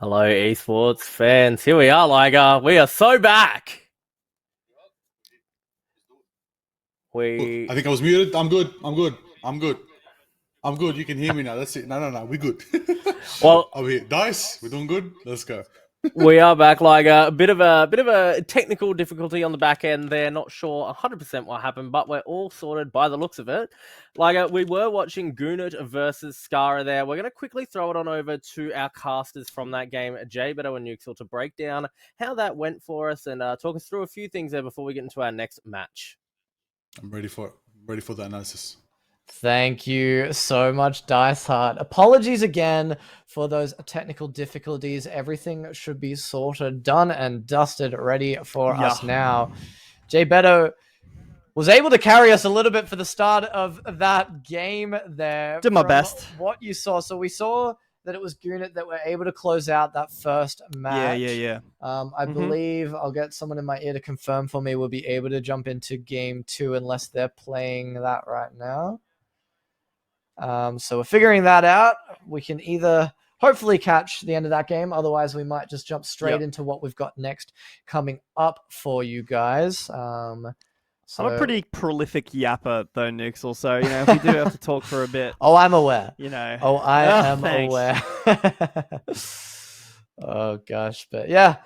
Hello, esports fans. Here we are, Liger. We are so back. I think I was muted. I'm good. You can hear me now. That's it. No. We're good. Well, are we Dice? We're doing good. Let's go. We are back, Liger. A bit of a technical difficulty on the back end there. Not sure 100% what happened, but we're all sorted by the looks of it. Liger, we were watching Gonut versus Scara there. We're going to quickly throw it on over to our casters from that game, Jay Beto and Nuxel, to break down how that went for us and talk us through a few things there before we get into our next match. I'm ready for it. Ready for the analysis. Thank you so much, Dice Heart. Apologies again for those technical difficulties. Everything should be sorted, done and dusted, ready for us now. Jay Beto was able to carry us a little bit for the start of that game there. Did my best. What you saw. So we saw that it was Gonut that were able to close out that first match. Yeah. I believe I'll get someone in my ear to confirm for me. We'll be able to jump into game 2 unless they're playing that right now. So we're figuring that out. We can either hopefully catch the end of that game. Otherwise, we might just jump straight into what we've got next coming up for you guys. I'm a pretty prolific yapper, though, Nuxel. So, if we do have to talk for a bit. Oh, I'm aware. Oh, I am aware. Oh, gosh. But yeah,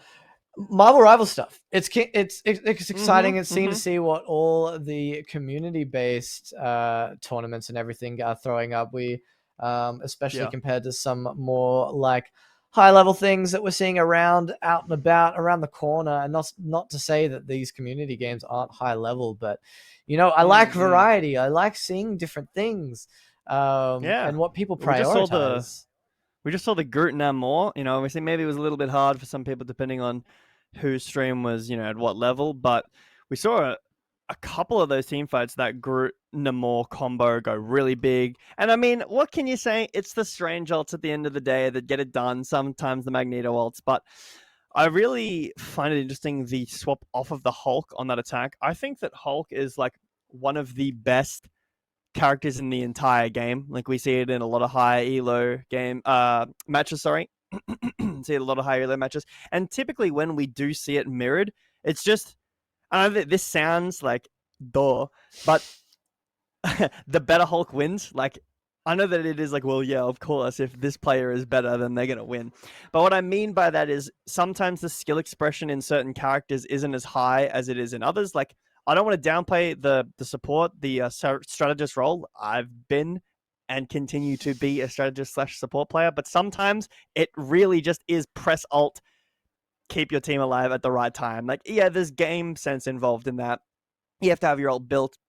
Marvel Rival stuff. It's exciting. It's to see what all the community-based tournaments and everything are throwing up. We, especially compared to some more like high-level things that we're seeing around out and about around the corner. And not to say that these community games aren't high-level, but I like variety. I like seeing different things. And what people prioritize. We just saw the Goet now more. Obviously maybe it was a little bit hard for some people depending on whose stream was, at what level, but we saw a couple of those team fights, that Goet Namor combo go really big. And I mean, what can you say? It's the strange ults at the end of the day that get it done. Sometimes the Magneto ults, but I really find it interesting the swap off of the Hulk on that attack. I think that Hulk is like one of the best characters in the entire game. Like we see it in a lot of high elo game matches, see a lot of high elo matches, and typically when we do see it mirrored, it's just, I know that this sounds like duh, but the better Hulk wins. Like, I know that it is like, well, yeah, of course, if this player is better, then they're gonna win. But what I mean by that is sometimes the skill expression in certain characters isn't as high as it is in others. Like, I don't want to downplay the support, the strategist role. I've been and continue to be a strategist / support player, but sometimes it really just is press alt, keep your team alive at the right time. Like, yeah, there's game sense involved in that. You have to have your ult built.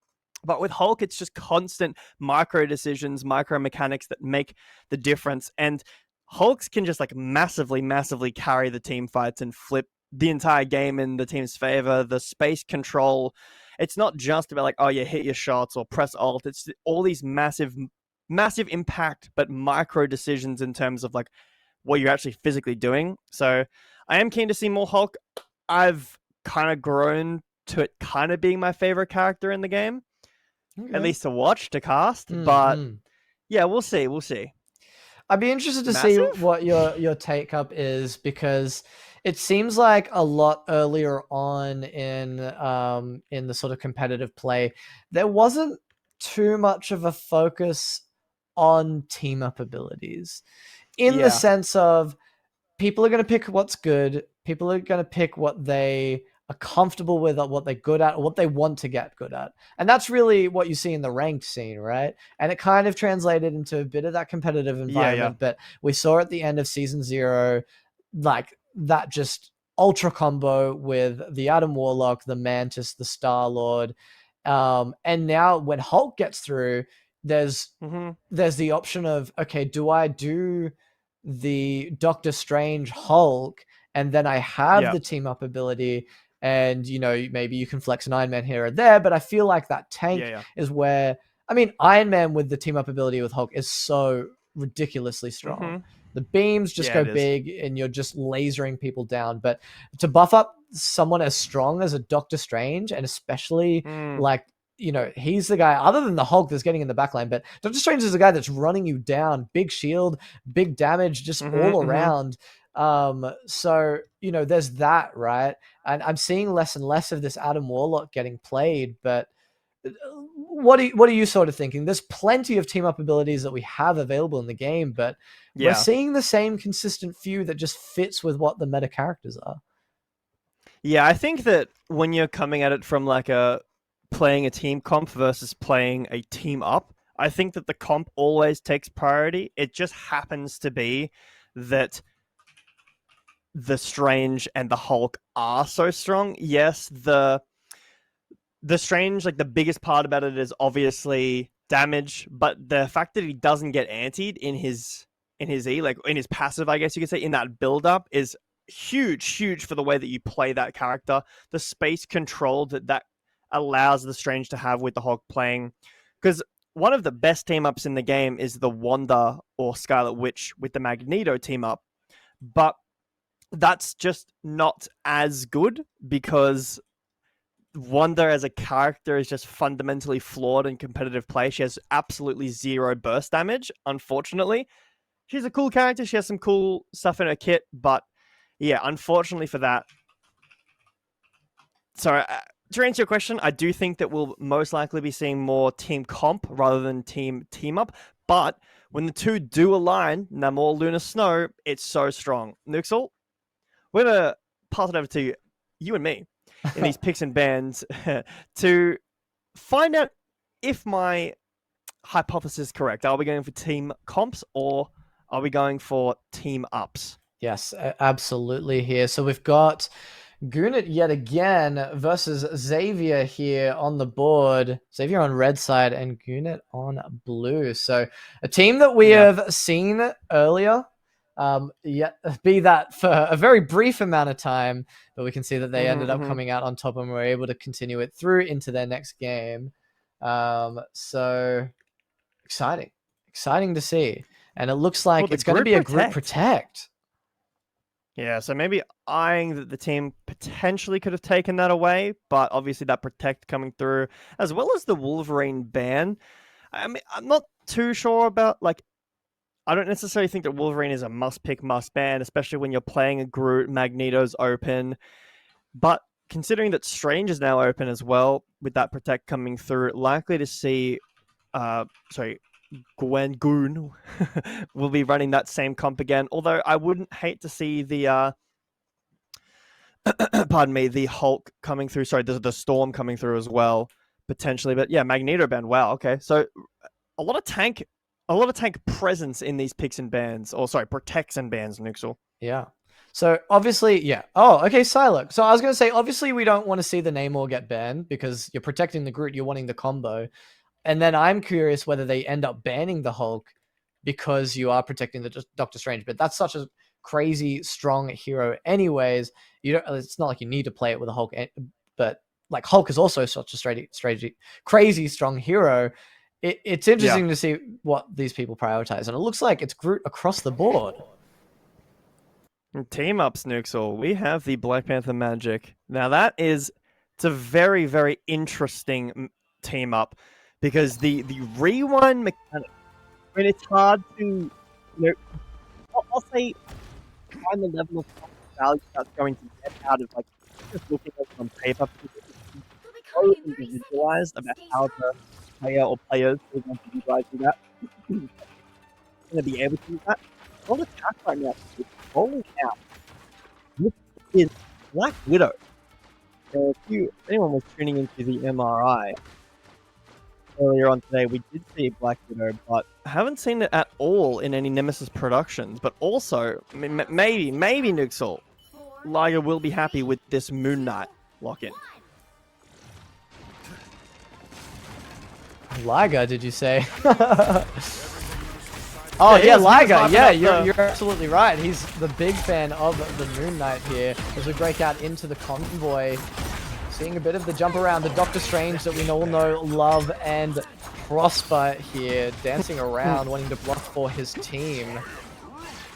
But with Hulk, it's just constant micro decisions, micro mechanics that make the difference. And Hulks can just like massively carry the team fights and flip the entire game in the team's favor. The space control, it's not just about like, oh, you hit your shots or press alt. It's all these massive impact, but micro decisions in terms of like what you're actually physically doing. So I am keen to see more Hulk. I've kind of grown to it kind of being my favorite character in the game, at least to watch, to cast. But yeah, we'll see. I'd be interested to see what your take up is, because it seems like a lot earlier on in the sort of competitive play, there wasn't too much of a focus on team up abilities, in the sense of people are going to pick what's good. People are going to pick what they are comfortable with, or what they're good at, or what they want to get good at. And that's really what you see in the ranked scene, right? And it kind of translated into a bit of that competitive environment. But we saw at the end of Season 0, like that just ultra combo with the Adam Warlock, the Mantis, the Star-Lord. And now when Hulk gets through, there's the option of, okay, do I do the Doctor Strange Hulk and then I have the team up ability, and maybe you can flex an Iron Man here or there, but I feel like that tank is where, I mean, Iron Man with the team up ability with Hulk is so ridiculously strong. The beams just go big and you're just lasering people down. But to buff up someone as strong as a Doctor Strange, and especially like, he's the guy, other than the Hulk, that's getting in the backline, but Doctor Strange is the guy that's running you down. Big shield, big damage, just all around. So, you know, there's that, right? And I'm seeing less and less of this Adam Warlock getting played, but what are you sort of thinking? There's plenty of team up abilities that we have available in the game, but we're seeing the same consistent few that just fits with what the meta characters are. Yeah, I think that when you're coming at it from like playing a team comp versus playing a team up, I think that the comp always takes priority. It just happens to be that the Strange and the Hulk are so strong. Yes, the Strange, like the biggest part about it is obviously damage, but the fact that he doesn't get antied in his E, like in his passive, I guess you could say, in that build up is huge for the way that you play that character. The space control that allows the Strange to have with the Hulk playing, because one of the best team ups in the game is the Wanda or Scarlet Witch with the Magneto team up, but that's just not as good because Wanda as a character is just fundamentally flawed in competitive play. She has absolutely zero burst damage, unfortunately. She's a cool character. She has some cool stuff in her kit, but yeah, unfortunately for that. Sorry, to answer your question, I do think that we'll most likely be seeing more team comp rather than team up, but when the two do align, Namor, Luna, Snow, it's so strong. Nuxel, we're going to pass it over to you and me in these picks and bans to find out if my hypothesis is correct. Are we going for team comps or are we going for team ups? Yes, absolutely here. So we've got Gonut yet again versus Xavier here on the board. Xavier on red side and Gonut on blue. So a team that we have seen earlier, be that for a very brief amount of time, but we can see that they ended up coming out on top and were able to continue it through into their next game. So exciting to see. And it looks like it's going to be a group protect. Yeah, so maybe eyeing that the team potentially could have taken that away, but obviously that protect coming through, as well as the Wolverine ban. I mean, I'm not too sure about, like, I don't necessarily think that Wolverine is a must-pick, must-ban, especially when you're playing a Groot, Magneto's open. But considering that Strange is now open as well, with that protect coming through, likely to see, Goon will be running that same comp again. Although I wouldn't hate to see the pardon me, the Hulk coming through. Sorry, the Storm coming through as well, potentially. But yeah, Magneto band. Wow, okay. So a lot of tank presence in these picks and bans, or sorry, protects and bans, Nuxel. Yeah. So obviously, yeah. Oh, okay, Psylocke. So I was going to say, obviously we don't want to see the Namor get banned because you're protecting the Groot, you're wanting the combo. And then I'm curious whether they end up banning the Hulk because you are protecting the Doctor Strange. But that's such a crazy strong hero anyways. It's not like you need to play it with a Hulk, but like Hulk is also such a crazy strong hero. It's interesting to see what these people prioritize. And it looks like it's Groot across the board. Team ups, Nuxel. We have the Black Panther magic. Now it's a very, very interesting team up. Because the rewind mechanic, I mean, it's hard to, I'll say, find the level of value that's going to get out of, like, just looking at it on paper, because it's so individualized about how the player or players are going to utilize that. Going to be able to do that. On the chat right now, it's rolling out. This is Black Widow. So if anyone was tuning into the MRI, earlier on today, we did see Black Widow, but I haven't seen it at all in any Nemesis Productions. But also, maybe Nuxel, Liger will be happy with this Moon Knight lock-in. Liger, did you say? Oh yeah, Liger. Yeah, you're absolutely right. He's the big fan of the Moon Knight here as we break out into the convoy. Seeing a bit of the jump around, the Doctor Strange that we all know, love, and prosper here, dancing around, wanting to block for his team.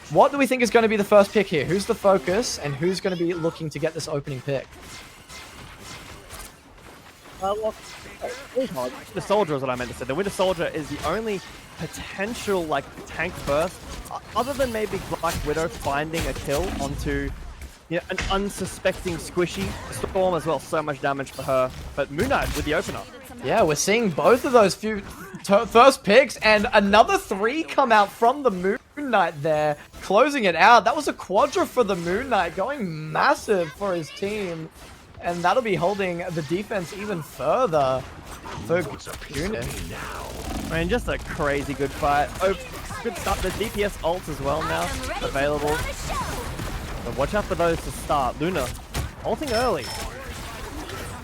What do we think is going to be the first pick here? Who's the focus, and who's going to be looking to get this opening pick? The Soldier is what I meant to say. The Winter Soldier is the only potential like tank burst, other than maybe Black Widow finding a kill onto an unsuspecting squishy. Storm as well, so much damage for her. But Moon Knight with the opener. Yeah, we're seeing both of those first picks, and another 3 come out from the Moon Knight there, closing it out. That was a quadra for the Moon Knight, going massive for his team. And that'll be holding the defense even further for Gonut. I mean, just a crazy good fight. Oh, good stuff. The DPS ults as well now available. So watch out for those to start. Luna ulting early.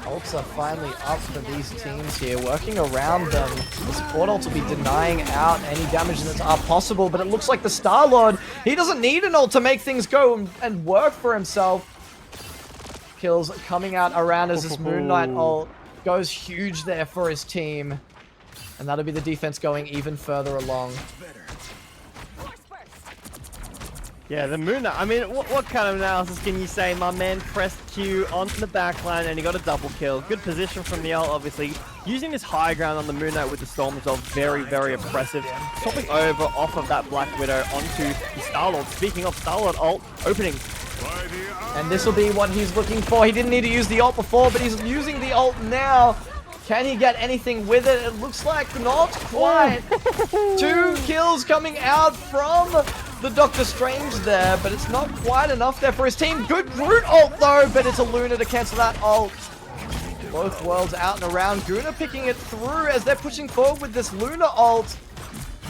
Ults are finally up for these teams here, working around them. The support ult will be denying out any damage that are possible, but it looks like the Star-Lord, he doesn't need an ult to make things go and work for himself. Kills coming out around as this Moon Knight ult goes huge there for his team. And that'll be the defense going even further along. Yeah, the Moon Knight. I mean, what kind of analysis can you say? My man pressed Q onto the backline and he got a double kill. Good position from the ult, obviously. Using this high ground on the Moon Knight with the Storm as well, very, very impressive. Topping over off of that Black Widow onto the Star-Lord. Speaking of Star-Lord ult, opening. And this will be what he's looking for. He didn't need to use the ult before, but he's using the ult now. Can he get anything with it? It looks like not quite. 2 kills coming out from the Doctor Strange there, but it's not quite enough there for his team. Good Groot ult though, but it's a Luna to cancel that ult. Both worlds out and around. Gonut picking it through as they're pushing forward with this Luna ult.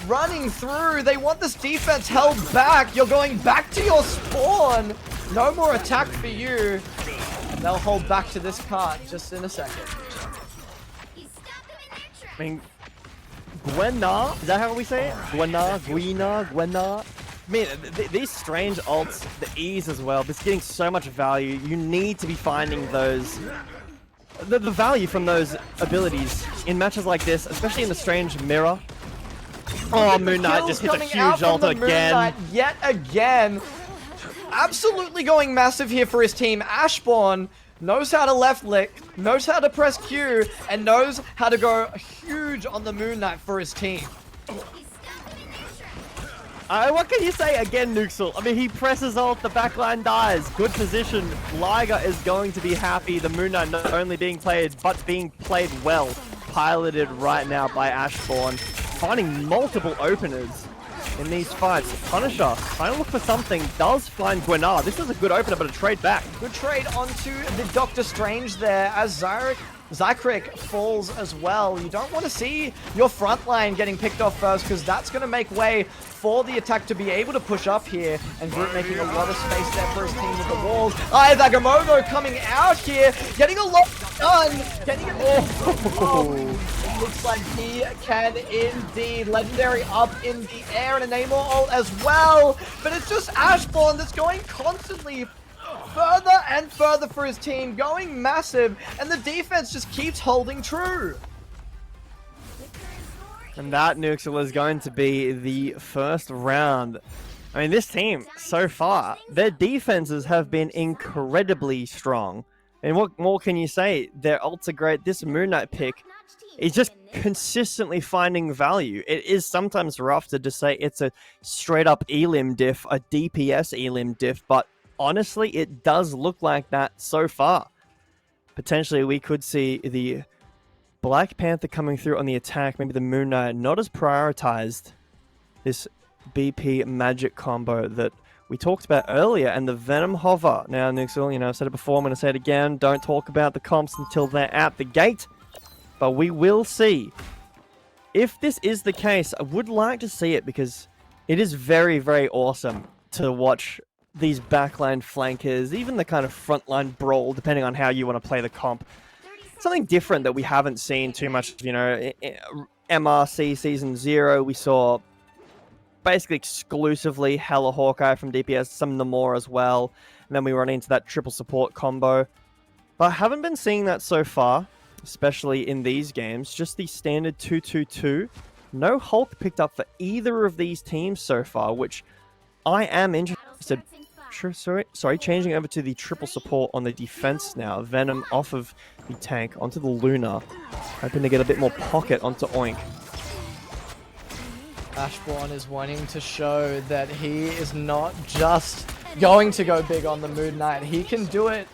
Running through. They want this defense held back. You're going back to your spawn. No more attack for you. They'll hold back to this cart just in a second. I mean, Gwenna, is that how we say it? Gwenna. I mean, these strange ults, the ease as well, it's getting so much value. You need to be finding those, the value from those abilities in matches like this, especially in the strange mirror. Oh, Moon Knight just hits a huge ult again. Yet again. Absolutely going massive here for his team. Ashbourne knows how to left click, knows how to press Q, and knows how to go huge on the Moon Knight for his team. What can you say again, Nuxel? I mean, he presses ult, the backline dies. Good position. Liger is going to be happy. The Moon Knight not only being played, but being played well. Piloted right now by Ashbourne. Finding multiple openers in these fights. Punisher trying to look for something, does find Gwenard. This is a good opener, but a trade back. Good trade onto the Doctor Strange there as Zykrek falls as well. You don't want to see your front line getting picked off first, because that's going to make way for the attack to be able to push up here, and Groot making a lot of space there for his team with the walls. Agamotto coming out here, getting a lot done, getting it. Looks like he can indeed. Legendary up in the air and a Namor ult as well, but it's just Ashbourne that's going constantly further and further for his team, going massive, and the defense just keeps holding true. And that, Nuxel, is going to be the first round. I mean, this team, so far, their defenses have been incredibly strong. And what more can you say? Their ults are great. This Moon Knight pick is just consistently finding value. It is sometimes rough to just say it's a straight-up elim diff, a DPS elim diff, but honestly, it does look like that so far. Potentially, we could see the Black Panther coming through on the attack, maybe the Moon Knight not as prioritized. This BP magic combo that we talked about earlier, and the Venom Hover. Now, Nuxel, you know, I've said it before, I'm going to say it again. Don't talk about the comps until they're at the gate, but we will see. If this is the case, I would like to see it, because it is very, very awesome to watch these backline flankers, even the kind of frontline brawl, depending on how you want to play the comp. Something different that we haven't seen too much, you know, MRC Season 0, we saw basically exclusively Hella Hawkeye from DPS, some Namor as well, and then we run into that triple support combo. But I haven't been seeing that so far, especially in these games, just the standard 2-2-2. No Hulk picked up for either of these teams so far, which I am interested sorry, changing over to the triple support on the defense now. Venom off of the tank onto the Luna, hoping to get a bit more pocket onto Oink. Ashbourne is wanting to show that he is not just going to go big on the Moon Knight. He can do it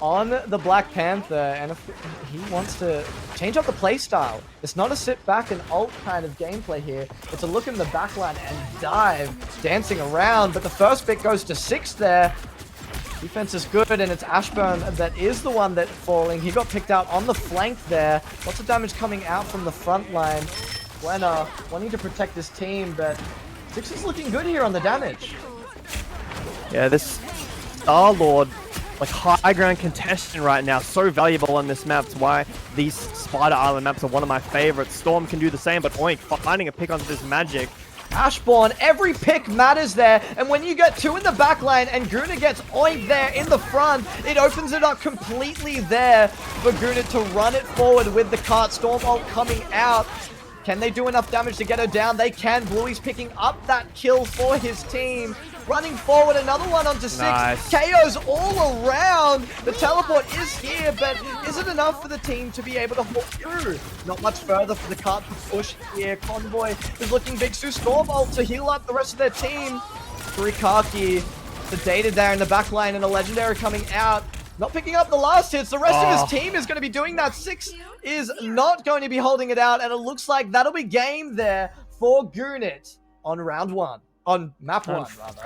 on the Black Panther, and if he wants to change up the playstyle. It's not a sit back and ult kind of gameplay here. It's a look in the backline and dive, dancing around, but the first pick goes to 6 there. Defense is good, and it's Ashbourne that is the one that's falling. He got picked out on the flank there. Lots of damage coming out from the front line. Buena wanting to protect his team, but Six is looking good here on the damage. Yeah, this Star-Lord, like high ground contestant right now, so valuable on this map. It's why these Spider Island maps are one of my favorites. Storm can do the same, but Oink finding a pick onto this Magic. Ashbourne, every pick matters there, and when you get 2 in the back line and Gonut gets Oink there in the front, it opens it up completely there for Gonut to run it forward with the cart. Storm ult coming out. Can they do enough damage to get her down? They can. Bluey's picking up that kill for his team. Running forward, another one onto 6. Nice. KOs all around. The teleport is here, but is it enough for the team to be able to hold through? Not much further for the cart to push here. Convoy is looking big. So Storm ult to heal up the rest of their team. Rikaki, the data there in the backline, and a legendary coming out. Not picking up the last hits. The rest of his team is going to be doing that. 6 is not going to be holding it out, and it looks like that'll be game there for Gonut on round 1. On map 1, rather.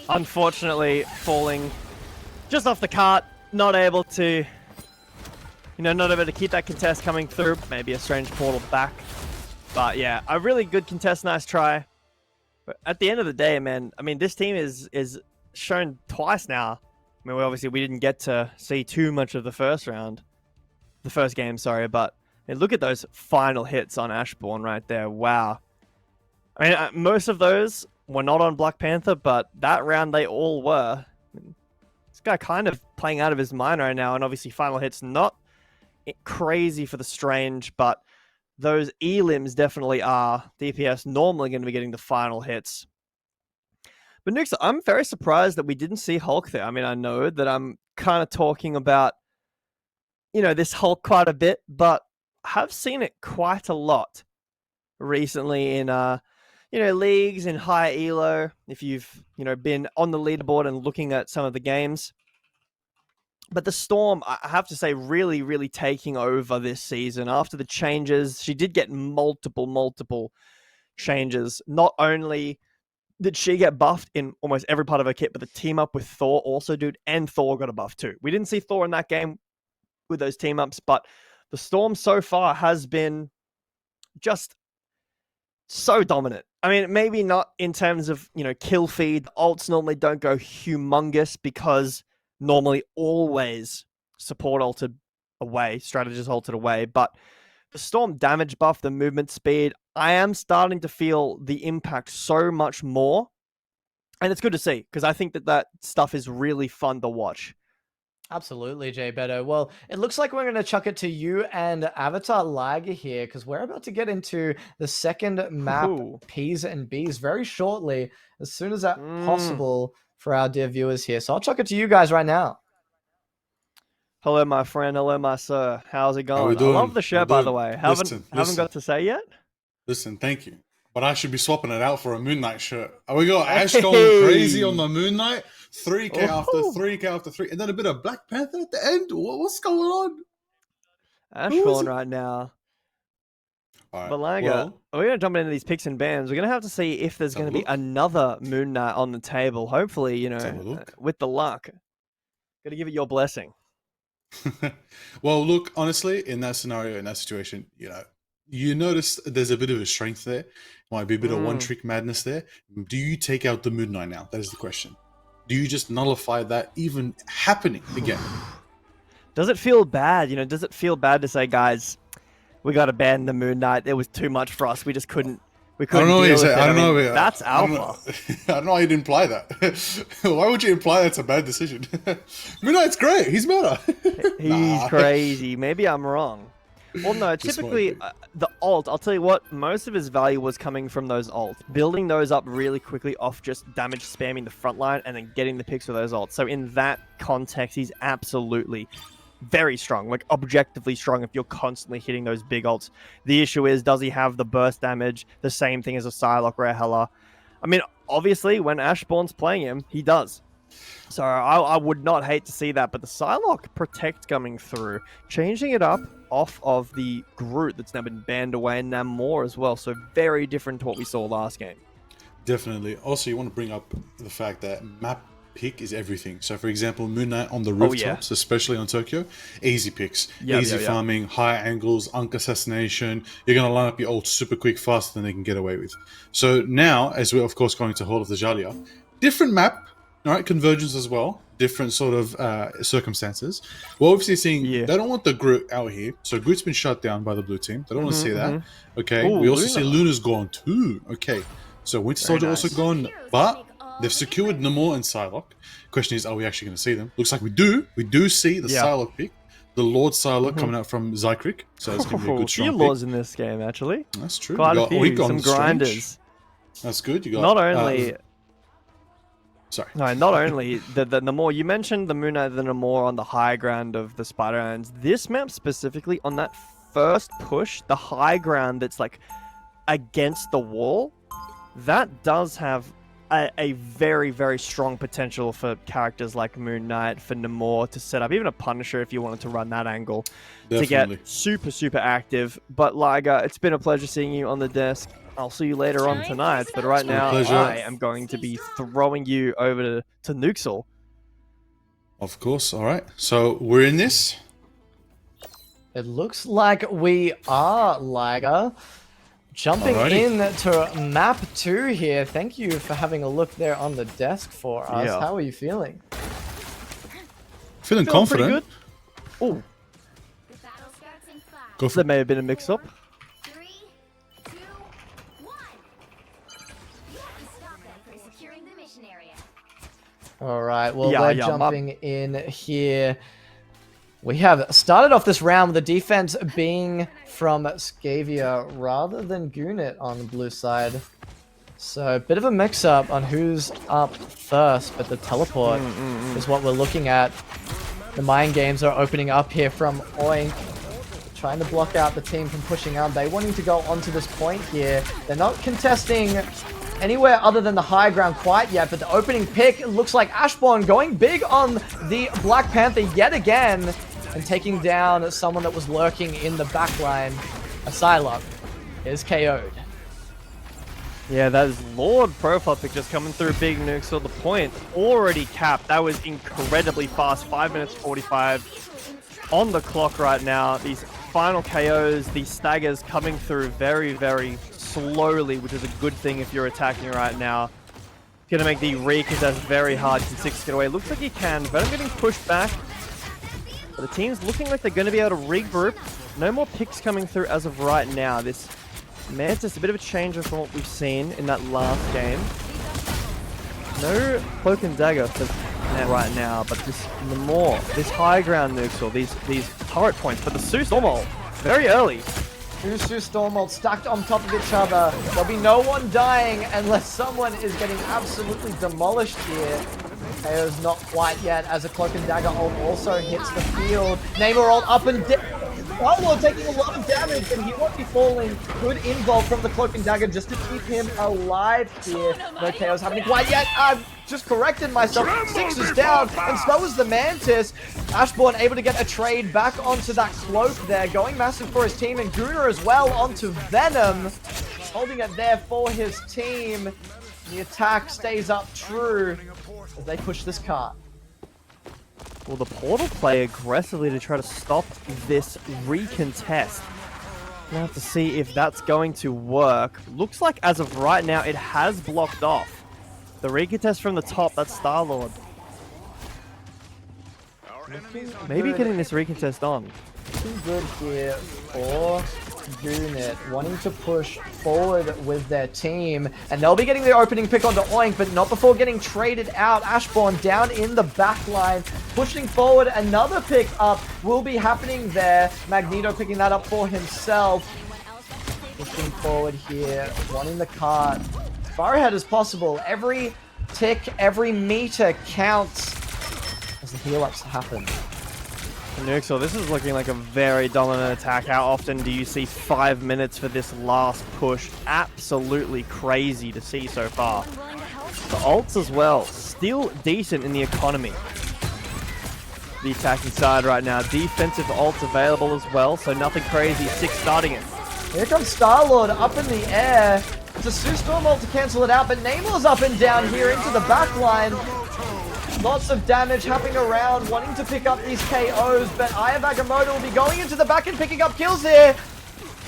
Unfortunately, falling just off the cart, not able to, not able to keep that contest coming through. Maybe a strange portal back. But yeah, a really good contest, nice try. But at the end of the day, man, I mean, this team is shown twice now. I mean, we didn't get to see too much of the first game, sorry, but look at those final hits on Ashbourne right there. Wow. I mean, most of those were not on Black Panther, but that round they all were. This guy kind of playing out of his mind right now, and obviously final hits not crazy for the Strange, but those E-limbs definitely are. DPS normally going to be getting the final hits. But Nix, I'm very surprised that we didn't see Hulk there. I mean, I know that I'm kind of talking about, this Hulk quite a bit, but I have seen it quite a lot recently in, leagues in high elo, if you've, been on the leaderboard and looking at some of the games. But the Storm, I have to say, really, really taking over this season. After the changes, she did get multiple changes. Not only did she get buffed in almost every part of her kit, but the team up with Thor also, dude, and Thor got a buff too. We didn't see Thor in that game with those team ups, but the Storm so far has been just so dominant. I mean, maybe not in terms of, kill feed. Ults normally don't go humongous because normally always support ulted away, strategist ulted away, but the Storm damage buff, the movement speed, I am starting to feel the impact so much more. And it's good to see, because I think that stuff is really fun to watch. Absolutely, Jay Beto. Well, it looks like we're going to chuck it to you and Avatar Liger here, because we're about to get into the second map, P's and B's, very shortly, as soon as that's possible for our dear viewers here. So I'll chuck it to you guys right now. Hello, my friend. Hello, my sir. How's it going? I love the shirt, by the way. Haven't got to say yet? Listen, thank you. But I should be swapping it out for a Moon Knight shirt. We got Ash going crazy on the Moon Knight. 3K after 3K after 3. And then a bit of Black Panther at the end. What's going on? Ashbourne right now. All right. But Liger, we're going to jump into these picks and bans. We're going to have to see if there's going to be another Moon Knight on the table. Hopefully, with the luck. Got to give it your blessing. Well, look, honestly, in that scenario, in that situation, you notice there's a bit of a strength there. Might be a bit of one-trick madness there. Do you take out the Moon Knight now? That is the question. Do you just nullify that even happening again? Does it feel bad? Does it feel bad to say, guys, we got to ban the Moon Knight? It was too much for us. We just couldn't. We couldn't deal with it. I mean, that's alpha. I don't know why you'd imply that. Why would you imply that's a bad decision? Moon Knight's great. He's better. He's crazy. Maybe I'm wrong. Well, no, This might typically be. the ult, I'll tell you what, most of his value was coming from those ults. Building those up really quickly off just damage spamming the front line and then getting the picks with those ults. So in that context, he's absolutely very strong, like objectively strong if you're constantly hitting those big ults. The issue is, does he have the burst damage, the same thing as a Psylocke or a Hela? I mean, obviously, when Ashbourne's playing him, he does. So I would not hate to see that, but the Psylocke Protect coming through, changing it up off of the Groot that's now been banned away, and now more as well. So very different to what we saw last game. Definitely. Also, you want to bring up the fact that map pick is everything. So, for example, Moon Knight on the rooftops, especially on Tokyo, easy picks, easy farming, high angles, Unk assassination. You're going to line up your ult super quick, faster than they can get away with. So now, as we're of course going to Hall of the Jalia, different map. All right, convergence as well. Different sort of circumstances. We're obviously seeing they don't want the Groot out here. So Groot's been shut down by the blue team. They don't want to see that. Okay. Ooh, we also Luna. see Luna's gone too. Okay. So Winter Soldier also gone, but they've secured Namor and Psylocke. Question is, are we actually going to see them? Looks like we do. We do see the Psylocke pick. The Lord Psylocke coming out from Zykrek. So it's going to be a good strong few pick. laws in this game, actually. That's true. Quite You a got few. Oink on Some Strange. grinders. That's good. You got Not only... sorry. No, not only the Namor. You mentioned the Moon Knight, the Namor on the high ground of the Spider-Mans. This map specifically, on that first push, the high ground that's like against the wall, that does have a very, very strong potential for characters like Moon Knight, for Namor to set up, even a Punisher if you wanted to run that angle, Definitely. to get super, super active. But Liger, it's been a pleasure seeing you on the desk. I'll see you later on tonight, but right now pleasure. I am going to be throwing you over to Nuxel. Of course. All right. So we're in this. It looks like we are, Liger. Jumping in to map 2 here. Thank you for having a look there on the desk for us. Yeah. How are you feeling? Feeling confident. Pretty good. Oh, Go for there may have been a mix-up. 3, 2, 1. You have to stop them from securing the mission area. All right, well, Yeah, we're yeah, jumping in here. We have started off this round with the defense being from Scavia rather than Gonut on the blue side. So a bit of a mix-up on who's up first, but the teleport is what we're looking at. The mind games are opening up here from Oink, trying to block out the team from pushing on. They wanting to go onto this point here. They're not contesting anywhere other than the high ground quite yet, but the opening pick looks like Ashbourne going big on the Black Panther yet again and taking down someone that was lurking in the backline. A Psylocke is KO'd. Yeah, that is Lord profile pick just coming through big nukes. So the point already capped. That was incredibly fast. 5 minutes 45 on the clock right now. These final KOs, these staggers coming through very, very slowly, which is a good thing if you're attacking right now. It's gonna make the recontest very hard. Can Six get away? Looks like he can, but I'm getting pushed back. But the team's looking like they're going to be able to regroup. No more picks coming through as of right now. This Mantis, a bit of a change from what we've seen in that last game. No Cloak and Dagger for right now, but this Namor, this high ground nukes, or these turret points, but the Sue Stormol, very early. Two Stormbolt stacked on top of each other. There'll be no one dying unless someone is getting absolutely demolished here. KO's not quite yet as a Cloak and Dagger ult also hits the field. Namor ult up and down. Pablo taking a lot of damage and he won't be falling. Good involve from the Cloak and Dagger just to keep him alive here. No KO's happening quite yet. I've just corrected myself. Six is down and so is the Mantis. Ashbourne able to get a trade back onto that Cloak there. Going massive for his team and Gunnar as well onto Venom. Holding it there for his team. The attack stays up true as they push this cart. Will the Portal play aggressively to try to stop this recontest? We'll have to see if that's going to work. Looks like as of right now, it has blocked off. The recontest from the top, that's Star-Lord. Maybe getting this recontest on. Looking good here for Gonut, wanting to push forward with their team, and they'll be getting the opening pick onto Oink, but not before getting traded out. Ashbourne down in the back line, pushing forward. Another pick up will be happening there. Magneto picking that up for himself. Pushing forward here, wanting the cart as far ahead as possible. Every tick, every meter counts as the heal-ups happen. Nuxel, this is looking like a very dominant attack. How often do you see 5 minutes for this last push? Absolutely crazy to see so far. The ults as well, still decent in the economy. The attacking side right now, defensive ults available as well, so nothing crazy. Six starting it. Here comes Star-Lord up in the air. It's a Sue Storm ult to cancel it out, but Namor's up and down here into the back line. Lots of damage happening around, wanting to pick up these KOs, but Eye of Agamotto will be going into the back and picking up kills here.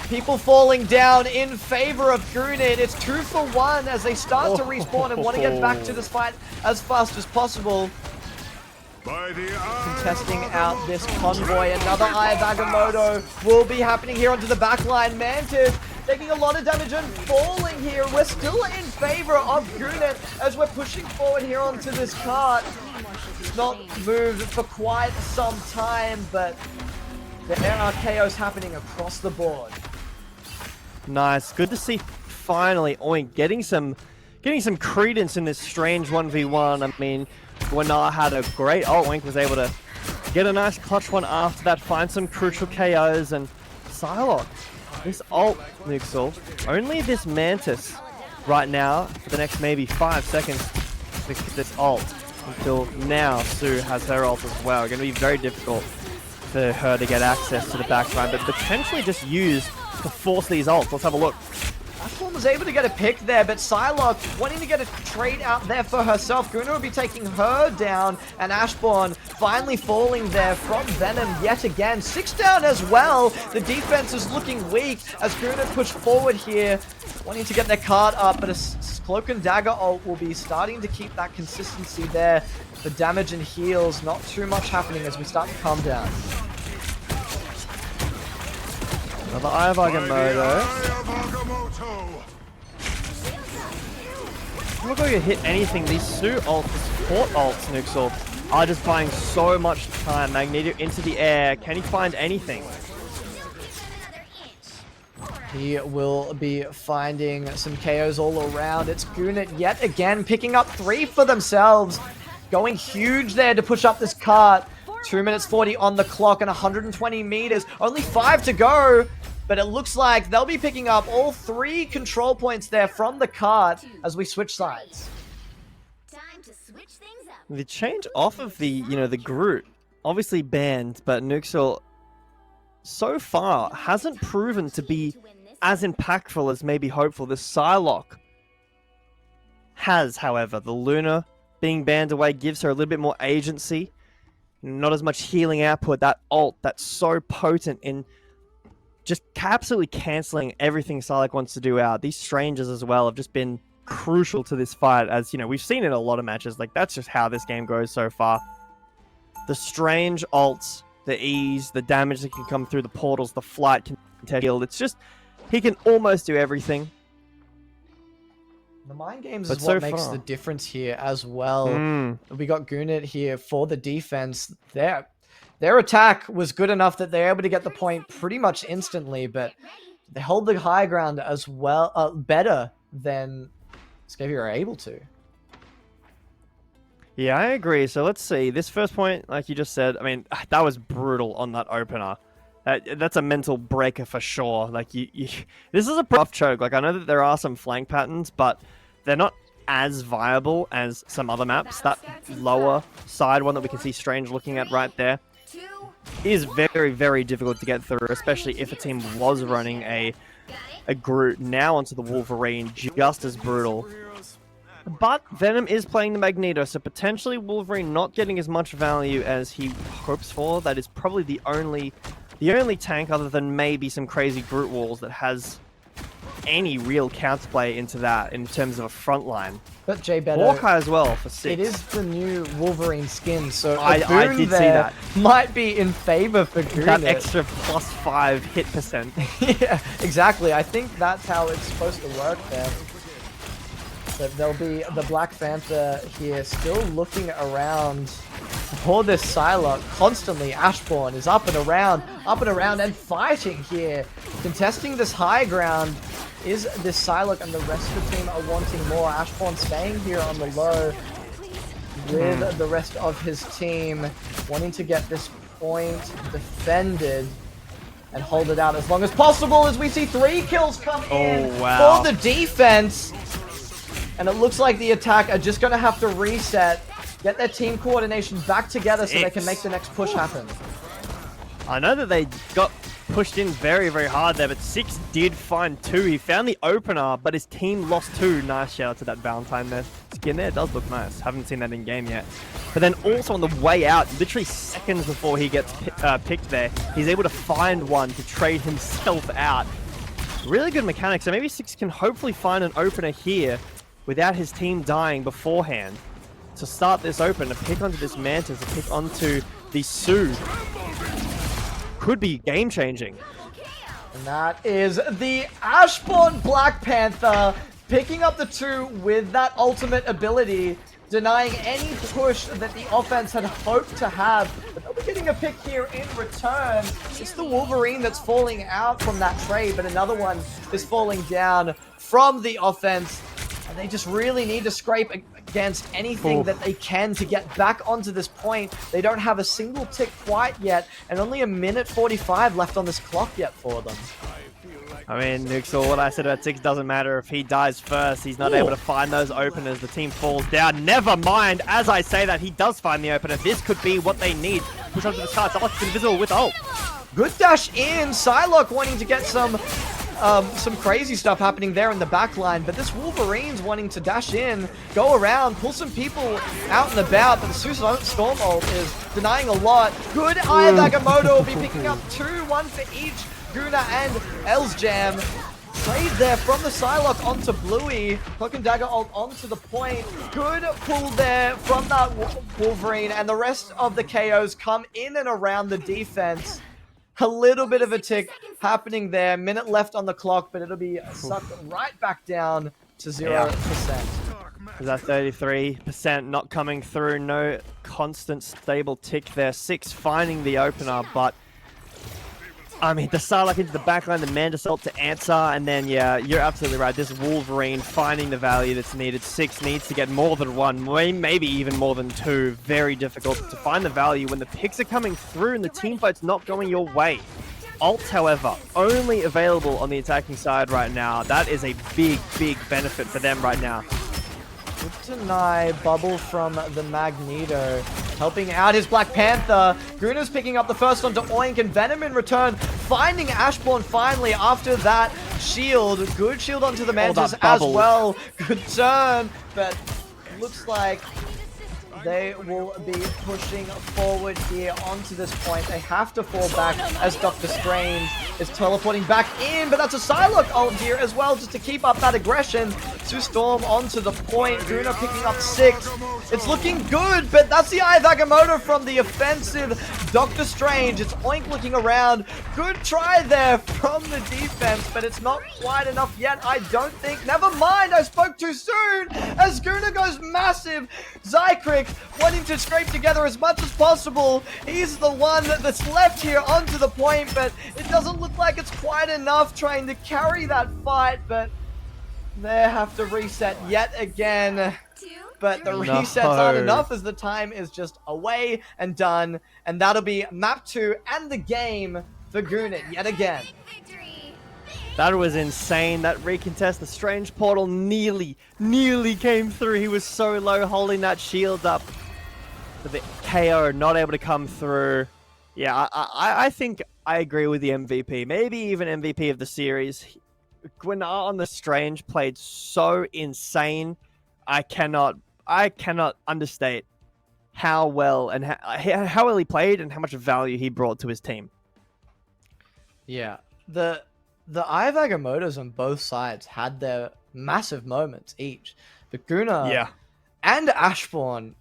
People falling down in favor of Gonut. It's 2 for 1 as they start to respawn and want to get back to this fight as fast as possible. Contesting out this convoy. Another Eye of Agamotto will be happening here onto the back line. Mantis taking a lot of damage and falling here. We're still in favor of Gonut as we're pushing forward here onto this cart. It's not moved for quite some time, but there are KOs happening across the board. Nice. Good to see finally Oink getting some credence in this strange 1v1. I mean, Gonut had a great ult. Oink was able to get a nice clutch one after that, find some crucial KOs, and Psylocke. This ult, Nuxel, only this Mantis right now for the next maybe 5 seconds to get this ult until now Sue has her ult as well. Going to be very difficult for her to get access to the backline, but potentially just used to force these ults. Let's have a look. Ashbourne was able to get a pick there, but Psylocke wanting to get a trade out there for herself. Gonut will be taking her down, and Ashbourne finally falling there from Venom yet again. 6 down as well. The defense is looking weak as Gonut pushed forward here, wanting to get their card up, but a Cloak and Dagger ult will be starting to keep that consistency there. The damage and heals, not too much happening as we start to calm down. Another Eye of Agamotto. Look like you hit anything. These Sue ults, support ults, Nuxel, are just buying so much time. Magneto into the air. Can he find anything? He will be finding some KOs all around. It's Gonut yet again picking up 3 for themselves. Going huge there to push up this cart. 2 minutes 40 on the clock and 120 meters. Only 5 to go. But it looks like they'll be picking up all 3 control points there from the cart as we switch sides. Time to switch things up. The change off of the, the Groot, obviously banned, but Nuxel so far hasn't proven to be as impactful as maybe hopeful. The Psylocke has, however. The Luna being banned away gives her a little bit more agency. Not as much healing output. That ult that's so potent in just absolutely cancelling everything Psylocke wants to do out. These strangers as well have just been crucial to this fight, as we've seen in a lot of matches. Like, that's just how this game goes so far. The strange ults, the ease, the damage that can come through the portals, the flight can heal. It's just, he can almost do everything. The mind games But is what so makes far- the difference here as well. We got Gonut here for the defense. Their attack was good enough that they're able to get the point pretty much instantly, but they hold the high ground as well, better than Scavia are able to. Yeah, I agree. So let's see. This first point, like you just said, I mean, that was brutal on that opener. That's a mental breaker for sure. Like, this is a rough choke. Like, I know that there are some flank patterns, but they're not as viable as some other maps. That lower side one that we can see Strange looking at right there is very, very difficult to get through, especially if a team was running a Groot now onto the Wolverine, just as brutal. But Venom is playing the Magneto, so potentially Wolverine not getting as much value as he hopes for. That is probably the only tank, other than maybe some crazy Groot walls, that has any real counterplay into that in terms of a front line. But Jay Beto, Hawkeye as well for 6. it is the new Wolverine skin, so I boon did see there that. might be in favor for Gonut. That extra +5 hit percent. Yeah, exactly. I think that's how it's supposed to work there. But there'll be the Black Panther here still looking around. for this Psylocke. Constantly, Ashbourne is up and around, and fighting here. Contesting this high ground is this Psylocke, and the rest of the team are wanting more. Ashbourne staying here on the low with the rest of his team, wanting to get this point defended and hold it out as long as possible, as we see 3 kills come in for the defense. And it looks like the attack are just going to have to reset, get their team coordination back together so they can make the next push happen. I know that they got pushed in very, very hard there, but Six did find 2. He found the opener, but his team lost 2. Nice shout out to that Valentine there. Skin there does look nice. Haven't seen that in game yet. But then also on the way out, literally seconds before he gets picked there, he's able to find one to trade himself out. Really good mechanics. So maybe Six can hopefully find an opener here without his team dying beforehand to start this open, to pick onto this Mantis, to pick onto the Sue. Could be game-changing. And that is the Ashbourne Black Panther picking up the 2 with that ultimate ability, denying any push that the offense had hoped to have. But they'll be getting a pick here in return. It's the Wolverine that's falling out from that trade, but another one is falling down from the offense. And they just really need to scrape against anything that they can to get back onto this point. They don't have a single tick quite yet, and only a minute 45 left on this clock yet for them. I mean, Nuxor, what I said about Six doesn't matter. If he dies first, he's not able to find those openers. The team falls down. Never mind, as I say that, he does find the opener. This could be what they need. Push onto the start. Psylocke's invisible with ult. Good dash in. Psylocke wanting to get some crazy stuff happening there in the back line, but this Wolverine's wanting to dash in, go around, pull some people out and about, but the Storm ult is denying a lot. Good Eye of Agamotto will be picking up 2, 1 for each. Gonut and Elsjam. Trade there from the Psylocke onto Bluey. Cloak and Dagger ult onto the point. Good pull there from that Wolverine, and the rest of the KOs come in and around the defense. A little bit of a tick happening there. Minute left on the clock, but it'll be sucked right back down to 0%. That 33% not coming through. No constant stable tick there. Six finding the opener, but I mean, the Psylocke into the backline, the Mantis ult to answer, and then, yeah, you're absolutely right. This Wolverine finding the value that's needed. Six needs to get more than 1, maybe even more than 2. Very difficult to find the value when the picks are coming through and the team fight's not going your way. Ults, however, only available on the attacking side right now. That is a big, big benefit for them right now. Good deny bubble from the Magneto, helping out his Black Panther. Gunar's picking up the first onto Oink, and Venom in return, finding Ashbourne finally after that shield. Good shield onto the Mantis as well. Good turn, but looks like they will be pushing forward here onto this point. They have to fall back as Doctor Strange is teleporting back in, but that's a Psylocke ult here as well, just to keep up that aggression. To Storm onto the point. Gunnar picking up 6. It's looking good, but that's the Eye of Agamotto from the offensive Doctor Strange. It's Oink looking around. Good try there from the defense, but it's not quite enough yet, I don't think. Never mind, I spoke too soon as Gunnar goes massive. Zykrix wanting to scrape together as much as possible. He's the one that's left here onto the point, but it doesn't look like it's quite enough trying to carry that fight, but they have to reset yet again. But the resets aren't enough as the time is just away and done, and that'll be map 2 and the game for Gunit yet again. That was insane. That recontest, the Strange Portal nearly came through. He was so low holding that shield up. But the KO not able to come through. Yeah, I think I agree with the MVP. Maybe even MVP of the series. Gonut on the Strange played so insane. I cannot understate how well and how well he played and how much value he brought to his team. Yeah, the Eye of Agamotto's on both sides had their massive moments each. But Gunnar and Ashbourne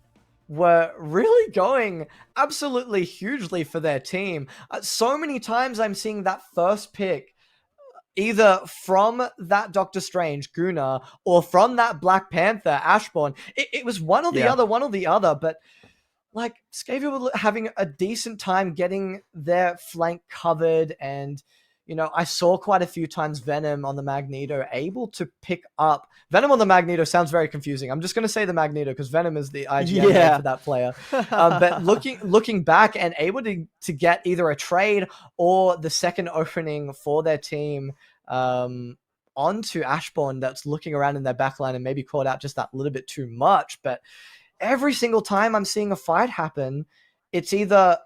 were really going absolutely hugely for their team. So many times I'm seeing that first pick either from that Doctor Strange, Gunnar, or from that Black Panther, Ashbourne. It was one or the other, but like Scavia were having a decent time getting their flank covered, and I saw quite a few times Venom on the Magneto able to pick up. Venom on the Magneto sounds very confusing. I'm just going to say the Magneto because Venom is the IGN name for that player. But looking back and able to get either a trade or the second opening for their team onto Ashbourne, that's looking around in their backline and maybe caught out just that little bit too much. But every single time I'm seeing a fight happen, it's either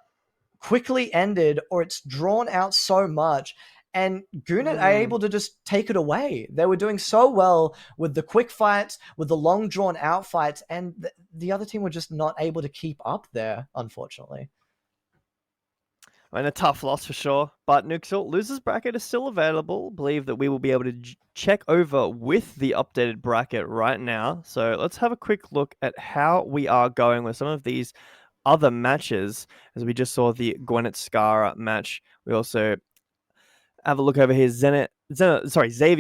quickly ended or it's drawn out so much, and Gonut are able to just take it away. They were doing so well with the quick fights, with the long drawn out fights, and the other team were just not able to keep up there, unfortunately. I mean, a tough loss for sure, but Nuxel, losers bracket is still available. Believe that we will be able to check over with the updated bracket right now. So let's have a quick look at how we are going with some of these other matches, as we just saw the Gwenet Scara match. We also have a look over here. Xavier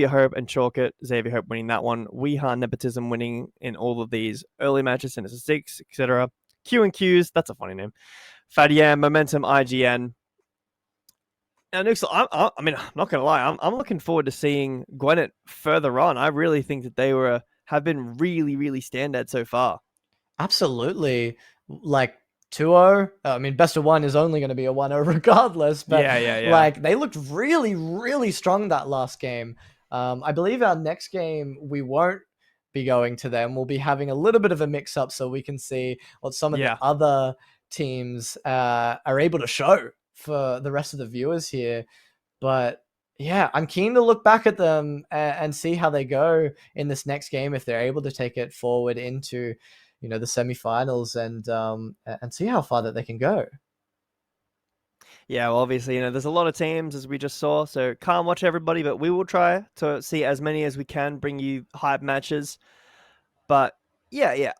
Hope and Chalkit. Xavier Hope winning that one. Weeha Nepotism winning in all of these early matches, Sinister Six, etc. Q and Q's, that's a funny name. Fadiam, Momentum, IGN. Now, Nuxel, I mean, I'm not going to lie. I'm looking forward to seeing Gwenet further on. I really think that they have been really, really standout so far. Absolutely. Like 2-0. I mean, best of one is only going to be a 1-0 regardless. But yeah. like they looked really, really strong that last game. I believe our next game we won't be going to them. We'll be having a little bit of a mix up so we can see what some of the other teams are able to show for the rest of the viewers here. But yeah, I'm keen to look back at them and see how they go in this next game, if they're able to take it forward into the semifinals and see how far that they can go. Yeah, well, obviously, there's a lot of teams, as we just saw, so can't watch everybody, but we will try to see as many as we can, bring you hype matches. But yeah,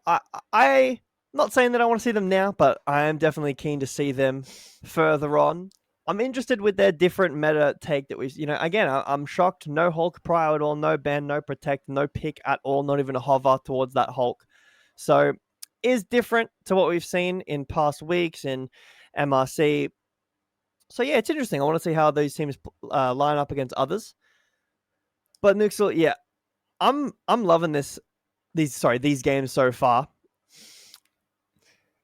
I'm not saying that I want to see them now, but I am definitely keen to see them further on. I'm interested with their different meta take that we, again, I'm shocked. No Hulk prior at all, no ban, no protect, no pick at all, not even a hover towards that Hulk. So is different to what we've seen in past weeks in MRC. So yeah, it's interesting. I want to see how those teams line up against others. But Nuxel, yeah, I'm loving these games so far.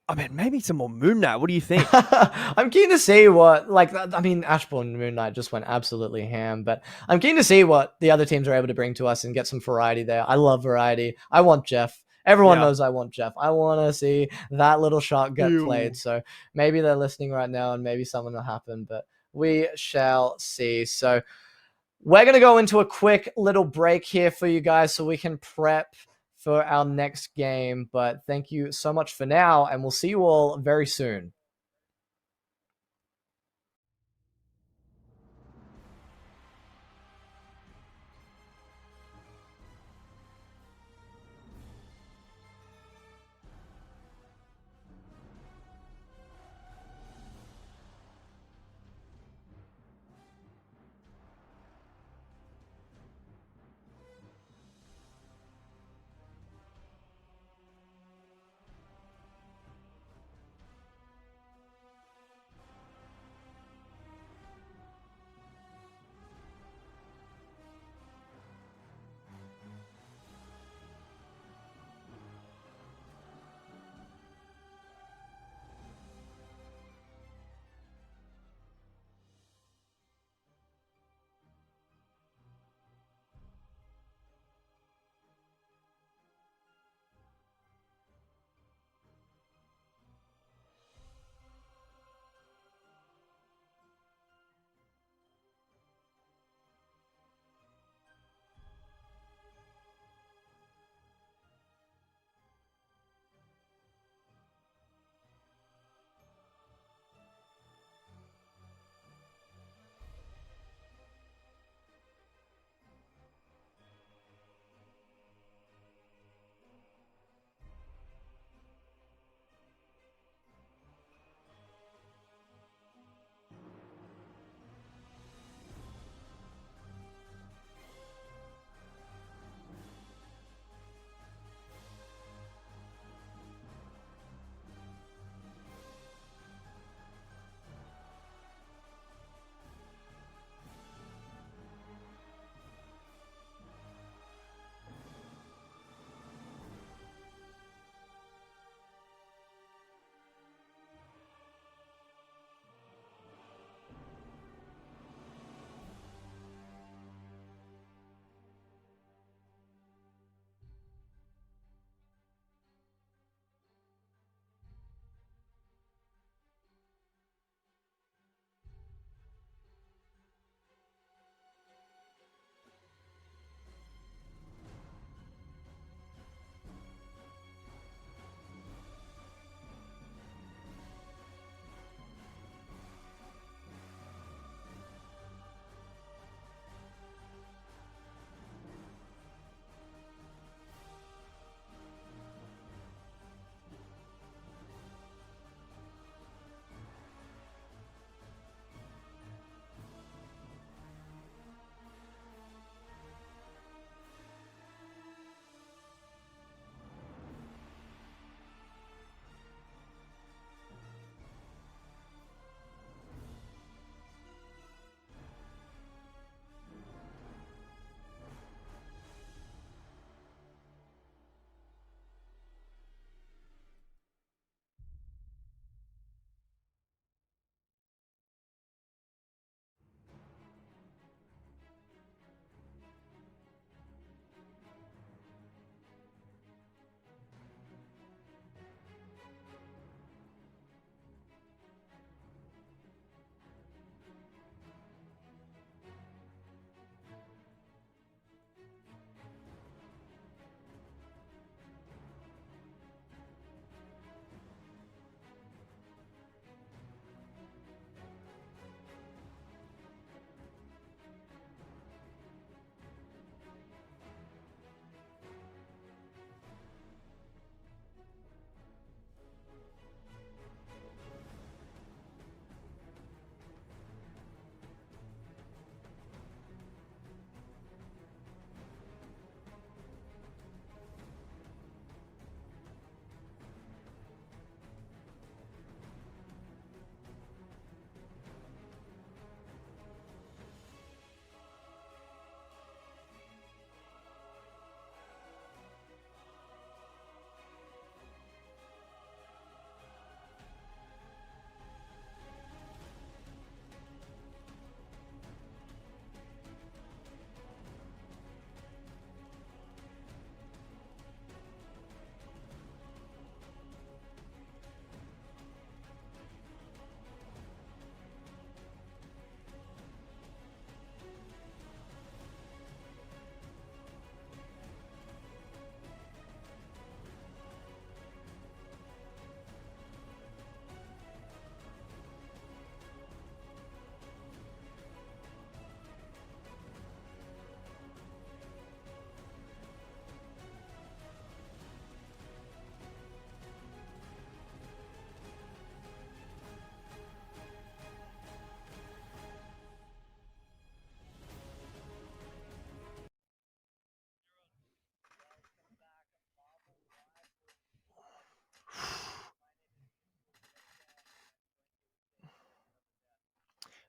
I mean, maybe some more Moon Knight. What do you think? I'm keen to see what, Ashbourne Moon Knight just went absolutely ham, but I'm keen to see what the other teams are able to bring to us and get some variety there. I love variety. I want Jeff. Everyone knows I want Jeff. I want to see that little shot get played. So maybe they're listening right now and maybe something will happen, but we shall see. So we're going to go into a quick little break here for you guys so we can prep for our next game. But thank you so much for now, and we'll see you all very soon.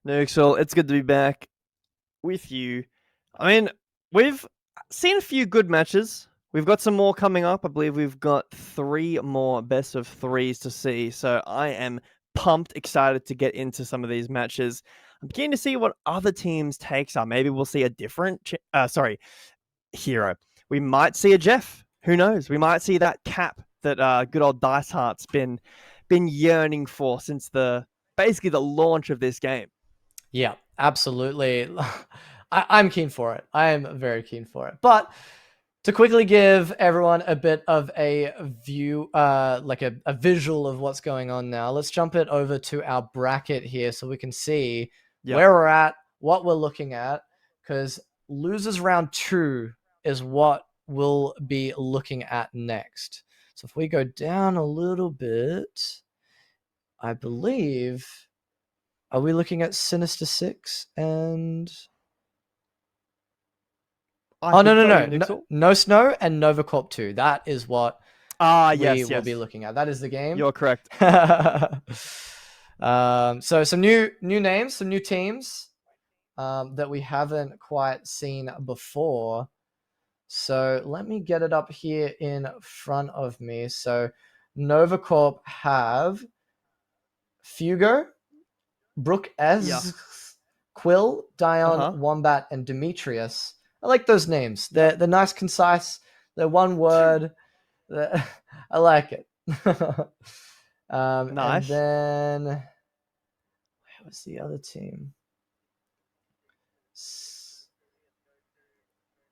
Nuxel, it's good to be back with you. I mean, we've seen a few good matches. We've got some more coming up. I believe we've got 3 more best of 3s to see. So I am pumped, excited to get into some of these matches. I'm keen to see what other teams' takes are. Maybe we'll see a different, hero. We might see a Jeff. Who knows? We might see that Cap that good old Dice Heart's been yearning for since basically the launch of this game. Yeah, absolutely. I'm keen for it. I am very keen for it. But to quickly give everyone a bit of a view, like a visual of what's going on now, let's jump it over to our bracket here so we can see where we're at, what we're looking at, because losers round 2 is what we'll be looking at next. So if we go down a little bit, I believe, are we looking at Sinister Six and... No Snow and Nova Corp 2. That is what we will be looking at. That is the game. You're correct. So some new names, some new teams that we haven't quite seen before. So let me get it up here in front of me. So Nova Corp have Fugo, Brook S, Quill, Dion, Wombat, and Demetrius. I like those names. They're nice, concise. They're one word. I like it. Nice. And then where was the other team?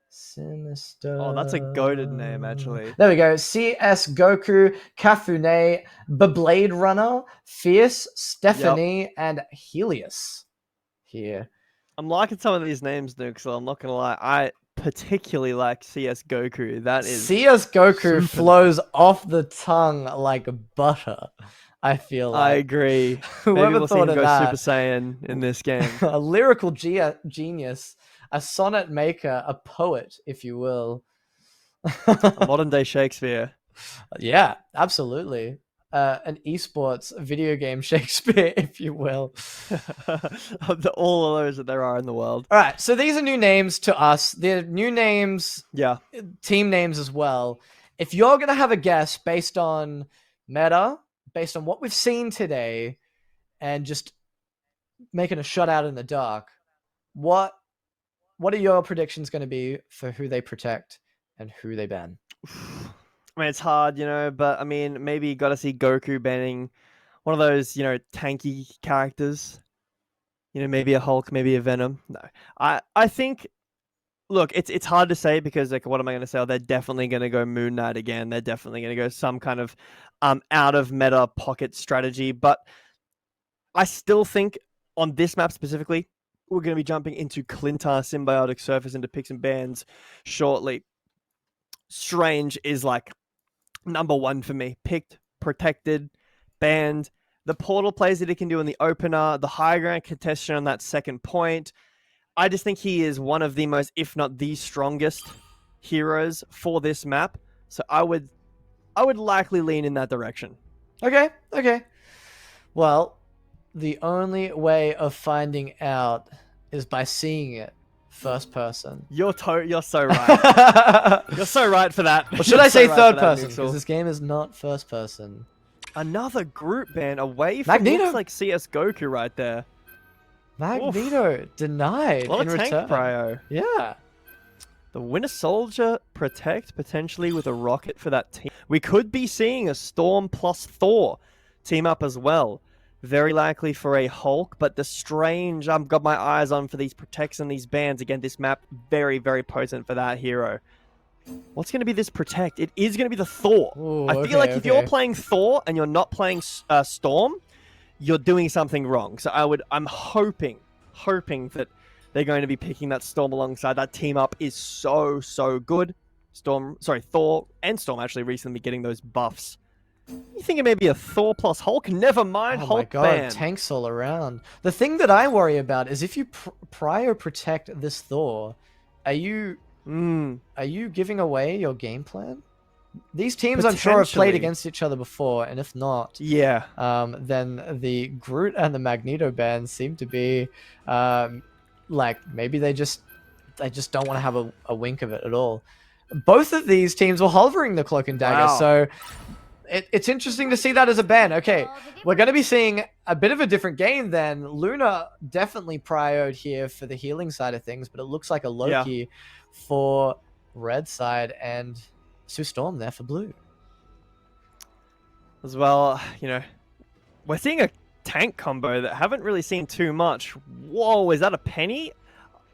Sinister. Oh, that's a goated name, actually. There we go. CS Goku, Kafune, Blade Runner, Fierce, Stephanie, and Helios here. I'm liking some of these names, Nuke, so I'm not gonna lie. I particularly like CS Goku. That is CS Goku flows off the tongue like butter. I feel like. I agree. Whoever Maybe we'll see thought him of go that? Super Saiyan in this game. A lyrical genius, a sonnet maker, a poet, if you will. A modern day Shakespeare. Yeah, absolutely. An esports video game Shakespeare, if you will. All of those that there are in the world. All right, so these are new names to us. They're new names, team names as well. If you're going to have a guess based on meta, based on what we've seen today, and just making a shot out in the dark, what are your predictions going to be for who they protect and who they ban? I mean, it's hard, but I mean, maybe you got to see Goku banning one of those, tanky characters. Maybe a Hulk, maybe a Venom. No, I think. Look, it's hard to say because what am I going to say? Oh, they're definitely going to go Moon Knight again. They're definitely going to go some kind of out of meta pocket strategy. But I still think on this map specifically, we're going to be jumping into Clintar Symbiotic Surface into picks and bans shortly. Strange is number 1 for me. Picked, protected, banned. The portal plays that he can do in the opener, the high ground contestation on that second point. I just think he is one of the most, if not the strongest heroes for this map. So I would likely lean in that direction. Okay. Well, the only way of finding out is by seeing it first person. You're so right. You're so right for that. Or should I say third person? Because this game is not first person. Another group ban away from Magneto. looks like CS Goku right there. Magneto denied A lot in of tank return. prio. Yeah. The Winter Soldier protect potentially with a rocket for that team. We could be seeing a Storm plus Thor team up as well. Very likely for a Hulk, but the Strange I've got my eyes on for these protects and these bans. Again, this map very, very potent for that hero. What's going to be this protect? It is going to be the Thor. Ooh, I feel like if you're playing Thor and you're not playing Storm, you're doing something wrong. So I'm hoping that they're going to be picking that Storm alongside. That team up is so good. Thor and Storm actually recently getting those buffs. You thinking maybe a Thor plus Hulk? Never mind, Oh Hulk my god, ban. tanks all around. The thing that I worry about is if you prior protect this Thor, are you giving away your game plan? These teams, I'm sure, have played Potentially. against each other before, and if not, Yeah. then the Groot and the Magneto band seem to be like maybe they just don't want to have a wink of it at all. Both of these teams were hovering the Cloak and Dagger, Wow. so it's interesting to see that as a ban. Okay, we're going to be seeing a bit of a different game then. Luna definitely prioed here for the healing side of things, but it looks like a Loki for red side and Sue Storm there for blue. As well, we're seeing a tank combo that haven't really seen too much. Whoa, is that a penny?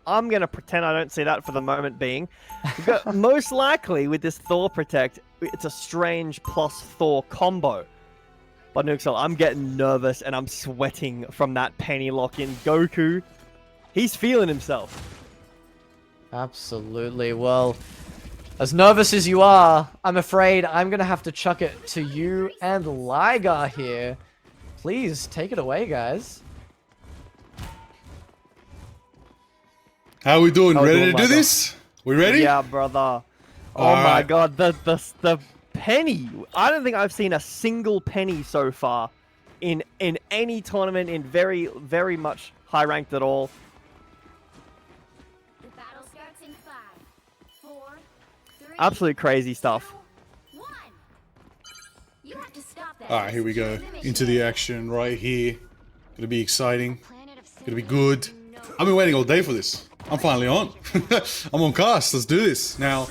I'm going to pretend I don't see that for the moment being. We've got, most likely with this Thor Protect, it's a strange plus Thor combo. But Nuxel, I'm getting nervous and I'm sweating from that penny lock-in. Goku, he's feeling himself. Absolutely. Well, as nervous as you are, I'm afraid I'm going to have to chuck it to you and Liger here. Please take it away, guys. How we doing? How we Ready doing, to do Liger? this? We ready? Yeah, brother. Oh All my right. god, the penny. I don't think I've seen a single penny so far in any tournament in very, very much high ranked at all. The battle starts in 5, 4, 3, Absolute crazy stuff. 2, 1. You have to stop that. All right, here we go. Into the action right here. Gonna be exciting. Gonna be good. I've been waiting all day for this. I'm finally on. I'm on cast. Let's do this. Now,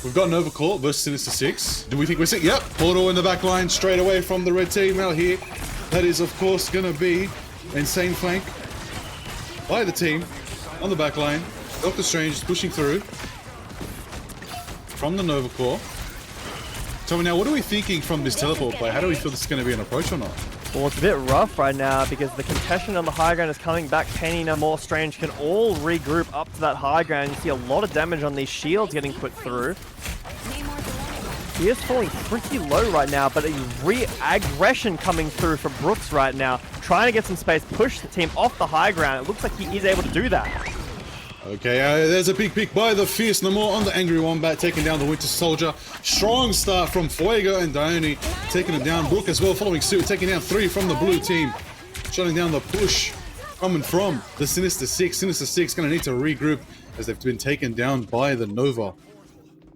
we've got Nova Corp versus Sinister Six. Do we think we're sick? Yep. Portal in the back line straight away from the red team out here. That is, of course, gonna be insane flank by the team on the back line. Doctor Strange is pushing through from the Nova Corp. Tell me now, what are we thinking from this teleport play? How do we feel this is going to be an approach or not? Well, it's a bit rough right now because the contestant on the high ground is coming back. Penny, Namor, Strange can all regroup up to that high ground. You see a lot of damage on these shields getting put through. He is falling pretty low right now, but a re-aggression coming through for Brooks right now. Trying to get some space, push the team off the high ground. It looks like he is able to do that. Okay, there's a big pick by the Fierce Namor on the Angry Wombat, taking down the Winter Soldier. Strong start from Fuego and Dione, taking him down. Brook as well, following suit, taking down 3 from the blue team. Shutting down the push coming from the Sinister Six. Sinister Six going to need to regroup as they've been taken down by the Nova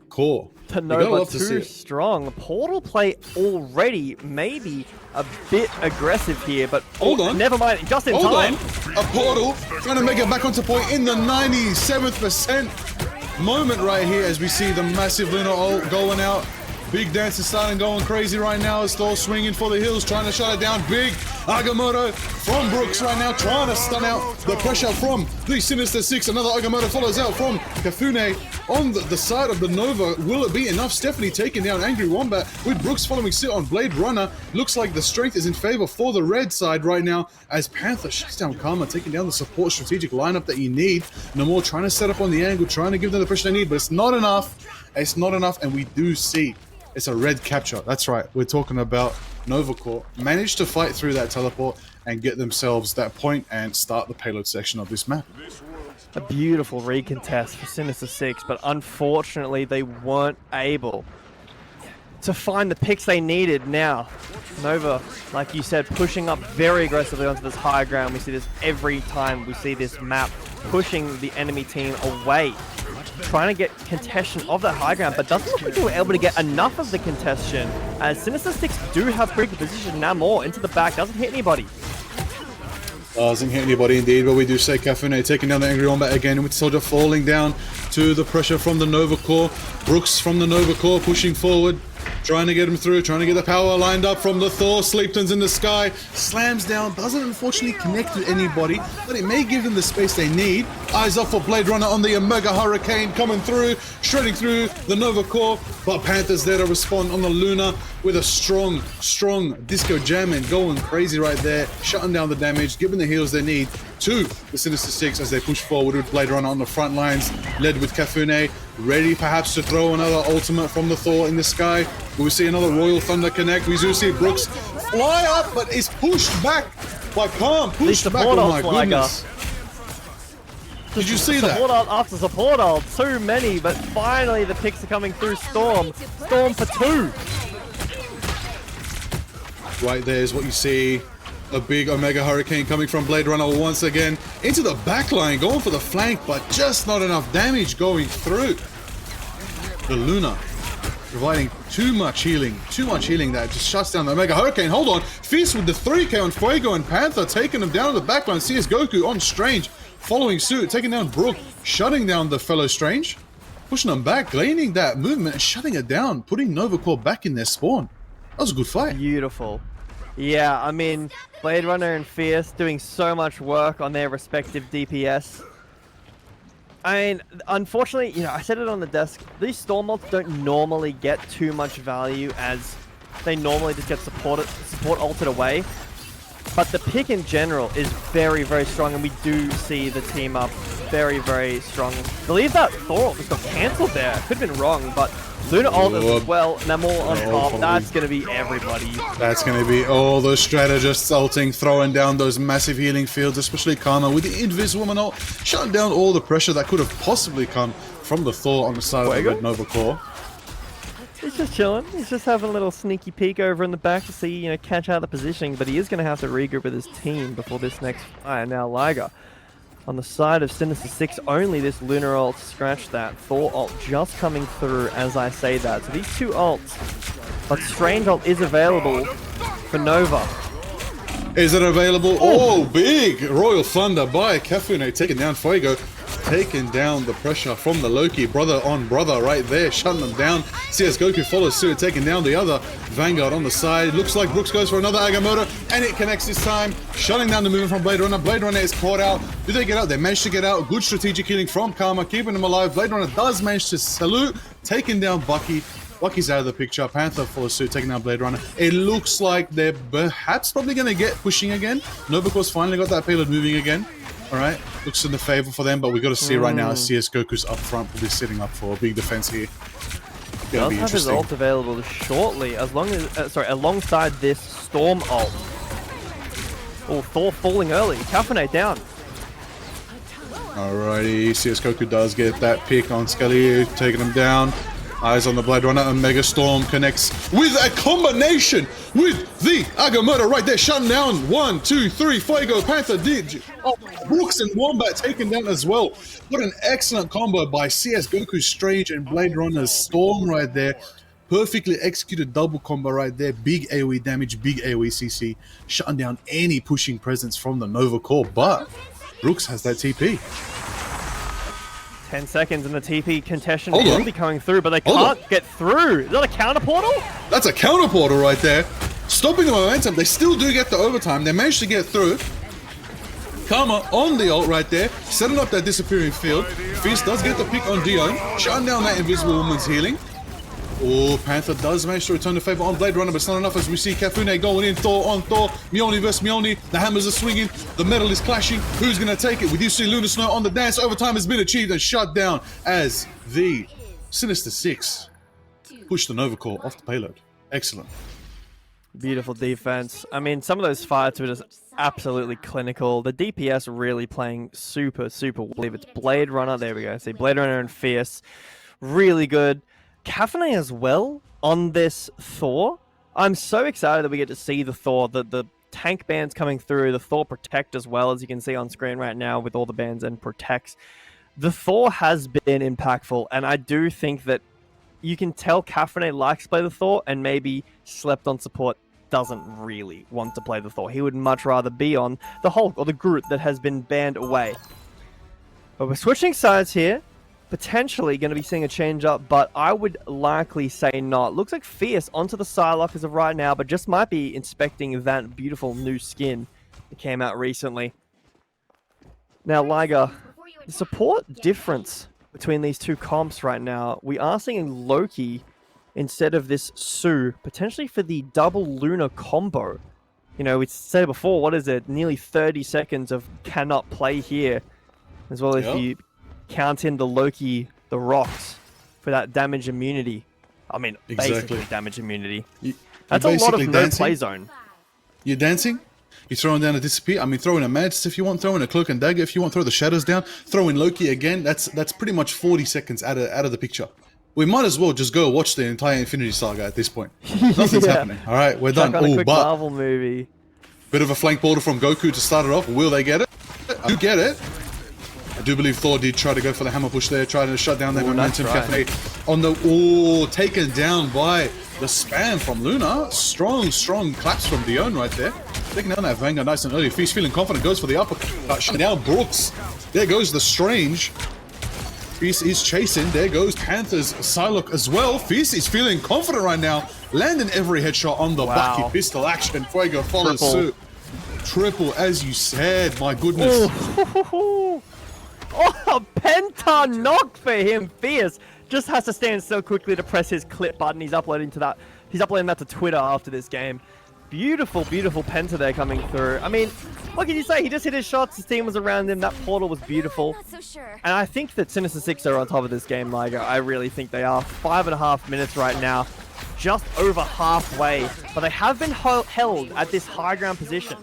Core. The Nova too strong. Portal play already maybe a bit aggressive here, but Hold on. Never mind, just in Hold time. on. A Portal trying to make it back onto point in the 97th% moment right here as we see the massive Luna ult going out. Big Dance is starting going crazy right now as Thor swinging for the hills, trying to shut it down. Big Agamotto from Brooks right now, trying to stun out the pressure from the Sinister Six. Another Agamotto follows out from Kafune on the side of the Nova. Will it be enough? Stephanie taking down Angry Wombat with Brooks following sit on Blade Runner. Looks like the strength is in favor for the red side right now as Panther shuts down Karma, taking down the support strategic lineup that you need. Namor trying to set up on the angle, trying to give them the pressure they need, but it's not enough. It's not enough, and we do see it's a red capture. That's right. We're talking about Nova Corp. Managed to fight through that teleport and get themselves that point and start the payload section of this map. A beautiful recontest for Sinister Six, but unfortunately they weren't able to find the picks they needed. Now, Nova, like you said, pushing up very aggressively onto this high ground. We see this every time we see this map, pushing the enemy team away. Trying to get contestation of that high ground, but doesn't look like they were able to get enough of the contestation, as Sinister Six do have pretty good position. Now more into the back, doesn't hit anybody. Doesn't hit anybody indeed, but we do say Kafune taking down the Angry Wombat again, with Soldier falling down to the pressure from the Nova Core. Brooks from the Nova Core pushing forward, trying to get him through, trying to get the power lined up from the Thor. Sleepton's in the sky, slams down, doesn't unfortunately connect with anybody, but it may give them the space they need. Eyes off for Blade Runner on the Omega Hurricane, coming through, shredding through the Nova Core, but Panther's there to respond on the Luna with a strong disco jam and going crazy right there, shutting down the damage, giving the heals they need to the Sinister Six as they push forward with Blade Runner on the front lines, led with Kafune, ready perhaps to throw another ultimate from the Thor in the sky. We see another Royal Thunder connect. We do see Brooks fly up, but is pushed back by Calm. Pushed back, oh my goodness. Did you see that? Support ult after support ult. Too many, but finally the picks are coming through Storm. Storm for 2. Right there is what you see. A big Omega Hurricane coming from Blade Runner once again into the backline, going for the flank, but just not enough damage going through. The Luna providing too much healing that just shuts down the Omega Hurricane. Hold on, Fierce with the 3k on Fuego and Panther, taking them down to the backline. CS Goku on Strange, following suit, taking down Brook, shutting down the fellow Strange, pushing them back, gaining that movement and shutting it down, putting Nova Corp back in their spawn. That was a good fight. Beautiful. Yeah, I mean, Blade Runner and Fierce doing so much work on their respective DPS. I mean, unfortunately, you know, I said it on the desk, these Storm ults don't normally get too much value as they normally just get support ulted away. But the pick in general is very, very strong, and we do see the team up very, very strong. I believe that Thor ult just got cancelled there. Could have been wrong, but Luna ult as well, Namor on top. That's going to be everybody. That's going to be all those strategists ulting, throwing down those massive healing fields, especially Karma with the Invis Woman ult, shutting down all the pressure that could have possibly come from the Thor on the side of the Red Nova Core. He's just chilling. He's just having a little sneaky peek over in the back to see, you know, catch out the positioning, but he is going to have to regroup with his team before this next fight. Now, Liger on the side of Sinister Six, only this Lunar ult scratched that. Thor ult just coming through as I say that. So these two ults, but Strange ult is available for Nova. Is it available? Oh, big Royal Thunder by Kafune, taking down Fuego, taking down the pressure from the Loki, brother on brother right there, shutting them down. CS Goku follows suit, taking down the other Vanguard on the side. Looks like Brooks goes for another Agamotto, and it connects this time, shutting down the movement from Blade Runner. Blade Runner is caught out. Do they get out? They managed to get out. Good strategic healing from Karma, keeping them alive. Blade Runner does manage to salute, taking down Bucky. Bucky's out of the picture. Panther follows suit, taking down Blade Runner. It looks like they're perhaps probably going to get pushing again. Nova Corp's finally got that payload moving again. All right, looks in the favor for them, but we got to see right now. CS Goku's up front, will be sitting up for a big defense here. Gonna be interesting. Have his ult available shortly, as long as alongside this Storm ult. Oh, Thor falling early. Kafune down. Alrighty, CS Goku does get that pick on Scully, taking him down. Eyes on the Blade Runner, and Mega Storm connects with a combination with the Agamotto right there, shutting down 1, 2, 3, Fuego, Panther, Brooks and Wombat taken down as well. What an excellent combo by CS Goku, Strange, and Blade Runner's Storm right there. Perfectly executed double combo right there. Big AoE damage, big AoE CC, shutting down any pushing presence from the Nova Core, but Brooks has that TP. 10 seconds and the TP contestation will be coming through, but they can't get through. Is that a counter portal? That's a counter portal right there. Stopping the momentum. They still do get the overtime. They managed to get through. Karma on the ult right there, setting up that disappearing field. Fierce does get the pick on Dion, shutting down that Invisible Woman's healing. Oh, Panther does manage to return the favor on Blade Runner, but it's not enough as we see Kafune going in, Thor on Thor, Mjolnir versus Mjolnir, the hammers are swinging, the metal is clashing, who's going to take it? With you see Lunar Snow on the dance, overtime has been achieved and shut down as the Sinister Six push the Nova Core off the payload. Excellent. Beautiful defense. I mean, some of those fights were just absolutely clinical. The DPS really playing super, super well. It's Blade Runner, there we go, see Blade Runner and Fierce, really good. Kafune as well on this Thor. I'm so excited that we get to see the Thor, the tank bands coming through, the Thor Protect as well, as you can see on screen right now with all the bands and protects. The Thor has been impactful, and I do think that you can tell Kafune likes to play the Thor and maybe slept on support doesn't really want to play the Thor. He would much rather be on the Hulk or the Groot that has been banned away. But we're switching sides here. Potentially going to be seeing a change up, but I would likely say not. Looks like Fierce onto the Psylocke as of right now, but just might be inspecting that beautiful new skin that came out recently. Now, Liger, the support difference between these two comps right now, we are seeing Loki instead of this Sue, potentially for the double Luna combo. You know, we said before, what is it? Nearly 30 seconds of cannot play here, as well as you count in the Loki, the rocks, for that damage immunity. I mean, basically damage immunity. That's a lot of no play zone. You're dancing? You're throwing down a disappear. I mean, throw in a Mantis if you want, throw in a Cloak and Dagger if you want, throw the shadows down, throw in Loki again. That's pretty much 40 seconds out of the picture. We might as well just go watch the entire Infinity Saga at this point. Nothing's happening. All right, we're done. On a Oh, quick but Marvel movie. bit of a flank border from Goku to start it off. Will they get it? I do get it. I do believe Thor did try to go for the hammer push there, trying to shut down that momentum. That's right. Cafe on the taken down by the spam from Luna. Strong claps from Dion right there. Taking down that Vanguard nice and early. Feast feeling confident, goes for the upper. Shutting down Brooks. There goes the Strange. Feast is chasing. There goes Panther's Psylocke as well. Feast is feeling confident right now. Landing every headshot on the Bucky pistol action. Fuego follows suit. Triple, as you said. My goodness. Oh, Penta knock for him. Fierce just has to stand so quickly to press his clip button. He's uploading that to Twitter after this game. Beautiful Penta there coming through. I mean, what can you say? He just hit his shots. His team was around him. That portal was beautiful. Not so sure. And I think that Sinister Six are on top of this game, Liger. I really think they are. 5.5 minutes right now. Just over halfway. But they have been held at this high ground position.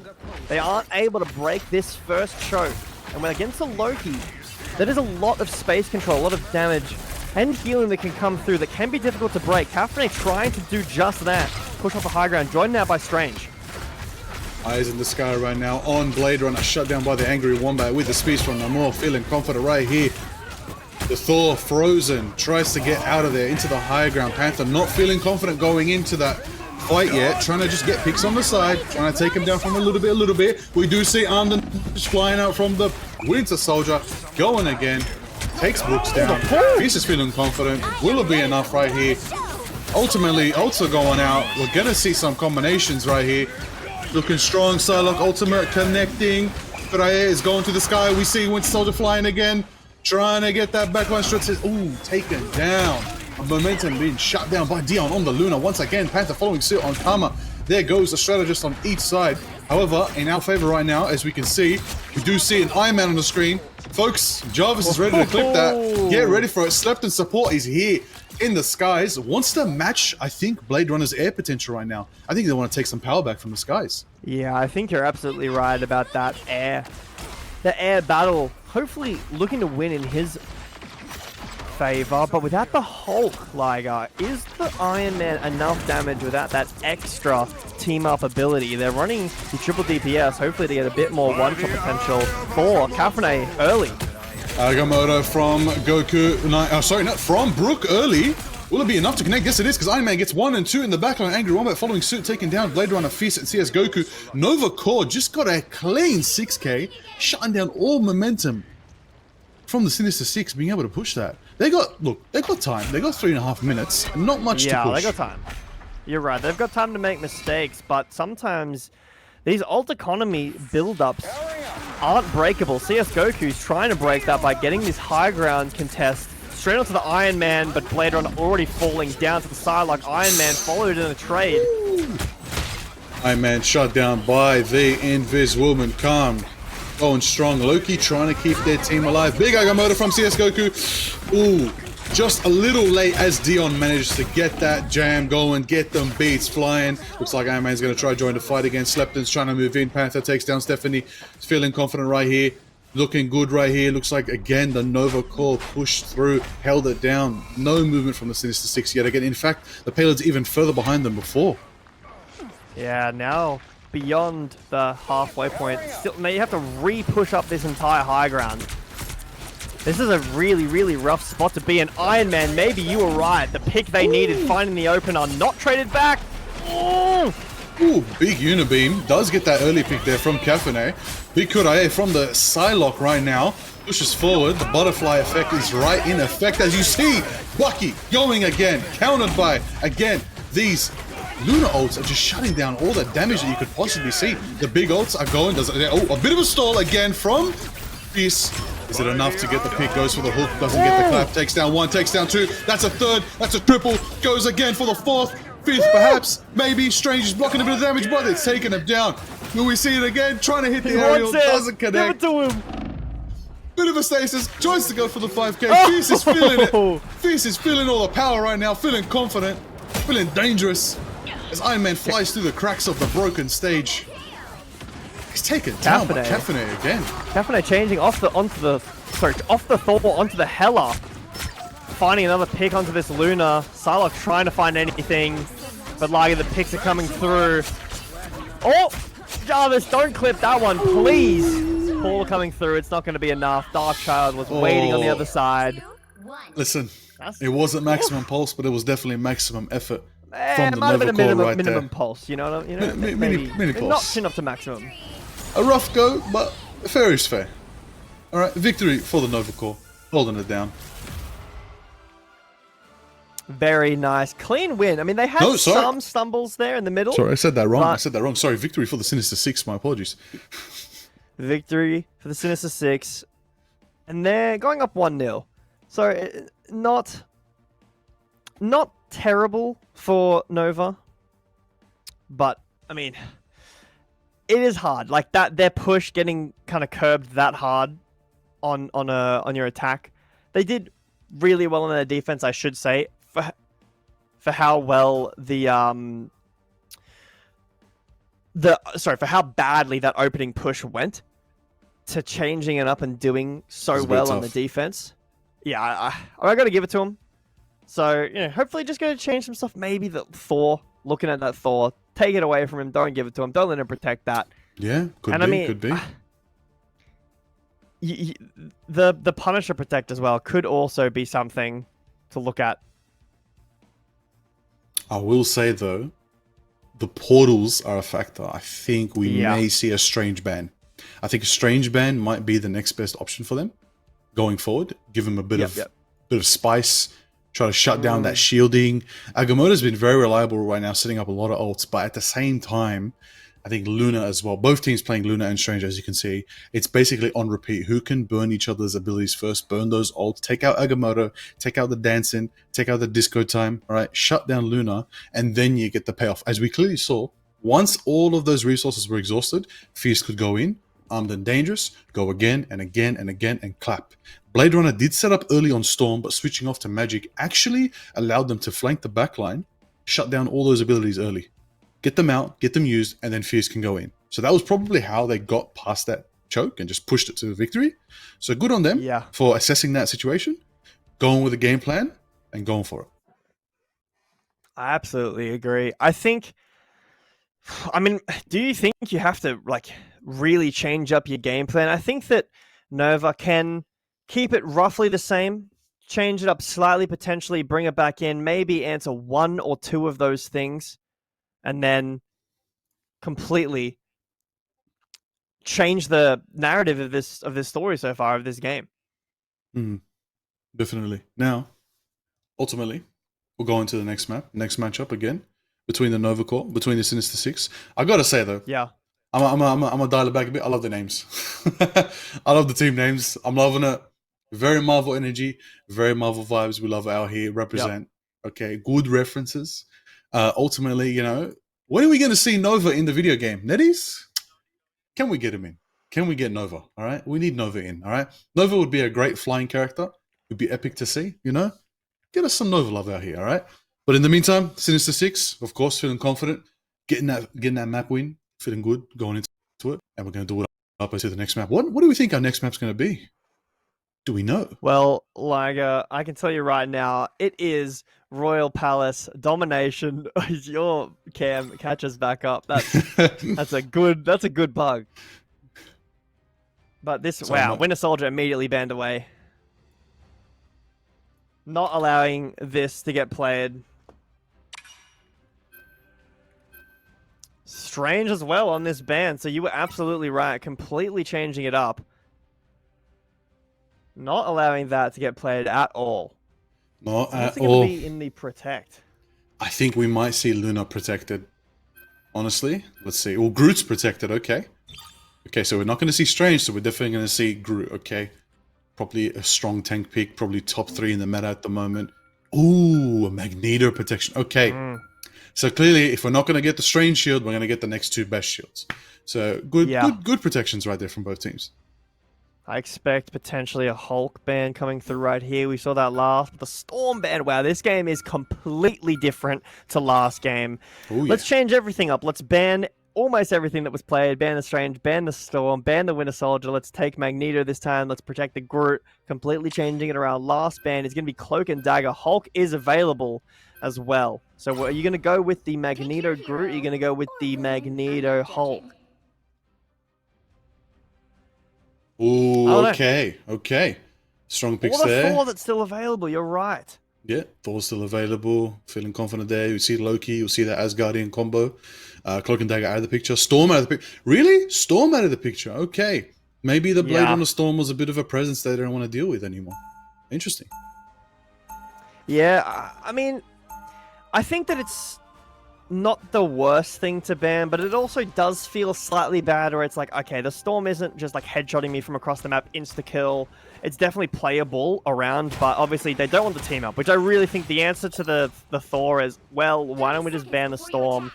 They aren't able to break this first choke. And when against a Loki, there is a lot of space control, a lot of damage and healing that can come through that can be difficult to break. Kafne trying to do just that. Push off the high ground, joined now by Strange. Eyes in the sky right now on Blade Runner, shut down by the Angry Wombat with the speech from Namor, feeling confident right here. The Thor frozen, tries to get out of there into the high ground. Panther not feeling confident going into that fight yet, trying to just get picks on the side, trying to take him down from a little bit. We do see Armden just flying out from the Winter Soldier, going again, takes Brooks down. Fierce is feeling confident. Will it be enough right here? Ultimately, Ulta going out. We're gonna see some combinations right here. Looking strong, Psylocke ultimate connecting. Fraye is going to the sky. We see Winter Soldier flying again, trying to get that backline stretch. Ooh, taken down. Momentum being shut down by Dion on the Luna. Once again, Panther following suit on Karma. There goes the strategist on each side. However, in our favor right now, as we can see, we do see an Iron Man on the screen. Folks, Jarvis is ready to clip that. Get ready for it. Slept and support is here in the skies. Wants to match, I think, Blade Runner's air potential right now. I think they want to take some power back from the skies. Yeah, I think you're absolutely right about that air. The air battle, hopefully looking to win in his favor, but without the Hulk, Liger, is the Iron Man enough damage without that extra team-up ability? They're running the triple DPS, hopefully to get a bit more one-shot potential for Kafne early. Agamotto from Goku, not from Brook early. Will it be enough to connect? Yes, it is, because Iron Man gets 1 and 2 in the backline. Angry Wombat following suit, taking down Blade Runner, Fierce, and CS Goku. Nova Core just got a clean 6k, shutting down all momentum from the Sinister Six, being able to push that. They got time. They got 3.5 minutes. Not much to push. Yeah, they got time. You're right. They've got time to make mistakes, but sometimes these alt economy build-ups aren't breakable. CS Goku's trying to break that by getting this high ground contest straight onto the Iron Man, but Blade Runner already falling down to the side like Iron Man followed in a trade. Iron Man shut down by the Invis Woman. Calm. Going strong. Loki trying to keep their team alive. Big Agamotto from CS Goku. Ooh, just a little late as Dion managed to get that jam going, get them beats flying. Looks like Iron Man's going to try to join the fight again. Slepton's trying to move in. Panther takes down Stephanie. Feeling confident right here. Looking good right here. Looks like, again, the Nova Core pushed through, held it down. No movement from the Sinister Six yet again. In fact, the payload's even further behind them before. Yeah, now beyond the halfway point. Still, now you have to re-push up this entire high ground. This is a really, really rough spot to be in. Iron Man, maybe you were right. The pick they needed, finding the opener, not traded back. Ooh, big Unibeam. Does get that early pick there from Kafne. Big Kurae from the Psylocke right now. Pushes forward. The butterfly effect is right in effect. As you see, Bucky going again. Countered by, again, these Luna ults are just shutting down all the damage that you could possibly see. The big ults are going. Oh, a bit of a stall again from Fierce. Is it enough to get the pick? Goes for the hook. Doesn't get the clap. Takes down 1, takes down 2. That's a 3rd. That's a triple. Goes again for the 4th. 5th, perhaps. Maybe. Strange is blocking a bit of damage, but it's taking him down. Will we see it again? Trying to hit the aerial. Doesn't connect. Give it to him. Bit of a stasis. Tries to go for the 5k. Fierce is feeling it. Fierce is feeling all the power right now. Feeling confident. Feeling dangerous. As Iron Man flies through the cracks of the broken stage. He's taken down by Caffeine. Caffeine again. Caffeine changing off the Thor onto the Hela. Finding another pick onto this Luna. Psylocke trying to find anything, but Liger, the picks are coming through. Oh, Jarvis, don't clip that one, please. Paul coming through. It's not going to be enough. Darkchild was waiting on the other side. 2, 1. Listen, it wasn't maximum pulse, but it was definitely maximum effort It from might have the been a Nova Core right minimum there. pulse, you know, Mini maybe not pulse. chin up to maximum. A rough go, but fair is fair. All right, victory for the Nova Core, holding it down. Very nice, clean win. I mean, they had some stumbles there in the middle. Sorry, I said that wrong. but I said that wrong. Sorry, victory for the Sinister Six. My apologies. Victory for the Sinister Six, and they're going up 1-0. So not terrible for Nova, but I mean, it is hard. Like that, their push getting kind of curbed that hard on your attack. They did really well on their defense, I should say, for how well for how badly that opening push went, to changing it up and doing so well on the defense. Yeah, I got to give it to him. So, hopefully just going to change some stuff. Maybe the Thor, looking at that Thor, take it away from him. Don't give it to him. Don't let him protect that. Yeah, could be. The Punisher Protect as well could also be something to look at. I will say, though, the portals are a factor. I think we may see a Strange Ban. I think a Strange Ban might be the next best option for them going forward. Give them a bit of spice. Try to shut down that shielding. Agamotto's been very reliable right now, setting up a lot of ults. But at the same time, I think Luna as well. Both teams playing Luna and Strange, as you can see. It's basically on repeat. Who can burn each other's abilities first? Burn those ults. Take out Agamotto. Take out the dancing. Take out the disco time. All right. Shut down Luna. And then you get the payoff. As we clearly saw, once all of those resources were exhausted, Fierce could go in, armed and dangerous, go again and again and again and clap. Blade Runner did set up early on Storm, but switching off to Magic actually allowed them to flank the backline, shut down all those abilities early. Get them out, get them used, and then Fierce can go in. So that was probably how they got past that choke and just pushed it to victory. So good on them for assessing that situation, going with a game plan, and going for it. I absolutely agree. Do you think you have to really change up your game plan? I think that Nova can keep it roughly the same, change it up slightly, potentially bring it back in, maybe answer one or two of those things, and then completely change the narrative of this story so far of this game. Definitely. Now, ultimately, we'll go into the next matchup again between the Nova Corps, between the Sinister Six. I gotta say though, I'm gonna dial it back a bit. I love the names. I love the team names. I'm loving it. Very Marvel energy, very Marvel vibes. We love out here. Represent. Okay, good references. Ultimately, when are we going to see Nova in the video game? Netties? Can we get him in? Can we get Nova? All right, we need Nova in. All right, Nova would be a great flying character. It'd be epic to see. Get us some Nova love out here. All right, but in the meantime, Sinister Six, of course, feeling confident, getting that map win, feeling good, going into it, and we're going to do it up into the next map. What do we think our next map's going to be? Do we know? Well, I can tell you right now, it is Royal Palace Domination. Your cam catches back up. That's a good bug. But Winter Soldier immediately banned away, not allowing this to get played. Strange as well on this ban. So you were absolutely right, completely changing it up. Not allowing that to get played at all. Not at all. Going to be in the protect. I think we might see Luna protected. Honestly, let's see. Well, Groot's protected. Okay. So we're not going to see Strange. So we're definitely going to see Groot. Okay. Probably a strong tank pick. Probably top 3 in the meta at the moment. Ooh, a Magneto protection. Okay. So clearly, if we're not going to get the Strange shield, we're going to get the next 2 best shields. So good protections right there from both teams. I expect potentially a Hulk ban coming through right here. We saw that last. But the Storm ban, wow, this game is completely different to last game. Ooh, Let's change everything up. Let's ban almost everything that was played. Ban the Strange, ban the Storm, ban the Winter Soldier. Let's take Magneto this time. Let's protect the Groot. Completely changing it around. Last ban is going to be Cloak and Dagger. Hulk is available as well. So are you going to go with the Magneto Groot? Or are you going to go with the Magneto Hulk? Ooh, okay. Strong picks Or the there. Thor that's still available. You're right. Yeah, Thor's still available. Feeling confident there. You see Loki. You'll see that Asgardian combo. Cloak and Dagger out of the picture. Storm out of the picture. Really? Storm out of the picture. Okay. Maybe the Blade Runner Storm was a bit of a presence they don't want to deal with anymore. Interesting. Yeah, I mean, I think that it's not the worst thing to ban, but it also does feel slightly bad where it's like, okay, the Storm isn't just like headshotting me from across the map, insta-kill. It's definitely playable around, but obviously they don't want the team up, which I really think the answer to the Thor is, well, why don't we just ban the Storm?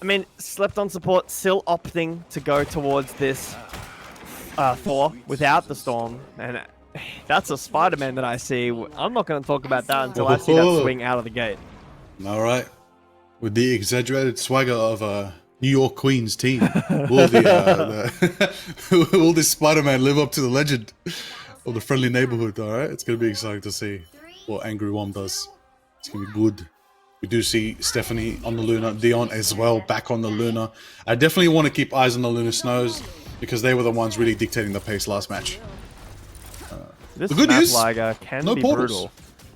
I mean, Slept on support still opting to go towards this Thor without the Storm, and that's a Spider-Man that I see. I'm not going to talk about that until I see that swing out of the gate. All right. With the exaggerated swagger of New York Queens team, will this Spider-Man live up to the legend of the friendly neighborhood? All right, it's going to be exciting to see what Angry Wom does. It's going to be good. We do see Stephanie on the Luna, Dion as well, back on the Luna. I definitely want to keep eyes on the Luna Snows because they were the ones really dictating the pace last match. This the good map news, Liger can no be portals. brutal.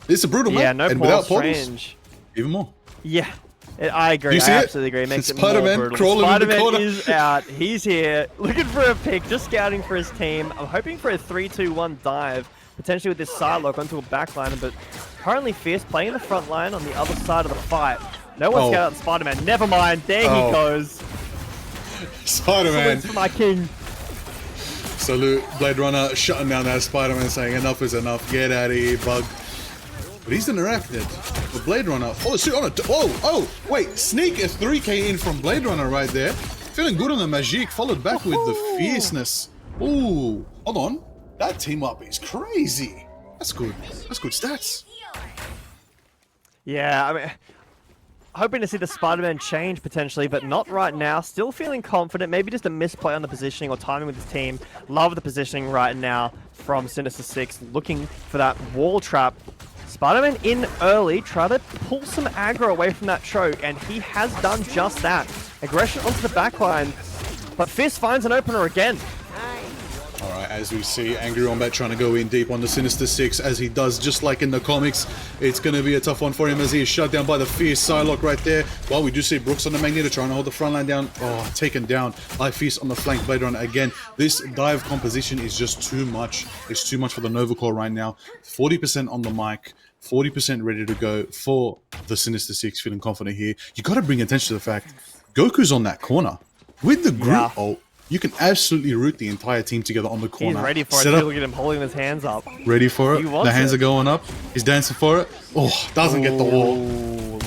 It's a brutal map, Yeah, no and portals, without portals, strange. even more. Yeah, I agree. You see I it? absolutely agree. It makes it Spider-Man more brutal. crawling in the Spider-Man corner. is out. He's here, looking for a pick, just scouting for his team. I'm hoping for a 3-2-1 dive, potentially with this Psylocke onto a backline, but currently Fierce playing the front line on the other side of the fight. No one scout out Spider-Man. Never mind. There he goes. Spider-Man. Salutes for my king. Salute. Blade Runner shutting down that Spider-Man, saying enough is enough. Get out of here, bug. But he's interacted. The Blade Runner. Wait. Sneak a 3k in from Blade Runner right there. Feeling good on the Magic. Followed back with the fierceness. Ooh. Hold on. That team up is crazy. That's good. That's good stats. Yeah, I mean, hoping to see the Spider-Man change potentially, but not right now. Still feeling confident. Maybe just a misplay on the positioning or timing with his team. Love the positioning right now from Sinister Six. Looking for that wall trap. Spider-Man in early. Try to pull some aggro away from that choke, and he has done just that. Aggression onto the backline, but Fist finds an opener again. Alright, as we see Angry Wombat trying to go in deep on the Sinister Six, as he does just like in the comics. It's going to be a tough one for him as he is shut down by the fierce Psylocke right there. While we do see Brooks on the Magneto trying to hold the front line down. Oh, taken down by Fierce on the flank. Blade Runner again. This dive composition is just too much. It's too much for the Nova Core right now. 40% on the mic. 40% ready to go for the Sinister Six, feeling confident here. You got to bring attention to the fact Goku's on that corner with the Groot ult. You can absolutely root the entire team together on the corner. He's ready for Set it. up, Look at him holding his hands up. ready for it. He wants The hands it. are going up. He's dancing for it. Oh, doesn't get the wall. Ooh,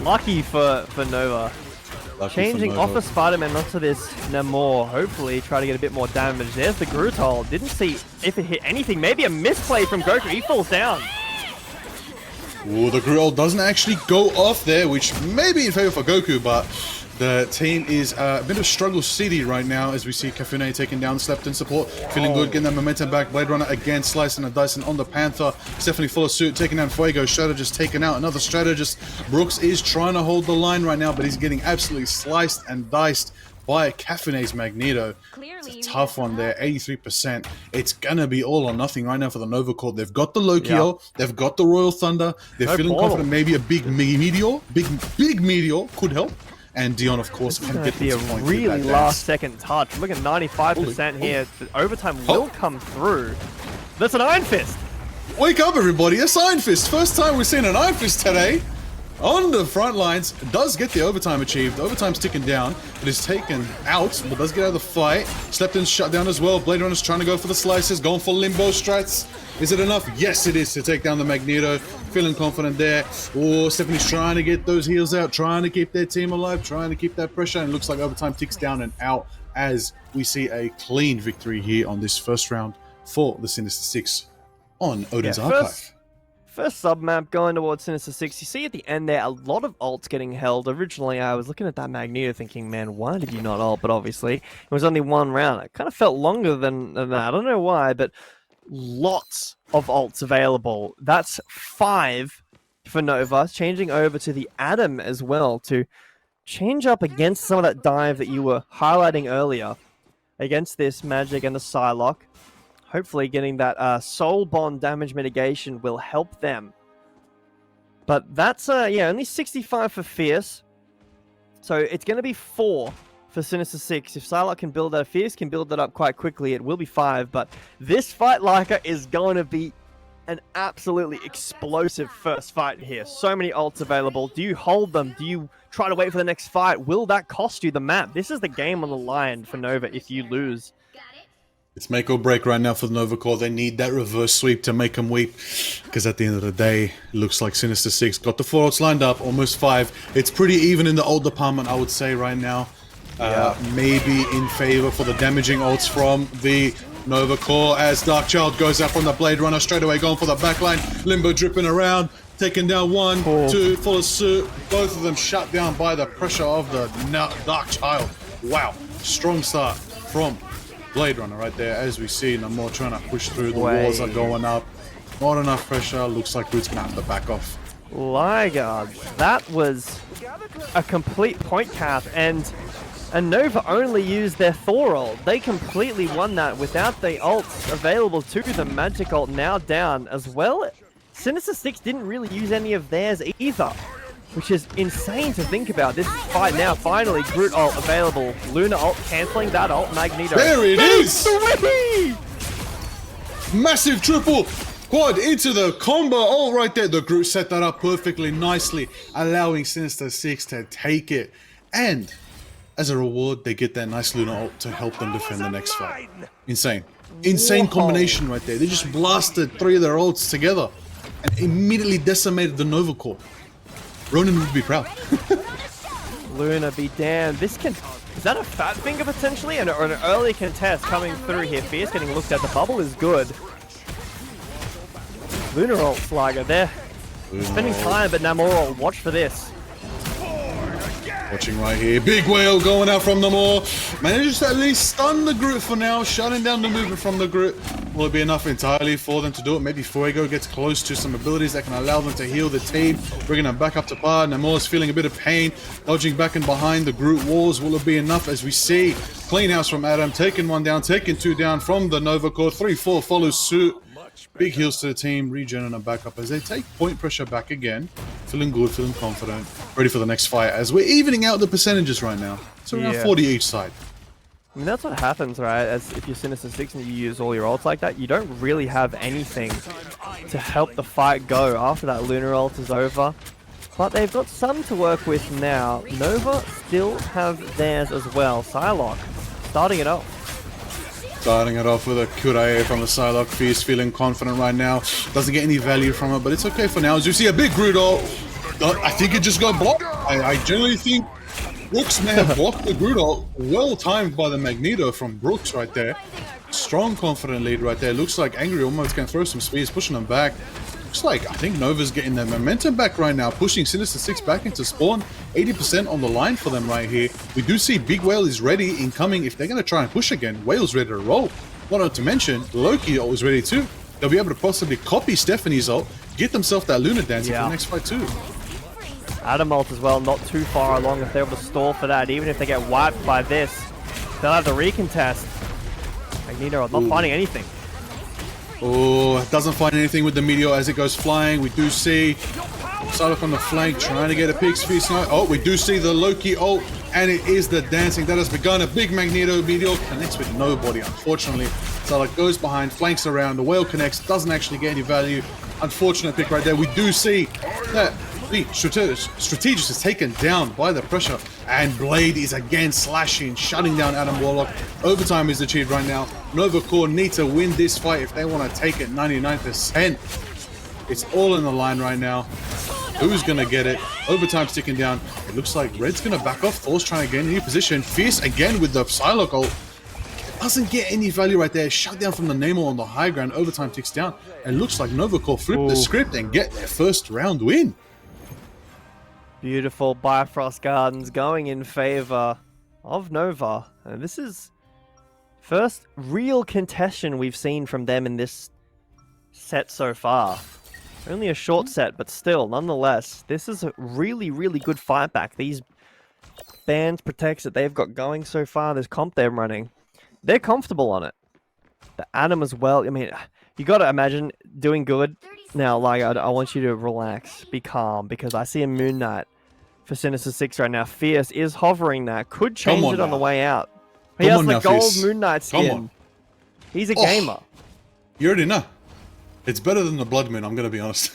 lucky for Nova. Lucky Changing for off Nova. of Spider-Man onto this Namor. Hopefully try to get a bit more damage. There's the Groot ult. Didn't see if it hit anything. Maybe a misplay from Goku. He falls down. Ooh, the Groot ult doesn't actually go off there, which may be in favor for Goku, but the team is a bit of struggle city right now as we see Kafune taking down Slept in support. Feeling good, getting that momentum back. Blade Runner again slicing and dicing on the Panther. Stephanie follows suit, taking down Fuego. Strategist taken out. Another strategist. Brooks is trying to hold the line right now, but he's getting absolutely sliced and diced by Kafune's Magneto. It's a tough one there, 83%. It's gonna be all or nothing right now for the Nova Corps. They've got the Loki ult, they've got the Royal Thunder. They're feeling confident. Maybe a big meteor, big meteor could help. And Dion, of course, can Going get to be the a point with really that dance. last-second touch. Look at 95% here. The overtime will come through. That's an Iron Fist. Wake up, everybody! A Iron Fist. First time we've seen an Iron Fist today. On the front lines, does get the overtime achieved. Overtime's ticking down. It is taken out, but does get out of the fight. Slept in, shut down as well. Blade Runner's trying to go for the slices, going for limbo strats. Is it enough? Yes, it is to take down the Magneto. Feeling confident there. Oh, Stephanie's trying to get those heals out, trying to keep their team alive, trying to keep that pressure. And it looks like overtime ticks down and out as we see a clean victory here on this first round for the Sinister Six on Odin's Archive. First sub-map going towards Sinister Six. You see at the end there, a lot of ults getting held. Originally, I was looking at that Magneto thinking, man, why did you not ult? But obviously, it was only one round. It kind of felt longer than that. I don't know why, but lots of ults available. That's 5 for Nova. Changing over to the Adam as well to change up against some of that dive that you were highlighting earlier against this Magic and the Psylocke. Hopefully getting that soul bond damage mitigation will help them. But that's, yeah, only 65 for Fierce. So it's going to be 4 for Sinister Six. If Psylocke can build that, Fierce can build that up quite quickly, it will be 5. But this fight, Leica, is going to be an absolutely explosive first fight here. So many ults available. Do you hold them? Do you try to wait for the next fight? Will that cost you the map? This is the game on the line for Nova if you lose. It's make or break right now for the Nova Corp. They need that reverse sweep to make them weep. Because at the end of the day, it looks like Sinister Six got the 4 ults lined up, almost 5. It's pretty even in the ult department, I would say, right now. Maybe in favor for the damaging ults from the Nova Corp as Darkchild goes out from the Blade Runner, straight away going for the backline. Limbo dripping around, taking down 1, 2, full of suit. Both of them shut down by the pressure of the Darkchild. Wow, strong start from Blade Runner right there, as we see Namor trying to push through. The walls are going up. Not enough pressure. Looks like Root's gonna have to back off. Liga, that was a complete point cap, and Nova only used their Thor ult. They completely won that without the ults available to them. Magic ult now down as well. Sinister Six didn't really use any of theirs either, which is insane to think about. This fight now, finally, Groot ult available. Luna ult cancelling that ult. Magneto. There it is! Massive triple quad into the combo ult right there. The Groot set that up perfectly, nicely, allowing Sinister Six to take it. And as a reward, they get that nice Luna ult to help them defend the next fight. Insane. Insane combination right there. They just blasted 3 of their ults together and immediately decimated the Nova Corp. Ronan would be proud. Luna be damned. This can... Is that a fat finger potentially? Or an early contest coming through here. Fierce getting looked at. The bubble is good. Luna ult, Sliger. They're spending time, but Namor, watch for this. Watching right here. Big whale going out from Namor. Manages to at least stun the Groot for now, shutting down the movement from the Groot. Will it be enough entirely for them to do it? Maybe Fuego gets close to some abilities that can allow them to heal the team, bringing them back up to par. Namor's feeling a bit of pain, dodging back and behind the Groot walls. Will it be enough as we see clean house from Adam, taking 1 down, taking 2 down from the Nova Corp. 3-4 follows suit. Big heals to the team, regen and a backup as they take point pressure back again. Feeling good, feeling confident, ready for the next fight as we're evening out the percentages right now. It's around 40 each side. I mean, that's what happens, right? As if you're Sinister Six and you use all your ults like that, you don't really have anything to help the fight go after that Lunar ult is over. But they've got some to work with now. Nova still have theirs as well. Psylocke starting it off. Starting it off with a Kurae from the Psylocke. Fierce feeling confident right now. Doesn't get any value from it, but it's okay for now. As you see a big Groot ult. I think it just got blocked. I generally think Brooks may have blocked the Groot ult. Well timed by the Magneto from Brooks right there. Strong confident lead right there. Looks like Angry almost can throw some spears, pushing them back. Looks like, I think Nova's getting their momentum back right now, pushing Sinister Six back into spawn. 80% on the line for them right here. We do see Big Whale is ready, incoming. If they're going to try and push again, Whale's ready to roll. Not to mention, Loki ult is ready too. They'll be able to possibly copy Stephanie's ult, get themselves that Luna dancing for the next fight too. Adam ult as well, not too far along if they're able to stall for that. Even if they get wiped by this, they'll have the recontest. Magneto not finding anything. Oh, doesn't find anything with the meteor as it goes flying. We do see Psylocke on the flank trying to get a pick. Oh, we do see the Loki ult, and it is the dancing that has begun. A big Magneto meteor connects with nobody, unfortunately. Psylocke goes behind, flanks around. The whale connects, doesn't actually get any value. Unfortunate pick right there. We do see that the strategist is taken down by the pressure, and Blade is again slashing, shutting down Adam Warlock. Overtime is achieved right now. Nova Corp need to win this fight if they want to take it 99%. It's all in the line right now. Who's going to get it? Overtime's ticking down. It looks like Red's going to back off. Thor's trying to get in a new position. Fierce again with the Psylocke ult. doesn't get any value right there. Shut down from the Namor on the high ground. Overtime ticks down. And looks like Nova Corp flip the script and get their first round win. Beautiful Bifrost Gardens going in favor of Nova. And this is first real contestation we've seen from them in this set so far. Only a short set, but still, nonetheless, this is a really, really good fight back. These bands protects that they've got going so far, this comp they're running, they're comfortable on it. The Adam as well, I mean, you got to imagine doing good. Now, like, I want you to relax, be calm, because I see a Moon Knight for Sinister Six right now. Fierce is hovering that, could change it on the way out. He has the gold Moon Knight skin. He's a gamer. You already know. It's better than the Blood Moon, I'm going to be honest.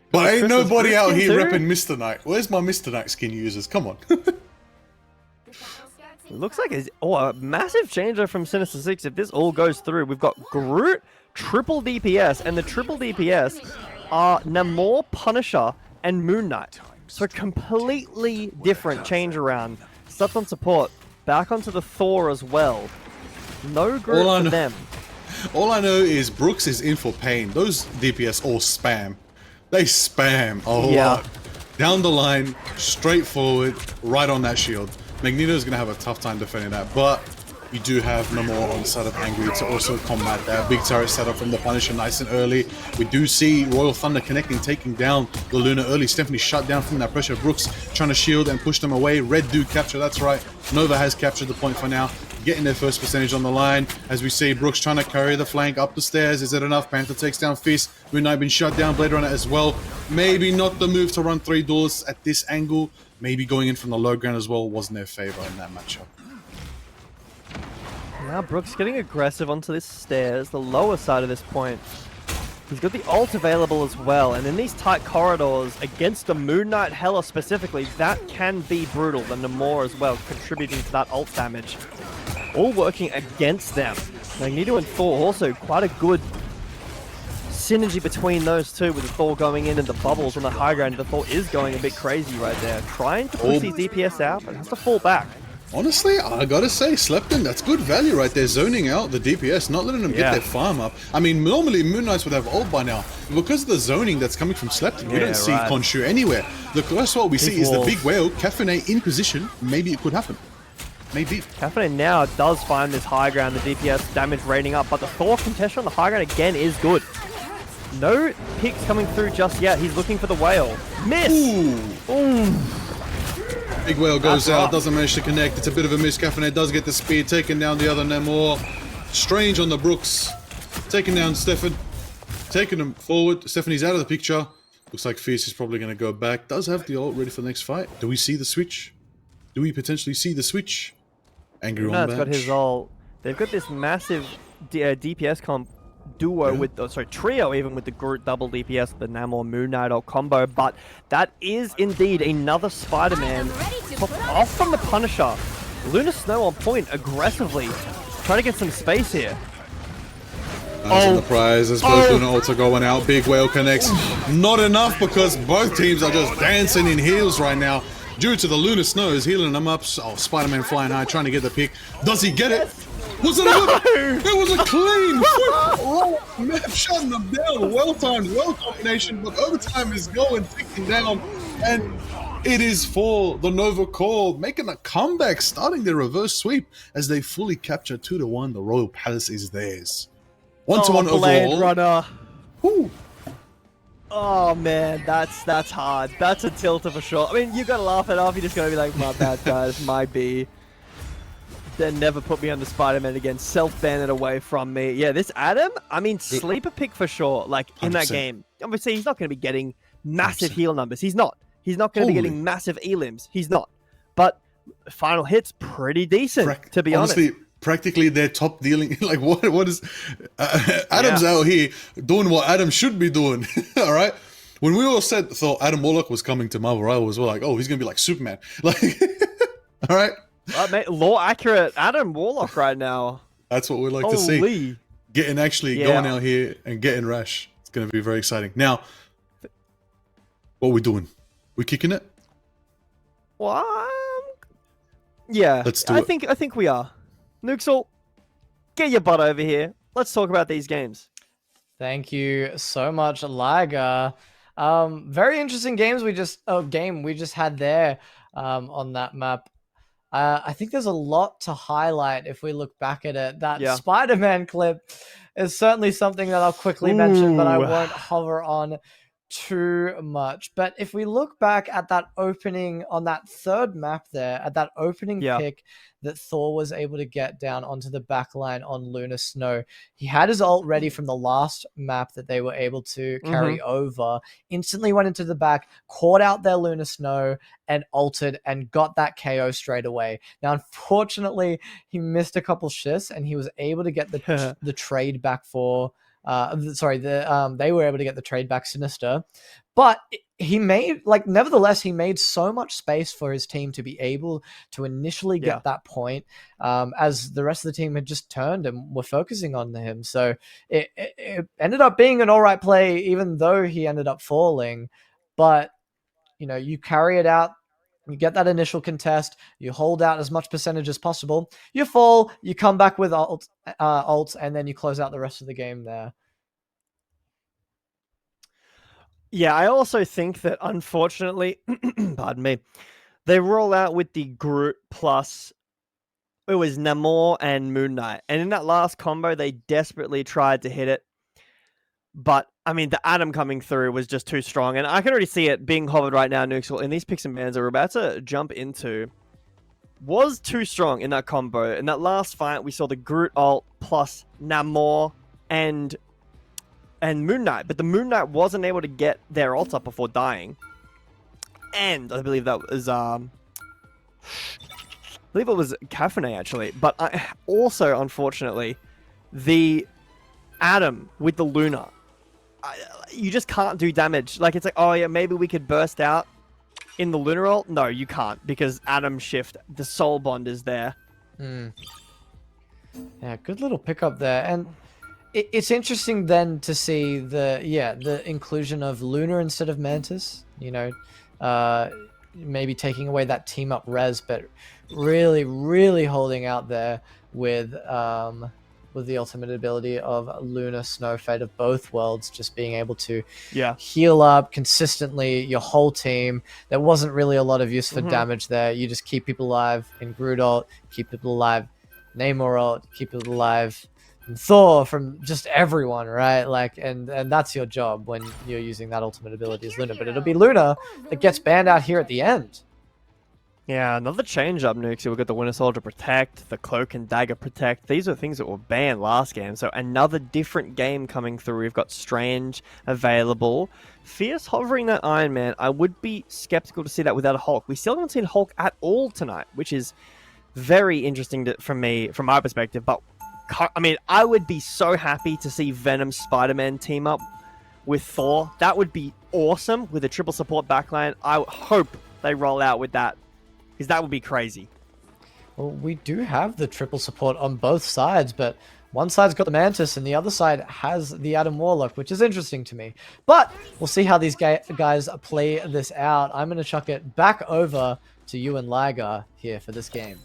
But ain't nobody out here repping Mr. Knight. Where's my Mr. Knight skin users? Come on. It looks like a massive changer from Sinister Six. If this all goes through, we've got Groot, triple DPS, and the triple DPS are Namor, Punisher, and Moon Knight. So completely different change around. Stuff on support, back onto the Thor as well. No Groot for them. All I know is Brooks is in for pain. Those DPS all spam. They spam a lot. Down the line, straight forward, right on that shield. Magneto's going to have a tough time defending that, but you do have Namor on the side of Angry to also combat that. Big turret setup from the Punisher nice and early. We do see Royal Thunder connecting, taking down the Luna early. Stephanie shut down from that pressure. Brooks trying to shield and push them away. Red do capture, that's right. Nova has captured the point for now. Getting their first percentage on the line. As we see Brooks trying to carry the flank up the stairs. Is it enough? Panther takes down Fist. Moon Knight been shut down. Blade Runner as well. Maybe not the move to run 3 doors at this angle. Maybe going in from the low ground as well wasn't their favor in that matchup. Now Brooks getting aggressive onto this stairs, the lower side of this point. He's got the ult available as well, and in these tight corridors, against the Moon Knight Hela specifically, that can be brutal. The Namor as well, contributing to that ult damage. All working against them. Magneto and Thor also quite a good synergy between those two, with the Thor going in and the bubbles on the high ground. The Thor is going a bit crazy right there, trying to push these DPS out, but has to fall back. Honestly, I gotta say, Slepton, that's good value right there, zoning out the DPS, not letting them get their farm up. I mean, normally Moon Knights would have ult by now. Because of the zoning that's coming from Slepton, we don't see Khonshu anywhere. The first what we see is the big whale, Caffeine in position. Maybe it could happen. Maybe. Caffeine now does find this high ground, the DPS damage rating up, but the Thor contestation on the high ground again is good. No picks coming through just yet. He's looking for the whale. Miss! Ooh. Big whale goes out, doesn't manage to connect. It's a bit of a miss. Caffeine does get the speed, taking down the other Namor. Strange on the Brooks. Taking down Stefan. Taking him forward. Stephanie's out of the picture. Looks like Fierce is probably going to go back. Does have the ult ready for the next fight. Do we see the switch? Do we potentially see the switch? Angry on got his ult. They've got this massive DPS comp duo with, trio even with the Groot double DPS, the Namor Moon Knight ult combo, but that is indeed another Spider-Man popped off from the Punisher. Luna Snow on point aggressively, trying to get some space here. Nice on the prize as both Luna ults are going out. Big whale connects. Not enough because both teams are just dancing in heels right now. Due to the Luna Snow is healing them up. Oh, Spider-Man flying high, trying to get the pick. Does he get it? Was it it was a clean roll. Man, shutting them down. Well timed, well combination, but overtime is going, ticking down, and it is for the Nova Corp making a comeback, starting their reverse sweep as they fully capture 2-1. The Royal Palace is theirs. 1-1 overall. Runner. Woo. Oh man, that's hard. That's a tilter for sure. I mean, you gotta laugh it off. You're just gonna be like, my bad guys, my B. Then never put me under Spider-Man again. Self-ban it away from me. Yeah, this Adam, I mean, sleeper pick for sure. Like, in 100%. That game. Obviously, he's not going to be getting massive 100%. Heal numbers. He's not. He's not going to be getting massive E-limbs. He's not. But final hit's pretty decent, to be honestly, honest. Practically their top dealing. Like, what is... Adam's out here doing what Adam should be doing. All right? When we all thought Adam Warlock was coming to Marvel Rivals, we're like, oh, he's going to be like Superman. Like, all right? Mate, law accurate Adam Warlock right now. That's what we like to see. Getting going out here and getting rash. It's going to be very exciting. Now, what are we doing? We kicking it? Well, Yeah, Let's do I it. think we are. Nuxel, get your butt over here. Let's talk about these games. Thank you so much, Liga. Very interesting game we just had there on that map. I think there's a lot to highlight if we look back at it. That Yeah. Spider-Man clip is certainly something that I'll quickly mention, but I Ooh. won't hover on too much. But if we look back at that opening on that third map there, at that opening Yeah. pick that Thor was able to get down onto the back line on Lunar Snow, he had his ult ready from the last map that they were able to carry over, instantly went into the back, caught out their Lunar Snow, and ulted and got that KO straight away. Now, unfortunately, he missed a couple shifts and he was able to get the trade back for they were able to get the trade back Sinister, but he made nevertheless he made so much space for his team to be able to initially get that point, as the rest of the team had just turned and were focusing on him. So it ended up being an all right play, even though he ended up falling. But you carry it out. You get that initial contest, you hold out as much percentage as possible, you fall, you come back with ults, and then you close out the rest of the game there. Yeah, I also think that, unfortunately, pardon me, they roll out with the Groot plus, it was Namor and Moon Knight. And in that last combo, they desperately tried to hit it. But, I mean, the Atom coming through was just too strong. And I can already see it being hovered right now, Nuxel, in these picks and bans that we're about to jump into. Was too strong in that combo. In that last fight, we saw the Groot ult plus Namor and Moon Knight. But the Moon Knight wasn't able to get their ult up before dying. And I believe that was... I believe it was Caffeine, actually. But also, unfortunately, the Atom with the Luna... you just can't do damage. Like, it's like, oh yeah, maybe we could burst out in the Lunar ult. No, you can't, because Atom Shift, the Soul Bond is there. Yeah, good little pickup there. And it's interesting then to see the inclusion of Lunar instead of Mantis. Maybe taking away that team up res, but really, really holding out there with the ultimate ability of Lunar Snow, Fate of both worlds, just being able to heal up consistently your whole team. There wasn't really a lot of use for damage there. You just keep people alive in Groot ult, keep people alive Namor ult, keep people alive in Thor, from just everyone, right? And that's your job when you're using that ultimate ability as Luna. But it'll be Luna that gets banned out here at the end. Yeah, another change up, Nuxie. We've got the Winter Soldier Protect, the Cloak and Dagger Protect. These are things that were banned last game. So another different game coming through. We've got Strange available. Fierce hovering that Iron Man. I would be skeptical to see that without a Hulk. We still haven't seen Hulk at all tonight, which is very interesting from my perspective. But, I mean, I would be so happy to see Venom Spider-Man team up with Thor. That would be awesome with a triple support backline. I hope they roll out with that, because that would be crazy. Well, we do have the triple support on both sides, but one side's got the Mantis and the other side has the Adam Warlock, which is interesting to me. But we'll see how these guys play this out. I'm going to chuck it back over to you and Liga here for this game.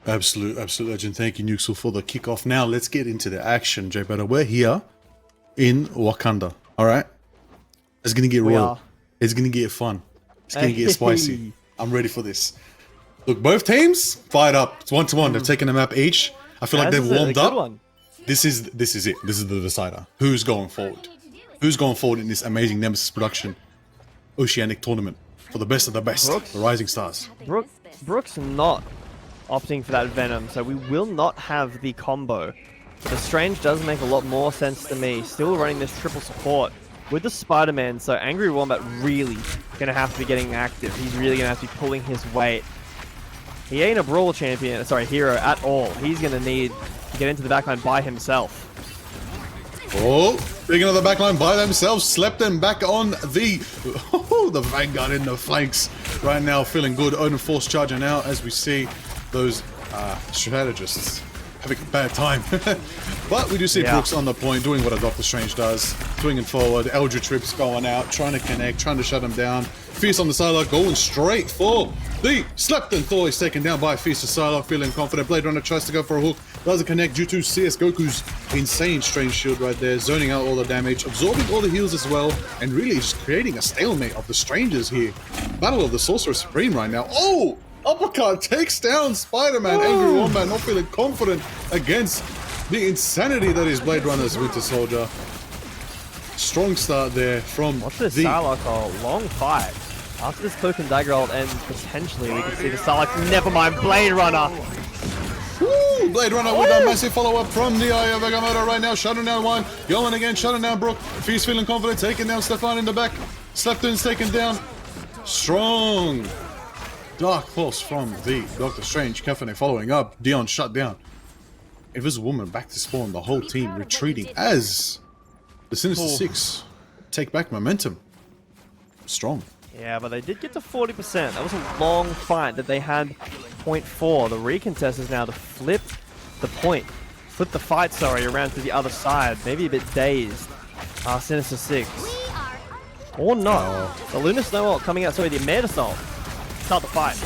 Absolute legend. Thank you, Nuxel, for the kickoff. Now let's get into the action, Jay Better. We're here in Wakanda. All right, it's gonna get royal. It's gonna get fun. It's gonna get spicy. I'm ready for this. Look, both teams fired up. It's 1-1. They've taken a map each. I feel like they've warmed up. This is it. This is the decider. Who's going forward? Who's going forward in this amazing Nemesis Production Oceanic tournament for the best of the best, the rising stars? Brooks not opting for that Venom, so we will not have the combo. But the Strange does make a lot more sense to me. Still running this triple support with the Spider-Man, so Angry Wombat really going to have to be getting active. He's really going to have to be pulling his weight. He ain't a Brawl hero at all. He's going to need to get into the backline by himself. Oh, speaking of the backline by themselves, slept them back on the Vanguard in the flanks. Right now, feeling good. Odin Force charging out as we see those strategists having a bad time. But we do see Brooks on the point, doing what a Doctor Strange does. Swinging forward, Eldritch Trips going out, trying to connect, trying to shut him down. Fierce on the Psylocke, going straight for the Slept and Thor is taken down by Fierce to Psylocke, feeling confident. Blade Runner tries to go for a hook, doesn't connect due to CS Goku's insane Strange Shield right there, zoning out all the damage, absorbing all the heals as well, and really just creating a stalemate of the Strangers here. Battle of the Sorcerer Supreme right now. Oh! Uppercut takes down Spider-Man. Angry Wombat not feeling confident against the insanity that is Blade Runner's Winter Soldier. Strong start there from Watch this Psylocke, a long fight. After this Cloak and Dagger ult ends, potentially we can see the Psylocke. Never mind, Blade Runner. Woo! Blade Runner with a massive follow-up from the Eye of Agamotto right now. Shutting down one. Going again, shutting down Brook. Fierce feeling confident, taking down Stefan in the back. Slepton's taken down. Strong. Dark pulse from the Doctor Strange. Caffeine following up. Dion shut down. Invisible Woman back to spawn. The whole team retreating as the Sinister Six take back momentum. Strong. Yeah, but they did get to 40%. That was a long fight that they had 0.4. The recontest is now to flip the point. Flip the fight, sorry, around to the other side. Maybe a bit dazed. Sinister Six. Or not. The Lunar Snow ult coming out, sorry, the Metis ult. Start the fight.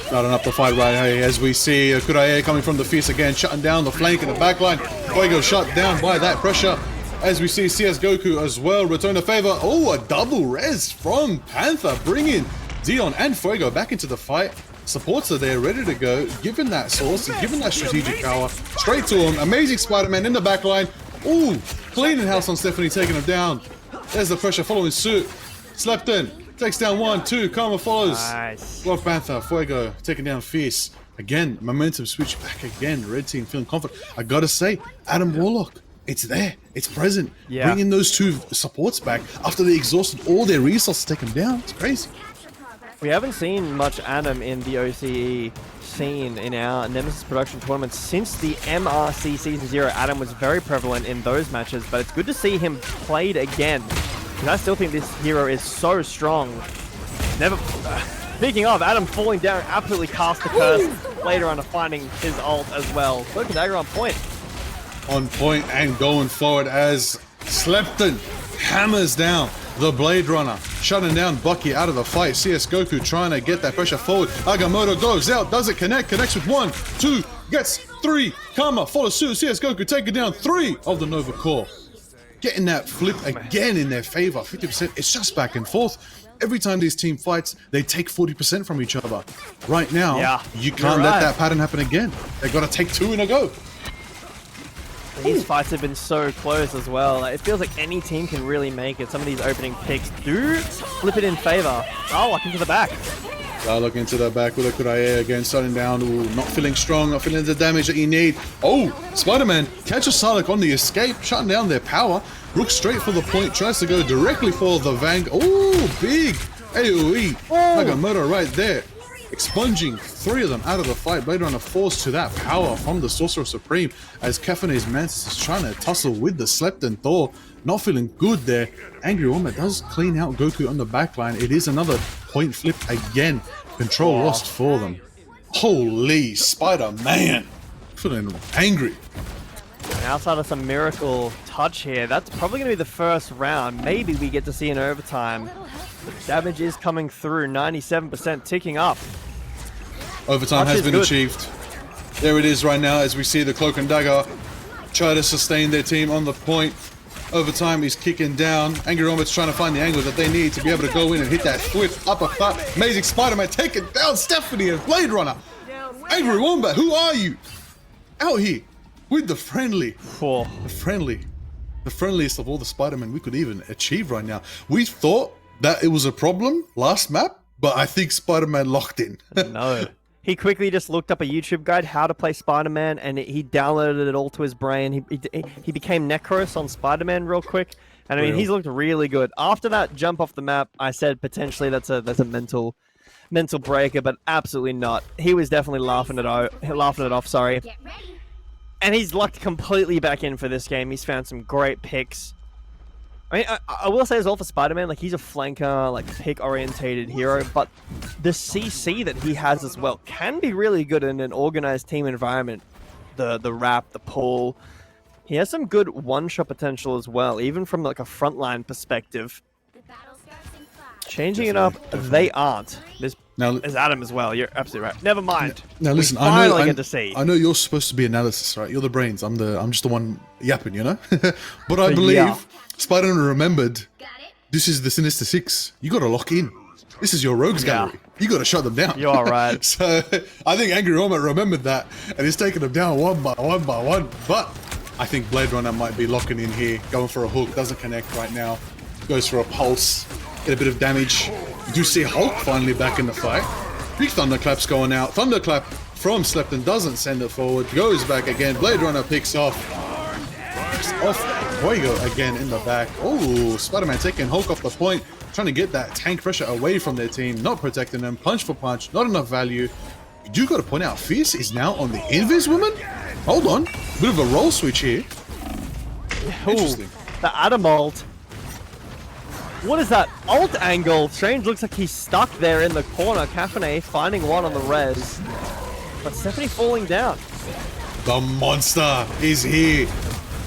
Starting up the fight right here as we see Kurae coming from the Fierce again, shutting down the flank in the backline. Fuego shut down by that pressure. As we see CS Goku as well return the favor. Oh, a double res from Panther, bringing Dion and Fuego back into the fight. Supports are there, ready to go, given that source, given that strategic power. Straight to him. Amazing Spider-Man in the backline. Ooh, cleaning house on Stephanie, taking him down. There's the pressure following suit. Slept in. Takes down 1, 2, Karma follows. Nice. Black Panther, Fuego, taking down Fierce. Again, momentum switch back again. Red team feeling confident. I gotta say, Adam Warlock, it's there. It's present. Yeah. Bringing those two supports back after they exhausted all their resources to take them down. It's crazy. We haven't seen much Adam in the OCE scene in our Nemesis Production tournaments since the MRC Season 0. Adam was very prevalent in those matches, but it's good to see him played again. And I still think this hero is so strong. Speaking of, Adam falling down, absolutely cast the curse. Later on, finding his ult as well. Cloak and Dagger on point. On point and going forward as Slepton hammers down the Blade Runner, shutting down Bucky out of the fight. CS Goku trying to get that pressure forward. Agamotto goes out, doesn't connect, connects with 1, 2, gets 3. Karma follows suit. CS Goku taking down 3 of the Nova Corps. Getting that flip again in their favor. 50%. It's just back and forth. Every time these team fights, they take 40% from each other. Right now, you can't let that pattern happen again. They've got to take 2 in a go. These fights have been so close as well. It feels like any team can really make it. Some of these opening picks do flip it in favor. Psylocke into the back. Psylocke into the back with a Kurae again, starting down. Ooh, not feeling strong, not feeling the damage that you need. Oh, Spider-Man catches Psylocke on the escape, shutting down their power. Looks straight for the point, tries to go directly for the Vang. Oh, big AoE. Agamotto right there. Expunging 3 of them out of the fight. Blade Runner forced to that power from the Sorcerer Supreme as Caffeine's Mantis is trying to tussle with the Slept and Thor. Not feeling good there. Angry Woman does clean out Goku on the backline. It is another point flip again. Control lost for them. Holy Spider-Man. Feeling angry. And outside of some miracle touch here, that's probably going to be the first round. Maybe we get to see an overtime. The damage is coming through, 97% ticking up. Overtime has been achieved. There it is right now as we see the Cloak and Dagger try to sustain their team on the point. Overtime is kicking down. Angry Woman's trying to find the angle that they need to be able to go in and hit that flip uppercut. Amazing Spider-Man taking down Stephanie and Blade Runner. Angry Wombat, who are you? Out here with the friendly. The friendliest of all the Spider-Men we could even achieve right now. We thought that it was a problem last map, but I think Spider-Man locked in. No. He quickly just looked up a YouTube guide, how to play Spider-Man, and he downloaded it all to his brain. He became Necros on Spider-Man real quick. And I mean, he's looked really good. After that jump off the map, I said potentially that's a mental breaker, but absolutely not. He was definitely laughing it off, sorry. And he's lucked completely back in for this game. He's found some great picks. I mean, I will say as well for Spider-Man, like he's a flanker, like pick-orientated hero, but the CC that he has as well can be really good in an organized team environment. the wrap, the pull. He has some good one-shot potential as well, even from like a frontline perspective. The battle starts in 5. Changing it up, they aren't. There's Now, Adam as well. You're absolutely right. Never mind. now listen. We finally I get to see. know you're supposed to be analysis, right? You're the brains. I'm just the one yapping, you know. But I believe Yeah. Spider-Man remembered. Got it? This is the Sinister Six. You got to lock in. This is your rogues Yeah. gallery. You got to shut them down. You are right. So I think Angry Roman remembered that, and he's taking them down one by one by one. But I think Blade Runner might be locking in here, going for a hook. Doesn't connect right now. Goes for a pulse. Get a bit of damage. You do see Hulk finally back in the fight. Big Thunderclap's going out. Thunderclap from Slepton doesn't send it forward. Goes back again. Blade Runner picks off. Fuego again in the back. Oh, Spider-Man taking Hulk off the point. Trying to get that tank pressure away from their team. Not protecting them. Punch for punch. Not enough value. You do got to point out, Fierce is now on the Invis woman? Hold on. Bit of a roll switch here. Interesting. The Adam ult. What is that ult angle? Strange looks like he's stuck there in the corner. Caffeine finding one on the res. But Stephanie falling down. The monster is here.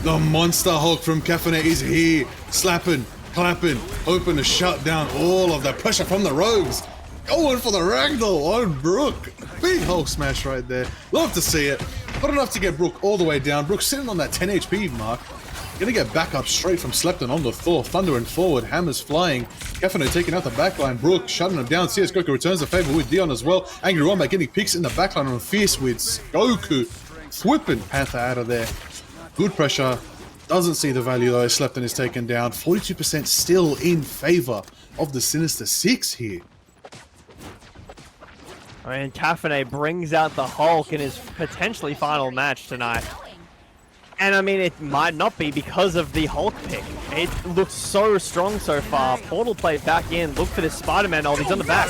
The monster Hulk from Caffeine is here. Slapping, clapping, hoping to shut down all of the pressure from the rogues. Going for the ragdoll on Brook. Big Hulk smash right there. Love to see it. Not enough to get Brook all the way down. Brook sitting on that 10 HP mark. Gonna get back up straight from Slepton on the Thor. Thundering forward. Hammers flying. Caffeine taking out the backline. Brook shutting him down. CS Goku returns the favor with Dion as well. Angry Wombat getting picks in the backline on Fierce with Goku. Whipping Panther out of there. Good pressure. Doesn't see the value though. Slepton is taken down. 42% still in favor of the Sinister Six here. I mean, Caffeine brings out the Hulk in his potentially final match tonight. And I mean, it might not be because of the Hulk pick. It looks so strong so far. Portal play back in. Look for this Spider-Man ult. He's on the back.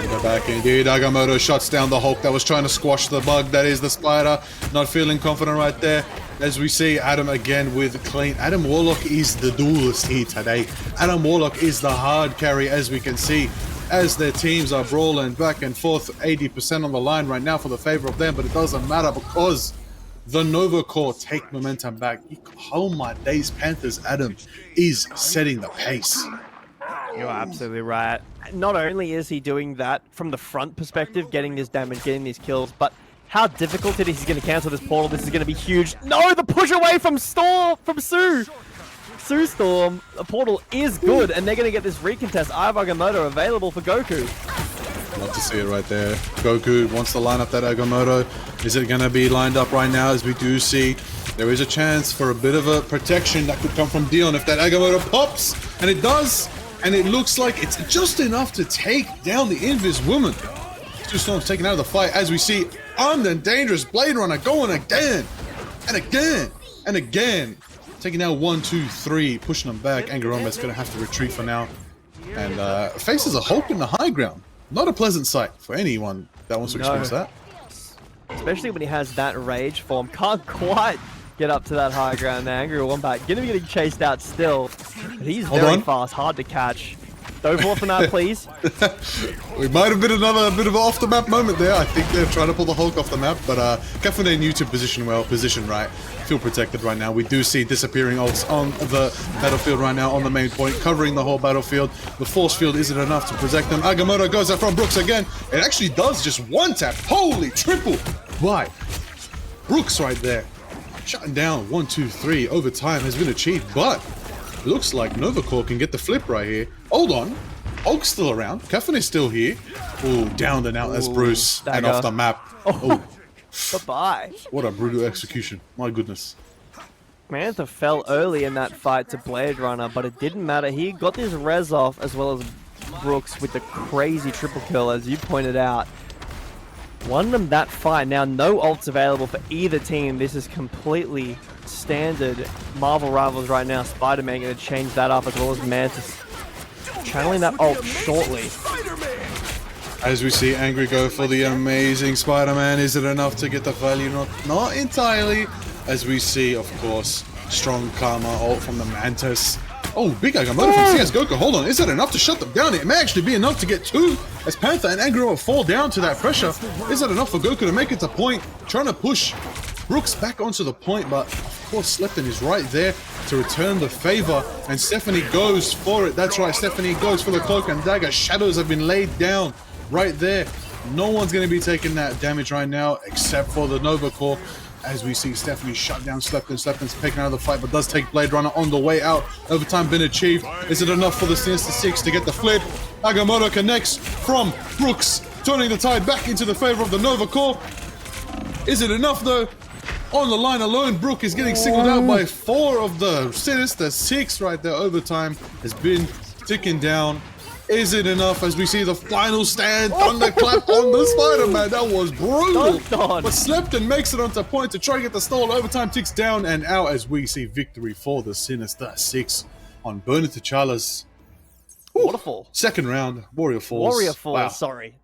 In the back indeed. Agamotto shuts down the Hulk that was trying to squash the bug. That is the Spider. Not feeling confident right there. As we see Adam again with clean. Adam Warlock is the duelist here today. Adam Warlock is the hard carry, as we can see. As their teams are brawling back and forth. 80% on the line right now for the favor of them. But it doesn't matter because the Nova Corps take momentum back. Oh my days, Panthers Adam is setting the pace. You're absolutely right. Not only is he doing that from the front perspective, getting this damage, getting these kills, but how difficult it is he's going to cancel this portal. This is going to be huge. No, the push away from Sue Storm. The portal is good, and they're going to get this recontest. I have Agamotto available for Goku. Love to see it right there. Goku wants to line up that Agamotto. Is it going to be lined up right now? As we do see, there is a chance for a bit of a protection that could come from Dion if that Agamotto pops. And it does. And it looks like it's just enough to take down the Invis woman. Two Storms taken out of the fight. As we see, armed and dangerous Blade Runner going again. And again. And again. Taking out 1, 2, 3. Pushing them back. Angaroma's going to have to retreat for now. And faces a Hulk in the high ground. Not a pleasant sight for anyone that wants to experience that. Especially when he has that rage form. Can't quite get up to that high ground there. Angry Wombat gonna be getting chased out still. But he's very fast, hard to catch. Don't fall from that, please. We might have been another bit of an off the map moment there. I think they're trying to pull the Hulk off the map, but Caffeine knew to position well, position right. Feel protected right now. We do see disappearing ults on the battlefield right now on the main point, covering the whole battlefield. The force field isn't enough to protect them. Agamotto goes out from Brooks again. It actually does just one tap. Holy triple! Why? Brooks right there. Shutting down 1, 2, 3. Overtime has been achieved, but looks like Nova Corps can get the flip right here. Hold on. Hulk's still around. Caffeine is still here. Ooh, down and out as Bruce. And off the map. Oh. Bye-bye. What a brutal execution. My goodness. Mantha fell early in that fight to Blade Runner, but it didn't matter. He got this res off, as well as Brooks with the crazy triple kill, as you pointed out. Won them that fight. Now, no ults available for either team. This is completely standard Marvel Rivals right now. Spider-Man going to change that up, as well as Mantis channeling that ult shortly. As we see Angry go for the amazing Spider-Man. Is it enough to get the value? Not entirely. As we see, of course, strong Karma ult from the Mantis. Oh, big Agamotto from CS Goku. Hold on, is that enough to shut them down? It may actually be enough to get 2 as Panther and Angro fall down to that pressure. Is that enough for Goku to make it to point? Trying to push Brooks back onto the point, but of course Slepton is right there to return the favor, and Stephanie goes for it. That's right, Stephanie goes for the cloak and dagger. Shadows have been laid down right there. No one's going to be taking that damage right now except for the Nova Core. As we see Stephanie shut down Slepton. Slepton's taken out of the fight, but does take Blade Runner on the way out. Overtime been achieved. Is it enough for the Sinister Six to get the flip? Agamotto connects from Brooks, turning the tide back into the favor of the Nova Core. Is it enough though? On the line alone, Brook is getting singled out by 4 of the Sinister Six right there. Overtime has been ticking down. Is it enough as we see the final stand? Thunderclap on the Spider-Man. That was brutal. But Slepton makes it onto point to try and get the stall. Overtime ticks down and out as we see victory for the Sinister Six on Burner T'Challa's Waterfall. Second round, Warrior Falls. Warrior Falls, Wow. sorry.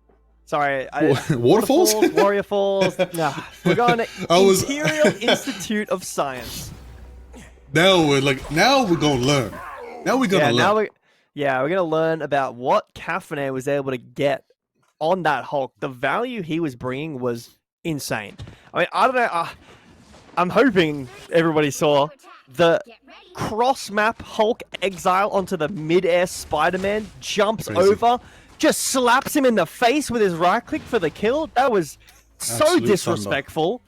Waterfalls? Warrior Falls. Nah, we're going to Imperial Institute of Science. Now we're gonna learn. Now we're gonna learn. We're gonna learn about what Caffeine was able to get on that Hulk. The value he was bringing was insane. I mean, I don't know. I'm hoping everybody saw the cross-map Hulk exile onto the mid-air Spider-Man, jumps over, just slaps him in the face with his right click for the kill. That was so Absolute disrespectful.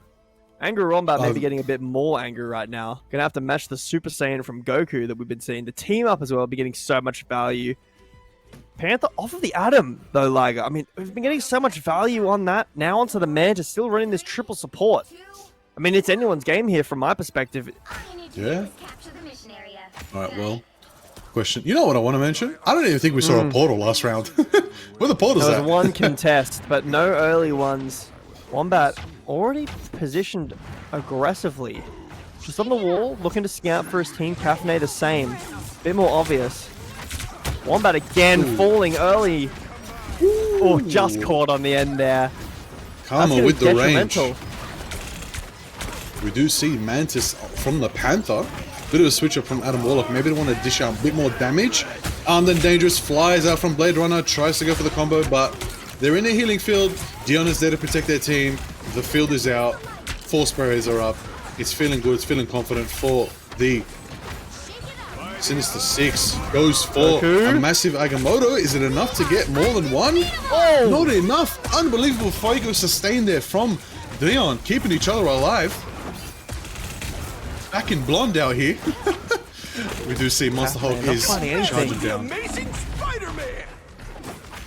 Angry Wombat may be getting a bit more angry right now. Gonna have to match the Super Saiyan from Goku that we've been seeing. The team up as well be getting so much value. Panther off of the Atom though, Liger. I mean, we've been getting so much value on that. Now onto the Manta, still running this triple support. I mean, it's anyone's game here from my perspective. Yeah. Alright, well, question. You know what I want to mention? I don't even think we saw a portal last round. Where the portals There at? was one contest, but no early ones. Wombat already positioned aggressively. Just on the wall, looking to scout for his team. Caffeine the same. Bit more obvious. Wombat again falling early. Oh, just caught on the end there. Karma with the range. Detrimental. We do see Mantis from the Panther. Bit of a switch up from Adam Warlock. Maybe they want to dish out a bit more damage. Then Dangerous flies out from Blade Runner, tries to go for the combo, but they're in a healing field. Dion is there to protect their team. The field is out. 4 sprayers are up. It's feeling good. It's feeling confident for the Sinister Six. Goes for a massive Agamotto. Is it enough to get more than one? Oh! Not enough. Unbelievable Fuego sustain there from Dion, keeping each other alive. Back in blonde out here. We do see Monster Hulk is charging down.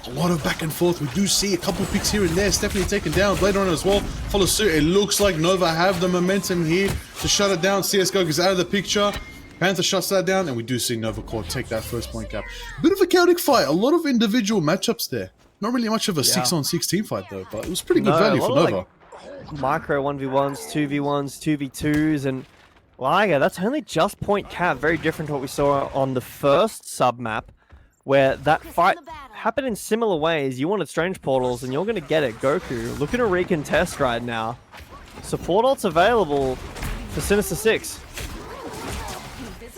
A lot of back and forth. We do see a couple picks here and there. Stephanie taken down. Blade Runner as well follows suit. It looks like Nova have the momentum here to shut it down. CSGO is out of the picture. Panther shuts that down, and we do see Nova Core take that first point cap. Bit of a chaotic fight. A lot of individual matchups there. Not really much of a 6-on-6 team fight though, but it was pretty good value for Nova. Like micro 1v1s, 2v1s, 2v2s, and Liger, that's only just point cap. Very different to what we saw on the first sub map, where that fight happened in similar ways. You wanted strange portals, and you're going to get it. Goku looking to recontest right now. Support ults available for Sinister Six.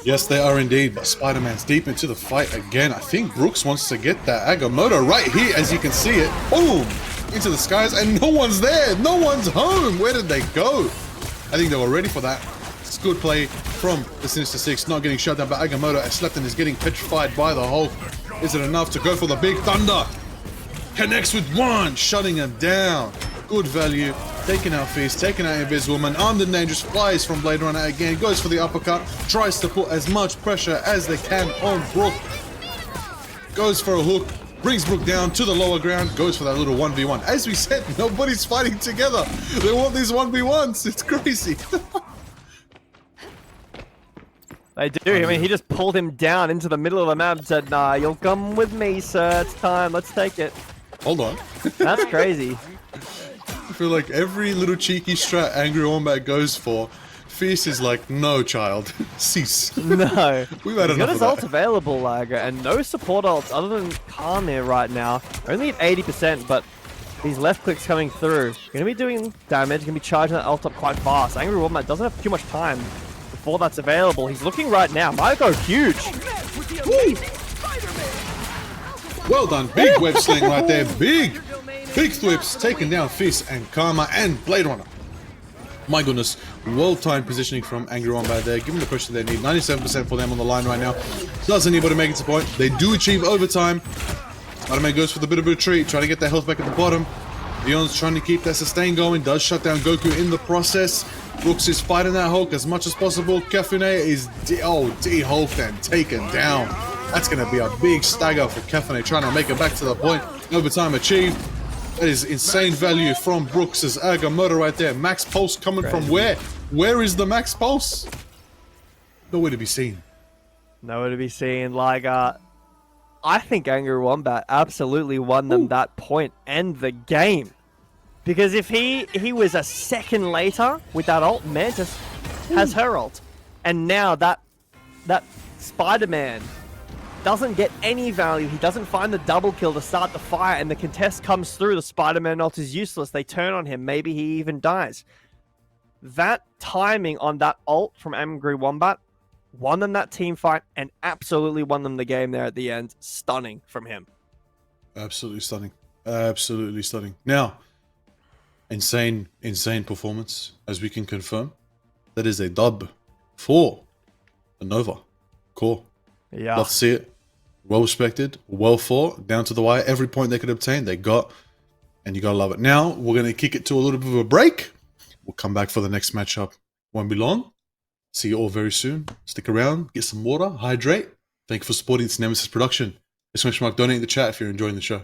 Yes, they are indeed, but Spider-Man's deep into the fight again. I think Brooks wants to get that Agamotto right here, as you can see it. Boom! Into the skies, and no one's there! No one's home! Where did they go? I think they were ready for that. It's good play from the Sinister Six, not getting shut down by Agamotto, as Slepton is getting petrified by the Hulk. Is it enough to go for the big thunder? Connects with one, shutting him down. Good value. Taking out Feast, taking out Inviswoman. Armed and Dangerous flies from Blade Runner again. Goes for the uppercut. Tries to put as much pressure as they can on Brook. Goes for a hook. Brings Brook down to the lower ground. Goes for that little 1v1. As we said, nobody's fighting together. They want these 1v1s. It's crazy. They do. I mean, he just pulled him down into the middle of the map and said, nah, you'll come with me, sir. It's time. Let's take it. Hold on. That's crazy. I feel like every little cheeky strat Angry Wombat goes for, Fierce is like, no, child. Cease. No. We've had He's got enough his of ult that. available, Liger, and no support ults other than Karmir right now. Only at 80%, but these left clicks coming through. Gonna be doing damage, gonna be charging that ult up quite fast. Angry Wombat doesn't have too much time before that's available. He's looking right now. Might go huge. Well done. Big web sling right there. Big thwips taking down Fist and Karma and Blade Runner. My goodness. Well-timed positioning from Angry Wombat there. Give them the pressure they need. 97% for them on the line right now. Does anybody make it to point? They do achieve overtime. Spider-Man goes for the bit of a retreat, trying to get their health back at the bottom. Leon's trying to keep that sustain going. Does shut down Goku in the process. Brooks is fighting that Hulk as much as possible. Kefune is de-hulked and taken down. That's going to be a big stagger for Kefune, trying to make it back to the point. Overtime achieved. That is insane value from Brooks' Agamotto right there. Max Pulse coming from where? Where is the Max Pulse? Nowhere to be seen. Nowhere to be seen. Like, I think Angry Wombat absolutely won them that point and the game. Because if he was a second later with that ult, Mantis has her ult. And now that Spider-Man doesn't get any value. He doesn't find the double kill to start the fire, and the contest comes through. The Spider-Man ult is useless. They turn on him. Maybe he even dies. That timing on that ult from Angry Wombat won them that team fight and absolutely won them the game there at the end. Stunning from him. Absolutely stunning. Absolutely stunning. Now, insane performance, as we can confirm. That is a dub for the Nova Core. Yeah. Love to see it. Well respected, well fought, down to the wire. Every point they could obtain, they got. And you gotta love it. Now, we're gonna kick it to a little bit of a break. We'll come back for the next matchup. Won't be long. See you all very soon. Stick around, get some water, hydrate. Thank you for supporting this Nemesis production. Exclamation mark, donate in the chat if you're enjoying the show.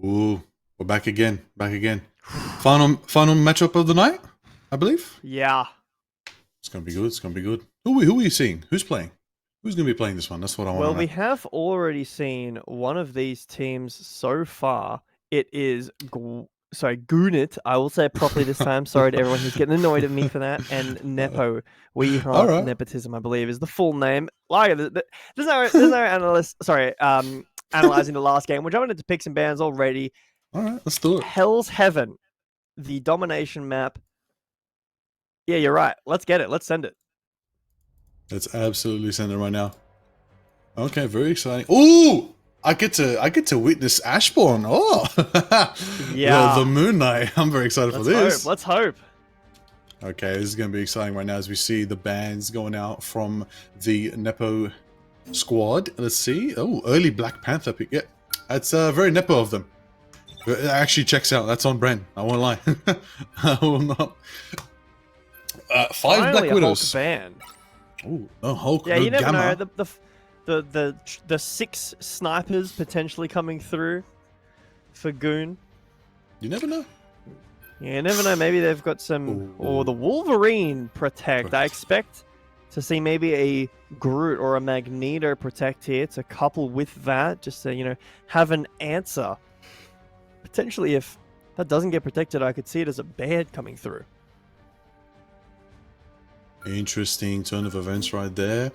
Ooh, we're back again. Back again. Final matchup of the night, I believe. Yeah. It's gonna be good. It's gonna be good. Who are you seeing? Who's playing? Who's gonna be playing this one? That's what I want to Well, know. we have already seen one of these teams so far. It is Gonut. I will say it properly this time. Sorry to everyone who's getting annoyed at me for that. And Nepo, We Heart All right. Nepotism, I believe, is the full name. Like, there's no analyst. Sorry, analyzing the last game. We're jumping into picks and bans already. All right, let's do it. Hell's Heaven, the domination map. Yeah, you're right. Let's get it. Let's send it. Let's absolutely send it right now. Okay, very exciting. Ooh, I get to witness Ashbourne. Oh, Yeah. the Moon Knight. I'm very excited for this. Let's hope. Okay, this is going to be exciting right now as we see the bans going out from the Nepo squad. Let's see. Oh, early Black Panther pick. Yeah, that's very Nepo of them. It actually checks out. That's on brand. I won't lie. I will not. 5 Finally, Black a Hulk Widows. ban. Oh, no Hulk. Yeah, no you never Gamma. know. The 6 snipers potentially coming through for Goon. You never know. Yeah, you never know. Maybe they've got some. Ooh. Or the Wolverine protect. I expect to see maybe a Groot or a Magneto protect here to couple with that, just to have an answer. Potentially, if that doesn't get protected, I could see it as a Baird coming through. Interesting turn of events right there.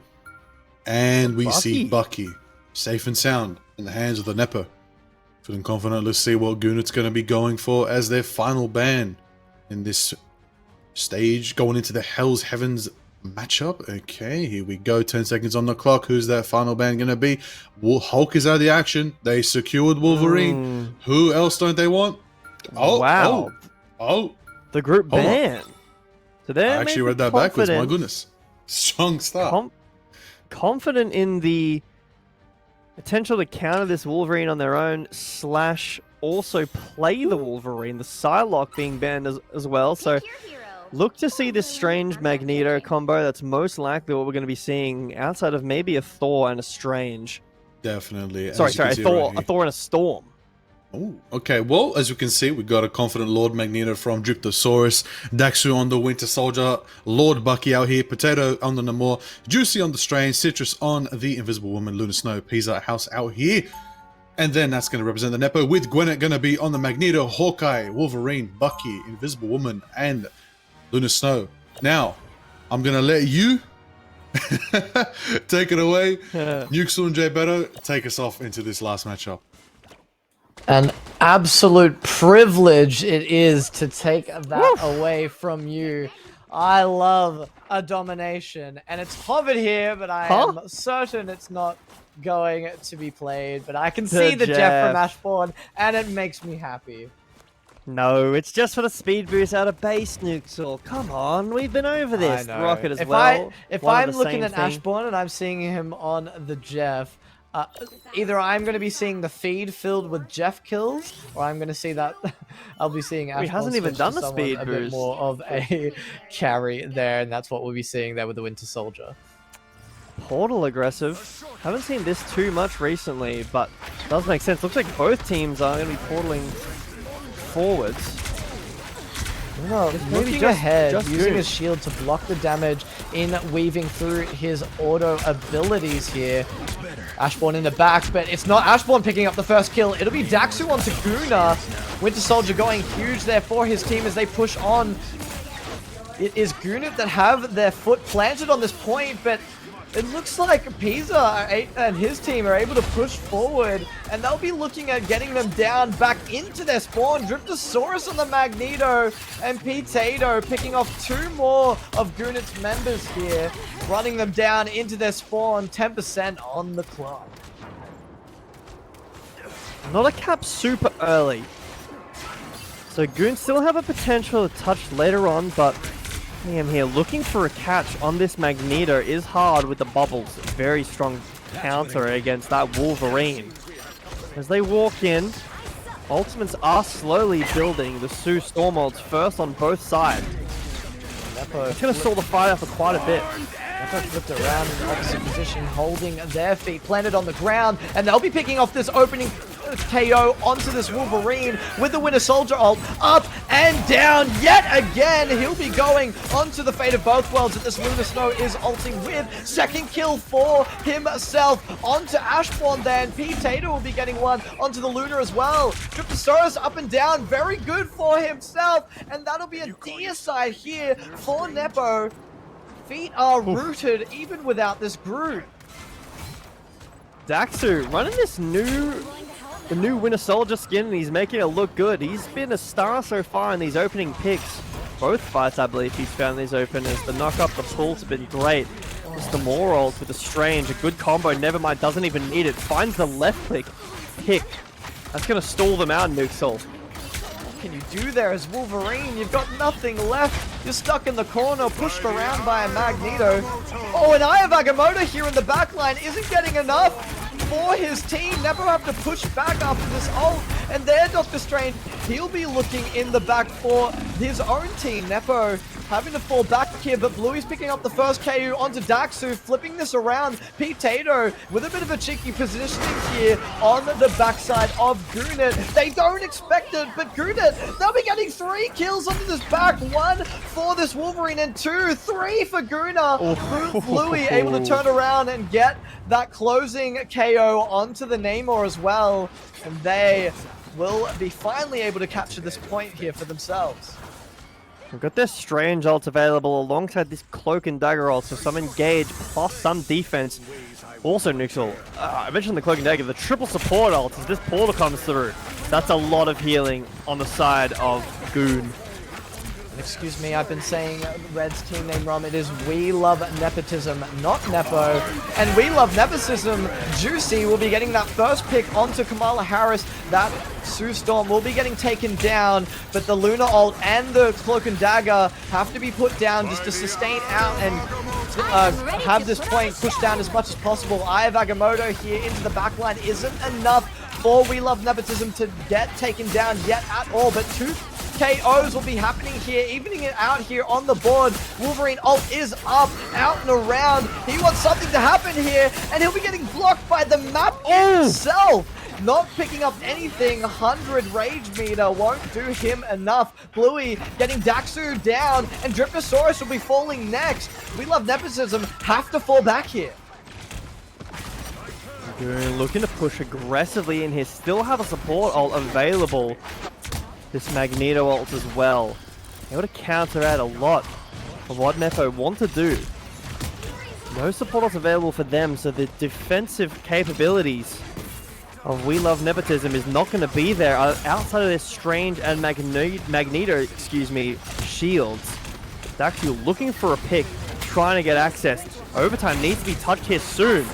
And we see Bucky, safe and sound, in the hands of the Nepo. Feeling confident, let's see what Gonut's going to be going for as their final ban in this stage, going into the Hell's Heavens matchup. Okay, here we go, 10 seconds on the clock. Who's that final ban going to be? Hulk is out of the action. They secured Wolverine. Who else don't they want? Oh, wow. Oh. The group Hold on. ban. So I actually read that backwards. My goodness. Strong start. Confident in the potential to counter this Wolverine on their own, / also play the Wolverine, the Psylocke being banned as well. So Pick your hero. look to see this strange Magneto combo. That's most likely what we're going to be seeing outside of maybe a Thor and a Strange. Definitely. Sorry, a Thor and a Storm. Oh, okay. Well, as you can see, we got a confident Lord Magneto from Dryptosaurus, Daxu on the Winter Soldier, Lord Bucky out here, Potato on the Namor, Juicy on the Strange, Citrus on the Invisible Woman, Luna Snow, Pizza House out here. And then that's going to represent the Nepo, with Gwenet going to be on the Magneto, Hawkeye, Wolverine, Bucky, Invisible Woman, and Luna Snow. Now, I'm going to let you take it away. Nuxel and Jay Beto, take us off into this last matchup. An absolute privilege it is to take that away from you. I love a domination, and it's hovered here, but I am certain it's not going to be played. But I can see the Jeff from Ashbourne, and it makes me happy. No, it's just for the speed boost out of base, Nuxel. Come on, we've been over this. I know. Rocket as if well. If One I'm of the looking same at thing. Ashbourne and I'm seeing him on the Jeff, either I'm going to be seeing the feed filled with Jeff kills, or I'm going to see that I'll be seeing Ashbourne hasn't even switch done to the someone speed a bit boost. more of a carry there, and that's what we'll be seeing there with the Winter Soldier. Portal aggressive. Haven't seen this too much recently, but does make sense. Looks like both teams are going to be portaling forwards. No, maybe looking just ahead, using Goon. his shield to block the damage in weaving through his auto abilities here. Ashbourne in the back, but it's not Ashbourne picking up the first kill. It'll be Daxu onto Guna. Winter Soldier going huge there for his team as they push on. It is Gonut that have their foot planted on this point, but it looks like Pisa and his team are able to push forward, and they'll be looking at getting them down back into their spawn. Dryptosaurus on the Magneto, and Potato picking off 2 more of Gonut's members here, running them down into their spawn. 10% on the clock. Not a cap super early. So Goon still have a potential to touch later on, but I am here looking for a catch on this Magneto is hard with the bubbles. Very strong counter against that Wolverine. As they walk in, ultimates are slowly building the Sue Storm ults first on both sides. It's going to stall the fight up for quite a bit. Nepo flipped around in the opposite position, holding their feet planted on the ground, and they'll be picking off this opening KO onto this Wolverine with the Winter Soldier ult. Up and down yet again. He'll be going onto the Fate of Both Worlds that this Lunar Snow is ulting with. Second kill for himself onto Ashbourne then. P-Tater will be getting one onto the Lunar as well. Triposaurus up and down. Very good for himself. And that'll be a deicide here for Nepo. Feet are rooted even without this Groot. Daxu running the new Winter Soldier skin, and he's making it look good. He's been a star so far in these opening picks. Both fights, I believe, he's found these openers. The knock up, the pull's been great. Just the more rolls with the Strange, a good combo. Nevermind doesn't even need it. Finds the left click. Pick. That's gonna stall them out, Nuxel. What can you do there as Wolverine? You've got nothing left. You're stuck in the corner, pushed around by a Magneto. Oh, and Aya Agamotto here in the backline isn't getting enough for his team. Nepo have to push back after this ult, and there Dr. Strange, he'll be looking in the back for his own team. Nepo having to fall back here, but Bluey's picking up the first KO onto Daxu, flipping this around. P-Tato with a bit of a cheeky positioning here on the backside of Gonut. They don't expect it, but Gonut, they'll be getting 3 kills onto this back. 1 for this Wolverine and 2, 3 for Gonut. Bluey able to turn around and get that closing KO onto the Namor as well. And they will be finally able to capture this point here for themselves. We've got this Strange ult available alongside this Cloak and Dagger ult, so some engage plus some defense. Also, Nuxel, I mentioned the Cloak and Dagger, the triple support ult as this portal comes through. That's a lot of healing on the side of Goon. Excuse me, I've been saying Red's team name wrong. It is We Love Nepotism, not Nepo. And We Love Nepotism, Juicy will be getting that first pick onto Kamala Harris. That Sue Storm will be getting taken down, but the Lunar ult and the Cloak and Dagger have to be put down just to sustain out and have this point pushed down as much as possible. Aya Agamotto here into the backline isn't enough for We Love Nepotism to get taken down yet at all, but 2 KOs will be happening here, evening it out here on the board. Wolverine ult is up, out and around. He wants something to happen here, and he'll be getting blocked by the map itself. Not picking up anything. 100 rage meter won't do him enough. Bluey getting Daxu down, and Driposaurus will be falling next. We Love Nepotism have to fall back here. Looking to push aggressively in here, still have a support ult available. This Magneto ult as well. Able to counteract a lot of what Nepo want to do. No support ult available for them, so the defensive capabilities of We Love Nepotism is not going to be there outside of their Strange and Magneto, shields. They're actually looking for a pick, trying to get access. Overtime needs to be touched here soon.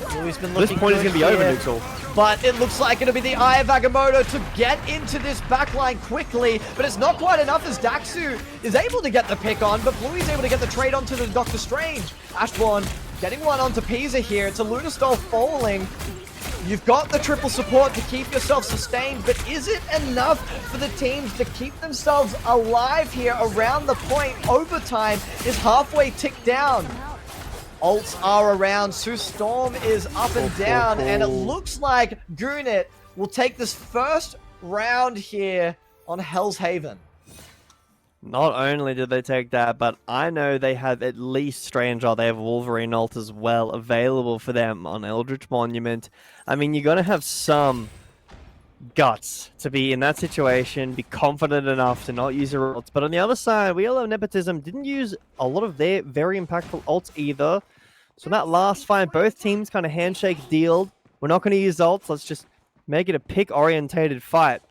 Bluey's been This looking point is good going to be over, here. Nuxel. But it looks like it'll be the Eye of Agamotto to get into this backline quickly, but it's not quite enough as Daxu is able to get the pick on, but Bluey's able to get the trade onto the Doctor Strange. Ashbourne getting one onto Pisa here. It's a Lunar Stall falling. You've got the triple support to keep yourself sustained, but is it enough for the teams to keep themselves alive here around the point? Overtime is halfway ticked down. Ults are around. Sue Storm is up and down, and it looks like Gonut will take this first round here on Hell's Haven. Not only did they take that, but I know they have at least Strange ult. They have Wolverine ult as well available for them on Eldritch Monument. I mean, you're going to have some guts to be in that situation, be confident enough to not use your ults. But on the other side, We Love Nepotism didn't use a lot of their very impactful ults either. So in that last fight, both teams kind of handshake dealed. We're not going to use ults. Let's just make it a pick-orientated fight.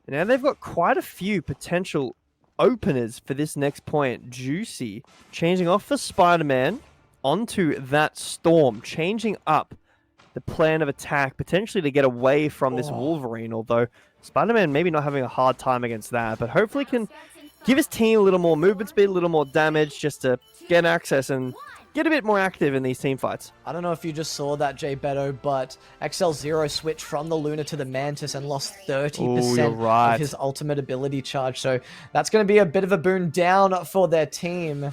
And now they've got quite a few potential openers for this next point. Juicy changing off the Spider-Man onto that Storm, changing up the plan of attack, potentially to get away from this Wolverine, although Spider-Man maybe not having a hard time against that, but hopefully can give his team a little more movement speed, a little more damage, just to get access and get a bit more active in these team fights. I don't know if you just saw that, Jay Beto, but XL0 switched from the Luna to the Mantis and lost 30% of his ultimate ability charge. So that's going to be a bit of a boon down for their team.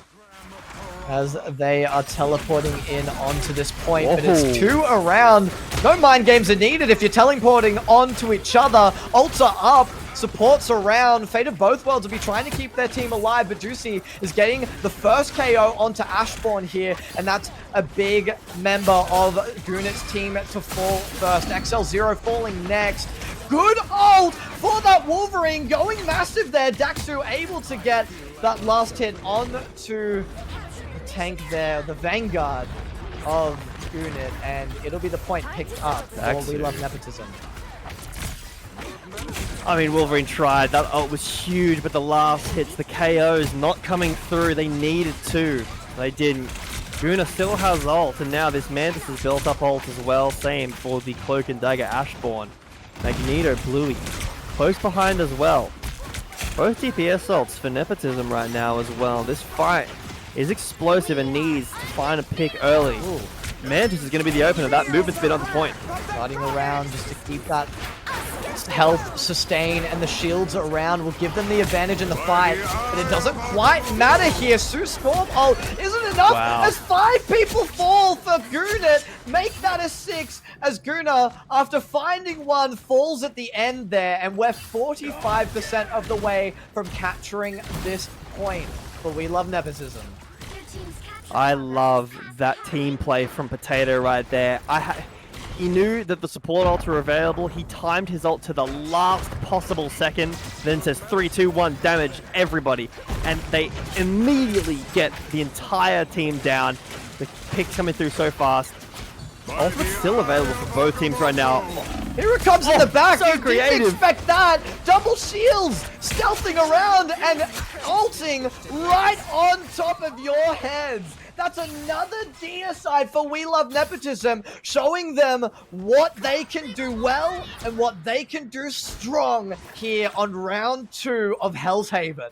as they are teleporting in onto this point, but it's 2 around. No mind games are needed if you're teleporting onto each other. Ults are up, supports around. Fate of both worlds will be trying to keep their team alive, but Juicy is getting the first KO onto Ashbourne here, and that's a big member of Gonut's team to fall first. XL0 falling next. Good ult for that Wolverine, going massive there. Daxu able to get that last hit onto the tank there, the Vanguard of Gonut, and it'll be the point picked up for We Love Nepotism. I mean, Wolverine tried. That ult was huge, but the last hits, the KOs not coming through. They needed to. They didn't. Gonut still has ult, and now this Mantis has built up ult as well. Same for the Cloak and Dagger Ashbourne. Magneto, Bluey, close behind as well. Both DPS ults for Nepotism right now as well. This fight is explosive and needs to find a pick early. Ooh. Mantis is going to be the opener. That movement's been on the point. Darting around just to keep that health sustain, and the shields around will give them the advantage in the fight, but it doesn't quite matter here. Sue Storm ult isn't enough as 5 people fall for Gonut. Make that a 6 as Gonut, after finding one, falls at the end there, and we're 45% of the way from capturing this point. But We Love Nepotism. I love that team play from Potato right there. He knew that the support ults were available. He timed his ult to the last possible second, then says 3, 2, 1, damage everybody. And they immediately get the entire team down. The picks coming through so fast. Ultimate's still available for both teams right now. Here it comes in the back. So you creative. didn't expect that. Double shields, stealthing around and ulting right on top of your heads. That's another deicide for We Love Nepotism, showing them what they can do well and what they can do strong here on round 2 of Hell's Haven.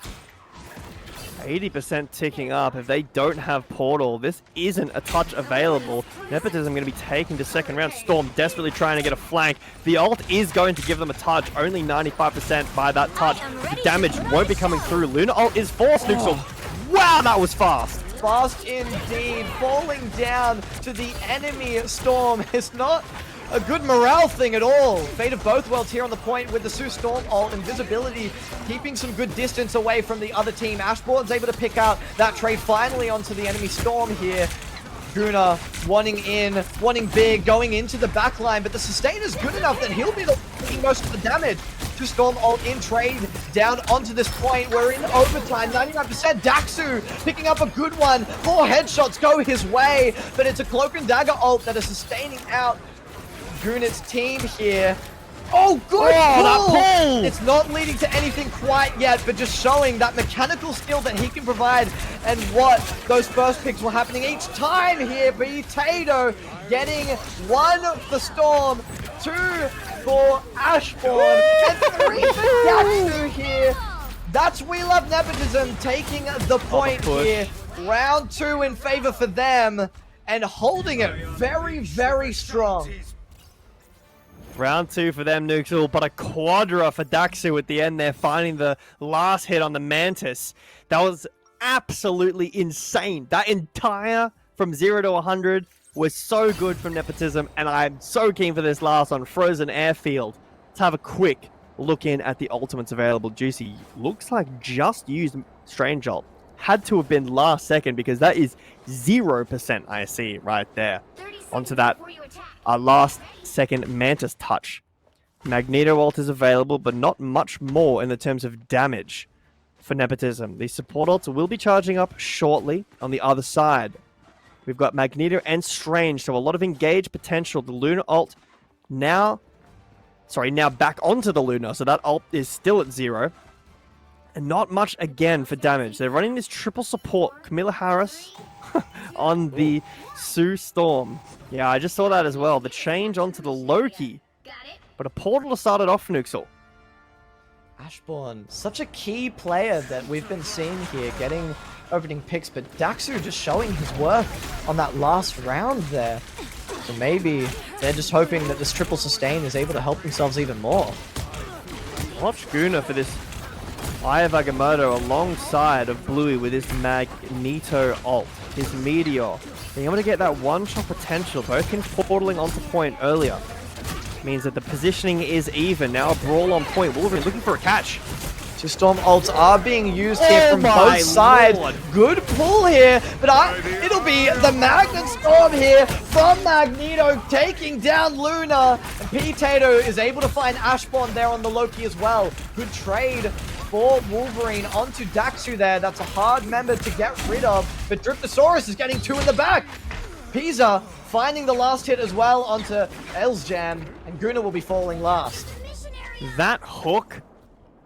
80% ticking up. If they don't have Portal, this isn't a touch available. Nepotism going to be taken to second round. Storm desperately trying to get a flank. The ult is going to give them a touch. Only 95% by that touch. The damage won't be coming through. Luna ult is forced. Wow, that was fast. Fast indeed. Falling down to the enemy Storm is not a good morale thing at all. Fate of both worlds here on the point with the Sue Storm ult. Invisibility keeping some good distance away from the other team. Ashbourne's able to pick out that trade finally onto the enemy Storm here. Gonut wanting in, wanting big, going into the backline, but the sustain is good enough that he'll be taking most of the damage. Sue Storm ult in trade down onto this point. We're in overtime, 99%. Daxu picking up a good one. 4 headshots go his way, but it's a Cloak and Dagger ult that is sustaining out Gonut's team here. Oh, good pull! It's not leading to anything quite yet, but just showing that mechanical skill that he can provide and what those first picks were happening each time here. Potato getting 1 for Storm, 2 for Ashbourne, and 3 for Daxu here. That's We Love Nepotism taking the point here. Round 2 in favor for them and holding it very, very strong. Round 2 for them, Nuxel, but a quadra for Daxu at the end there, finding the last hit on the Mantis. That was absolutely insane. That entire from 0 to 100 was so good from Nepotism, and I'm so keen for this last on Frozen Airfield. Let's have a quick look in at the ultimates available. Juicy looks like just used Strange Ult. Had to have been last second because that is 0% IC right there. Onto that last second Mantis touch. Magneto ult is available, but not much more in the terms of damage for Nepotism. The support ults will be charging up shortly on the other side. We've got Magneto and Strange, so a lot of engaged potential. The Luna ult now back onto the Luna, so that ult is still at 0. And not much again for damage. They're running this triple support. Camilla Harris on the Sue Storm. Yeah, I just saw that as well. The change onto the Loki. But a portal to start it off, Nuxel. Ashbourne, such a key player that we've been seeing here, getting opening picks, but Daxu just showing his worth on that last round there. So maybe they're just hoping that this triple sustain is able to help themselves even more. Watch Gonut for this Eye of Agamotto alongside of Bluey with his Magneto ult. his Meteor. Being able to get that one-shot potential, both him portaling onto point earlier, means that the positioning is even. Now a brawl on point. Wolverine looking for a catch. Two Storm ults are being used here from both sides. Lord. Good pull here, but it'll be the Magnet Storm here from Magneto taking down Luna. And Potato is able to find Ashborn there on the Loki as well. Good trade for Wolverine onto Daxu there. That's a hard member to get rid of, but Dryptosaurus is getting two in the back. Pisa finding the last hit as well onto Elsjam, and Gunnar will be falling last. That hook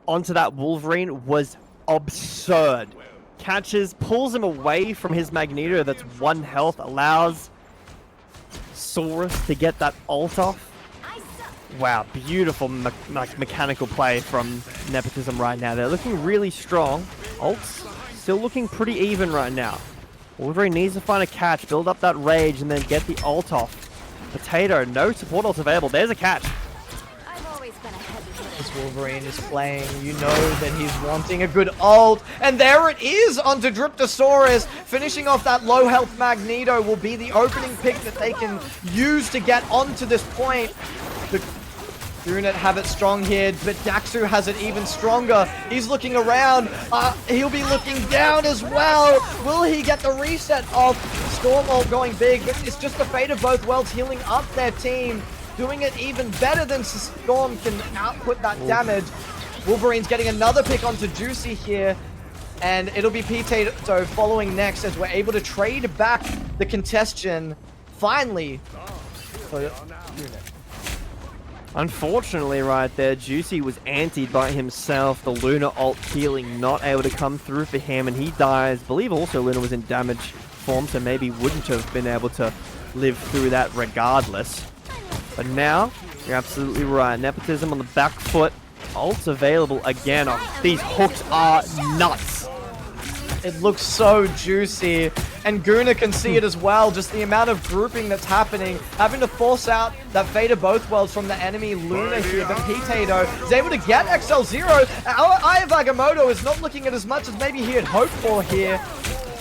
onto that Wolverine was absurd. Catches, pulls him away from his Magneto that's 1 health, allows Saurus to get that ult off. Wow, beautiful mechanical play from Nepotism right now. They're looking really strong. Ults still looking pretty even right now. Wolverine needs to find a catch, build up that rage, and then get the ult off. Potato, no support ults available. There's a catch. I've always been a heavy hitter. As Wolverine is playing, you know that he's wanting a good ult, and there it is onto Dryptosaurus. Finishing off that low health Magneto will be the opening pick that they can use to get onto this point. The Gonut have it strong here, but Daxu has it even stronger. He's looking around. He'll be looking down as well. Will he get the reset off? Storm ult going big, but it's just the fate of both worlds healing up their team, doing it even better than Storm can output that damage. Wolverine's getting another pick onto Juicy here, and it'll be Potato following next as we're able to trade back the contestation finally for Gonut. Unfortunately right there, Juicy was antied by himself. The Luna ult healing not able to come through for him, and he dies. I believe also Luna was in damage form, so maybe wouldn't have been able to live through that regardless. But now, you're absolutely right. Nepotism on the back foot. Ults available again. Oh, these hooks are nuts. It looks so juicy, and Gunnar can see it as well, just the amount of grouping that's happening, having to force out that fate of both worlds from the enemy Luna here, but Potato is able to get XL0. Our Eye of Agamotto is not looking at as much as maybe he had hoped for here.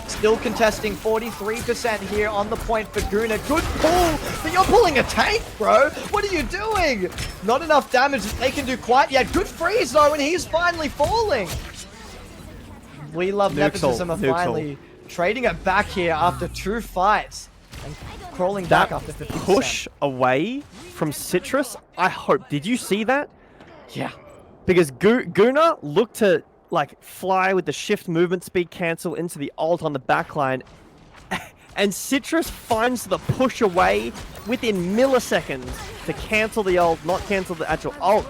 Still contesting 43% here on the point for Gunnar. Good pull, but you're pulling a tank, bro. What are you doing? Not enough damage that they can do quite yet. Good freeze, though, and he's finally falling. We love Nepotism are finally trading it back here after 2 fights and crawling back after 50%. Push away from Citrus, I hope. Did you see that? Yeah. Because Gunnar looked to like fly with the shift movement speed cancel into the ult on the backline, and Citrus finds the push away within milliseconds to cancel the ult, not cancel the actual ult,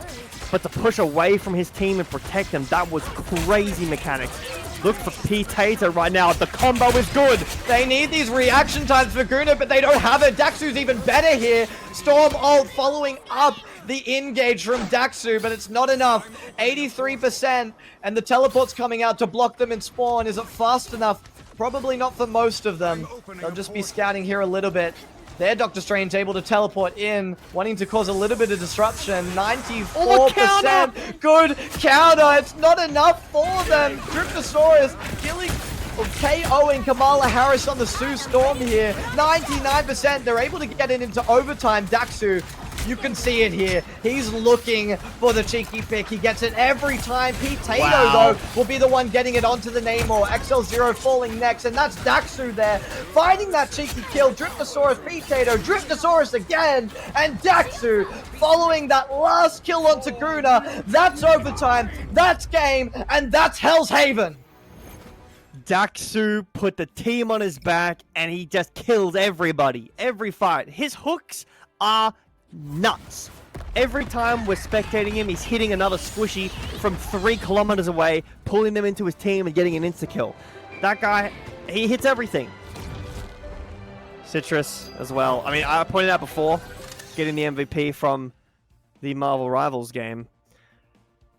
but to push away from his team and protect them. That was crazy mechanics. Look for Potato right now. The combo is good. They need these reaction times for Gunnar, but they don't have it. Daxu's even better here. Storm ult following up the engage from Daxu, but it's not enough. 83%, and the teleport's coming out to block them in spawn. Is it fast enough? Probably not for most of them. They'll just be scouting here a little bit. There, Doctor Strange able to teleport in, wanting to cause a little bit of disruption. 94%. Good counter. It's not enough for them. Cryptosaurus killing or KOing Kamala Harris on the Sue Storm here. 99%. They're able to get it into overtime. Daxu, you can see it here. He's looking for the cheeky pick. He gets it every time. Potato, though, will be the one getting it onto the Namor. XL0 falling next, and that's Daxu there. Finding that cheeky kill. Dryptosaurus, Potato, Dryptosaurus again, and Daxu following that last kill onto Gunnar. That's overtime. That's game, and that's Hell's Haven. Daxu put the team on his back, and he just kills everybody. Every fight. His hooks are nuts. Every time we're spectating him, he's hitting another squishy from 3 kilometers away, pulling them into his team and getting an insta-kill. That guy, he hits everything. Citrus as well. I mean, I pointed out before, getting the MVP from the Marvel Rivals game.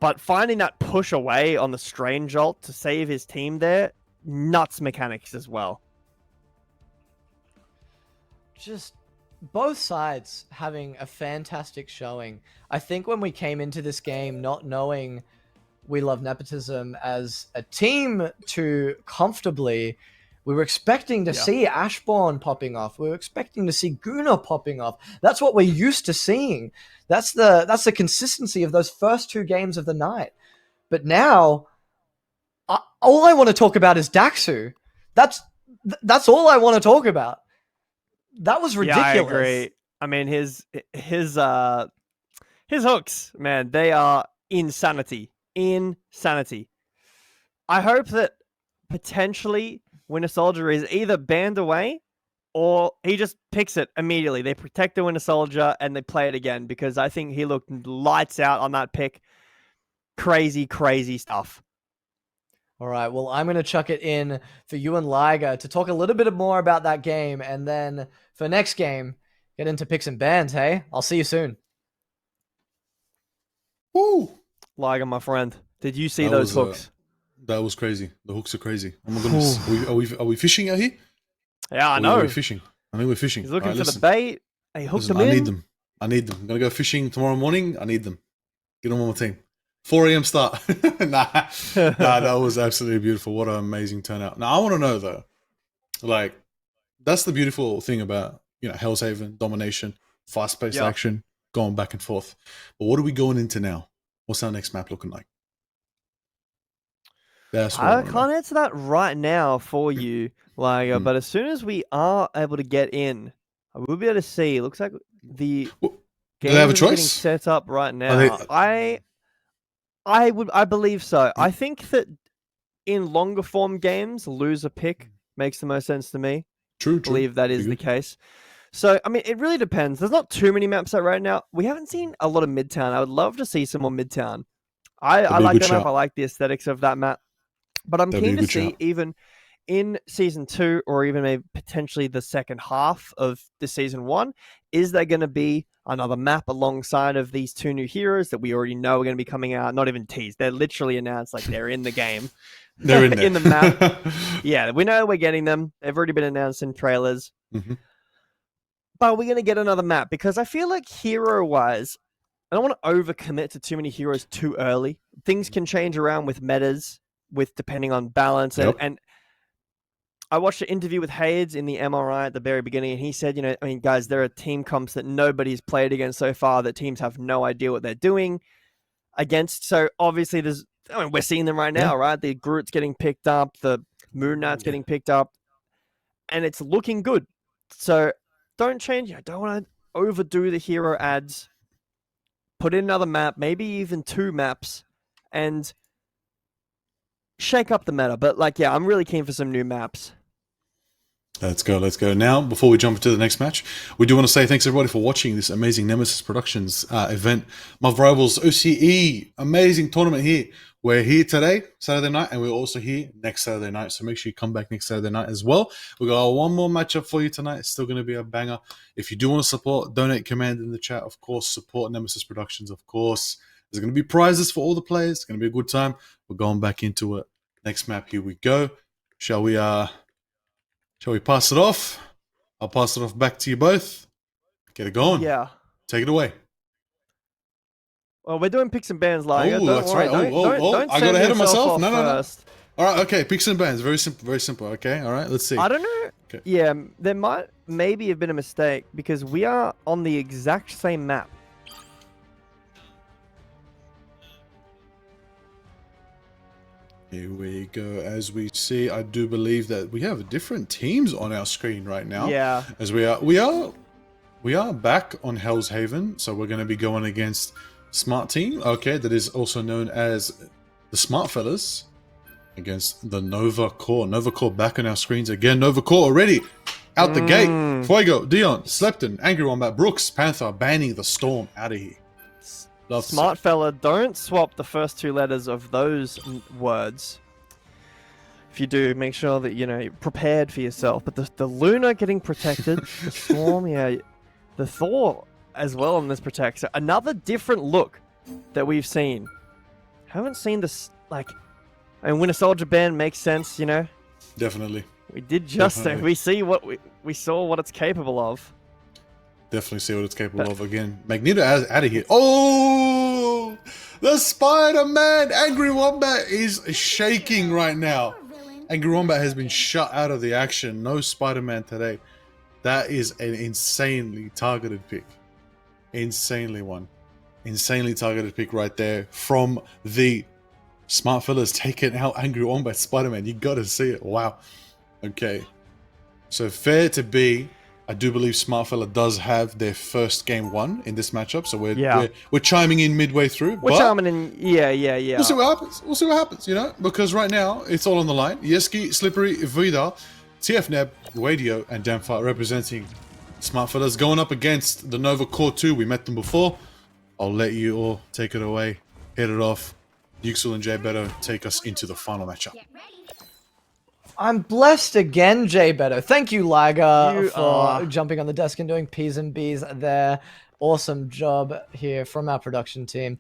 But finding that push away on the Strange ult to save his team there, nuts mechanics as well. Just both sides having a fantastic showing. I think when we came into this game not knowing we love Nepotism as a team too comfortably, We were expecting to see Ashbourne popping off. We were expecting to see Gonut popping off. That's what we're used to seeing. That's the consistency of those first 2 games of the night. But now, all I want to talk about is Daxu. That's all I want to talk about. That was ridiculous. Yeah, I agree. I mean, his hooks, man, they are insanity. Insanity. I hope that potentially Winter Soldier is either banned away or he just picks it immediately. They protect the Winter Soldier and they play it again, because I think he looked lights out on that pick. Crazy, crazy stuff. All right, well, I'm going to chuck it in for you and Liger to talk a little bit more about that game, and then for next game, get into picks and bans, hey? I'll see you soon. Woo! Liger, my friend, did you see those hooks? That was crazy. The hooks are crazy. Oh my goodness. Are we fishing out here? Yeah, I know. Are we fishing? I think we're fishing. He's looking for the bait. He hooked them in. I need them. I'm going to go fishing tomorrow morning. I need them. Get them on my team. 4 a.m. start. Nah, that was absolutely beautiful. What an amazing turnout. Now, I want to know, though, like, that's the beautiful thing about, Hell's Haven, domination, fast-paced action, going back and forth. But what are we going into now? What's our next map looking like? That's what I can't answer that right now for you, Liger, but as soon as we are able to get in, we'll be able to see. It looks like the do they have a games are getting choice? set up right now. I believe so. I think that in longer form games, loser pick makes the most sense to me. True. I believe that is the case. So, I mean, it really depends. There's not too many maps out right now. We haven't seen a lot of Midtown. I would love to see some more Midtown. I like that map. I like the aesthetics of that map. But I'm keen to see, even in Season 2, or even maybe potentially the second half of the Season 1, is there going to be another map alongside of these 2 new heroes that we already know are going to be coming out? Not even teased. They're literally announced like they're in the game. They're in, in the map. Yeah, we know we're getting them. They've already been announced in trailers. Mm-hmm. But we're going to get another map, because I feel like hero-wise, I don't want to overcommit to too many heroes too early. Things can change around with metas, depending on balance. And I watched an interview with Hayes in the MRI at the very beginning, and he said, guys, there are team comps that nobody's played against so far that teams have no idea what they're doing against. So obviously we're seeing them right now, right? The Groot's getting picked up, the Moon Knight's getting picked up, and it's looking good. So don't change. I don't want to overdo the hero ads. Put in another map, maybe even 2 maps, and shake up the meta. But I'm really keen for some new maps. Let's go. Now, before we jump into the next match, we do want to say thanks everybody for watching this amazing Nemesis Productions event. Marvel Rivals OCE, amazing tournament here. We're here today, Saturday night, and we're also here next Saturday night. So make sure you come back next Saturday night as well. We got one more matchup for you tonight. It's still going to be a banger. If you do want to support, donate command in the chat. Of course, support Nemesis Productions. Of course, there's going to be prizes for all the players. It's going to be a good time. We're going back into it. Next map, here we go. Shall we pass it off? I'll pass it off back to you both. Get it going. Yeah. Take it away. Well, we're doing picks and bans, Liger. Oh, that's right. Don't I got ahead of myself. No. First. All right, okay. Picks and bans. Very simple. Okay, all right. Let's see. I don't know. Okay. Yeah, there might maybe have been a mistake, because we are on the exact same map. Here we go. As we see, I do believe that we have different teams on our screen right now. Yeah. As we are back on Hell's Haven, so we're going to be going against Smart Team. Okay, that is also known as the Smart Fellas, against the Nova Core. Nova Core back on our screens again. Nova Core already out the gate. Fuego, Dion, Slepton, Angry Wombat, Brooks, Panther, banning the Storm out of here. Smart fella, don't swap the first 2 letters of those words. If you do, make sure that you're prepared for yourself. But the Luna getting protected, the Storm, the Thor as well on this protect. So another different look that we've seen. Haven't seen this Winter Soldier band makes sense, Definitely. We did justice. We see what we saw what it's capable of. Definitely see what it's capable of again. Magneto out of here. Oh! The Spider-Man Angry Wombat is shaking right now. Angry Wombat has been shut out of the action. No Spider-Man today. That is an insanely targeted pick. Insanely targeted pick right there from the smart fellas taking out Angry Wombat Spider-Man. You gotta see it. Wow. Okay. So fair to be, I do believe Smart Fella does have their first game won in this matchup. So we're chiming in midway through. We're chiming in. Yeah. We'll see what happens. We'll see what happens, you know, because right now it's all on the line. Yeski, Slippery, Vidal, TF Neb, Radio, and Damfart representing Smart Fellas going up against the Nova Core 2. We met them before. I'll let you all take it away. Hit it off. Yuxel and Jay Beto take us into the final matchup. Get ready. I'm blessed again, Jay Beto. Thank you, Liger, You for are. jumping on the desk and doing P's and B's there. Awesome job here from our production team.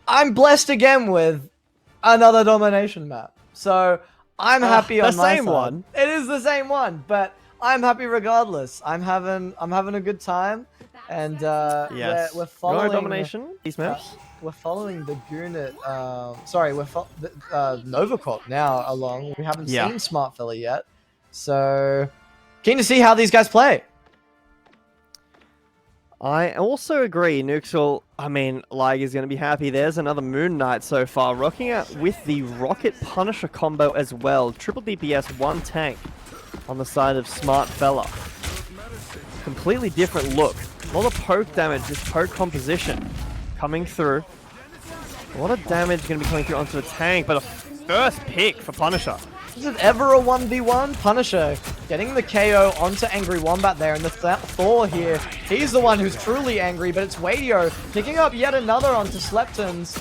I'm blessed again with another domination map. So I'm happy on the my same side. one. It is the same one, but I'm happy regardless. I'm having a good time, and Yes. we're You following want a domination? These maps. we're following the Gonut, sorry, we're Nova Corp now along. We haven't seen Smart Fella yet. So, keen to see how these guys play. I also agree, Nuxel. I mean, Liger's going to be happy. There's another Moon Knight so far, rocking out with the Rocket Punisher combo as well. Triple DPS, one tank on the side of Smart Fella. Completely different look. A lot of poke damage, this poke composition coming through. A lot of damage going to be coming through onto the tank, but a first pick for Punisher. Is it ever a 1v1? Punisher getting the KO onto Angry Wombat there, and the Thor here, he's the one who's truly angry, but it's Wadio picking up yet another onto Sleptons.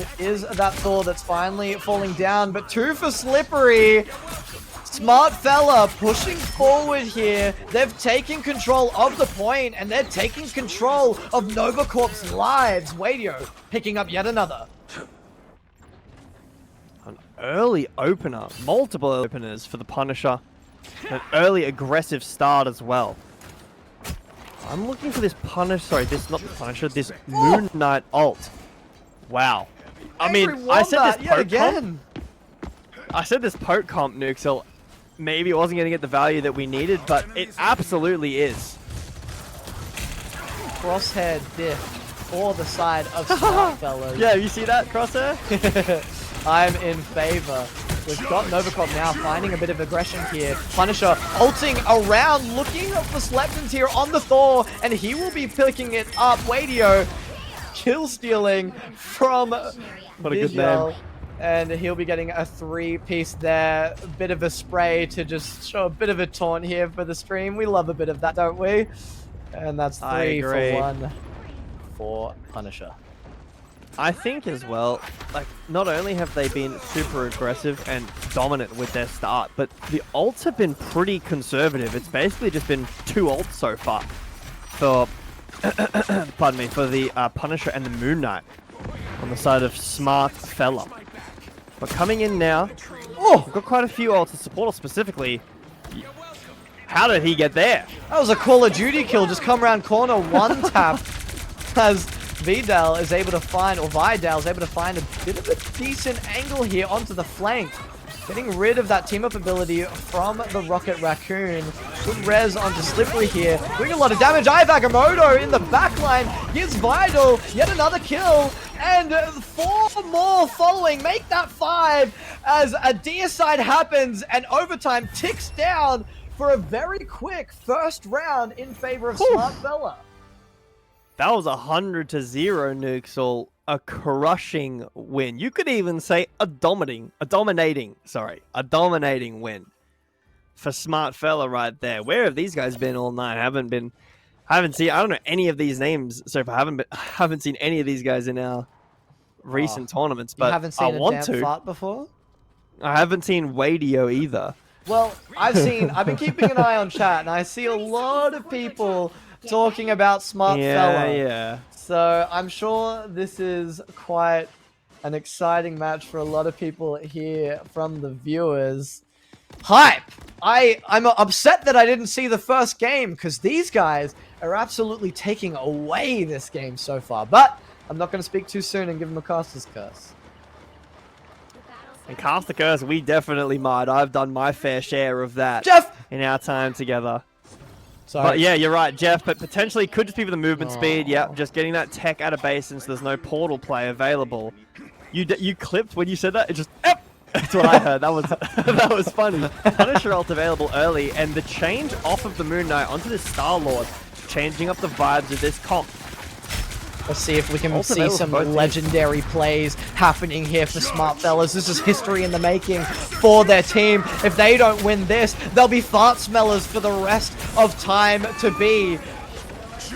It is that Thor that's finally falling down, but two for Slippery. Smart Fella pushing forward here. They've taken control of the point, and they're taking control of Nova Corp's lives. Wadio picking up yet another. An early opener, multiple openers for the Punisher. An early aggressive start as well. I'm looking for this Punisher, not the Punisher, this Moon Knight ult. Wow. I mean, Angry I said Wombat this yet poke comp. again. I said this poke comp, Nuxel. Maybe it wasn't going to get the value that we needed, but it absolutely is. Crosshair diff for the side of Smart Fellas. Yeah, you see that, Crosshair? I'm in favor. We've got Novacorp now finding a bit of aggression here. Punisher ulting around, looking for Sleptons here on the Thor, and he will be picking it up. Wadio kill stealing from What a good Visual, name. and he'll be getting a 3-piece there. A bit of a spray to just show a bit of a taunt here for the stream. We love a bit of that, don't we? And that's 3 for agree. 1 for Punisher. I think as well, like, not only have they been super aggressive and dominant with their start, but the ults have been pretty conservative. It's basically just been 2 ults so far for, pardon me, for the Punisher and the Moon Knight on the side of Smart Fella. But coming in now, we've got quite a few ults to support us specifically. How did he get there? That was a Call of Duty kill, just come around corner, one tap as Vidal is able to find, or Vidal is able to find a bit of a decent angle here onto the flank. Getting rid of that team-up ability from the Rocket Raccoon. Good res onto Slippery here. Doing a lot of damage. Agamotto in the backline gives Vidal yet another kill. And 4 more following. Make that 5 as a deicide happens and overtime ticks down for a very quick first round in favor of Smart Fella. That was 100-0, Nuxel. A crushing win. You could even say a dominating win for Smart Fella right there. Where have these guys been all night? Haven't seen. I don't know any of these names so far. Haven't seen any of these guys in our recent tournaments. But You haven't seen I a want damn to. fart before? I haven't seen Wadio either. Well, I've been keeping an eye on chat, and I see a lot of people talking about Smart Fella. Yeah. So I'm sure this is quite an exciting match for a lot of people here from the viewers. Hype! I'm upset that I didn't see the first game, because these guys are absolutely taking away this game so far. But I'm not going to speak too soon and give them a caster's curse. The battle's And cast the curse, we definitely might. I've done my fair share of that Jeff! in our time together. Sorry. But yeah, you're right, Jeff. But potentially could just be for the movement speed. Yep, just getting that tech out of basin so there's no portal play available. You clipped when you said that. It just. That's what I heard. That was that was funny. Punisher ult available early, and the change off of the Moon Knight onto the Star Lord, changing up the vibes of this comp. Let's see if we can Also see available some for both teams. legendary plays happening here for Smart Fellas. This is history in the making for their team. If they don't win this, they'll be fart smellers for the rest of time to be.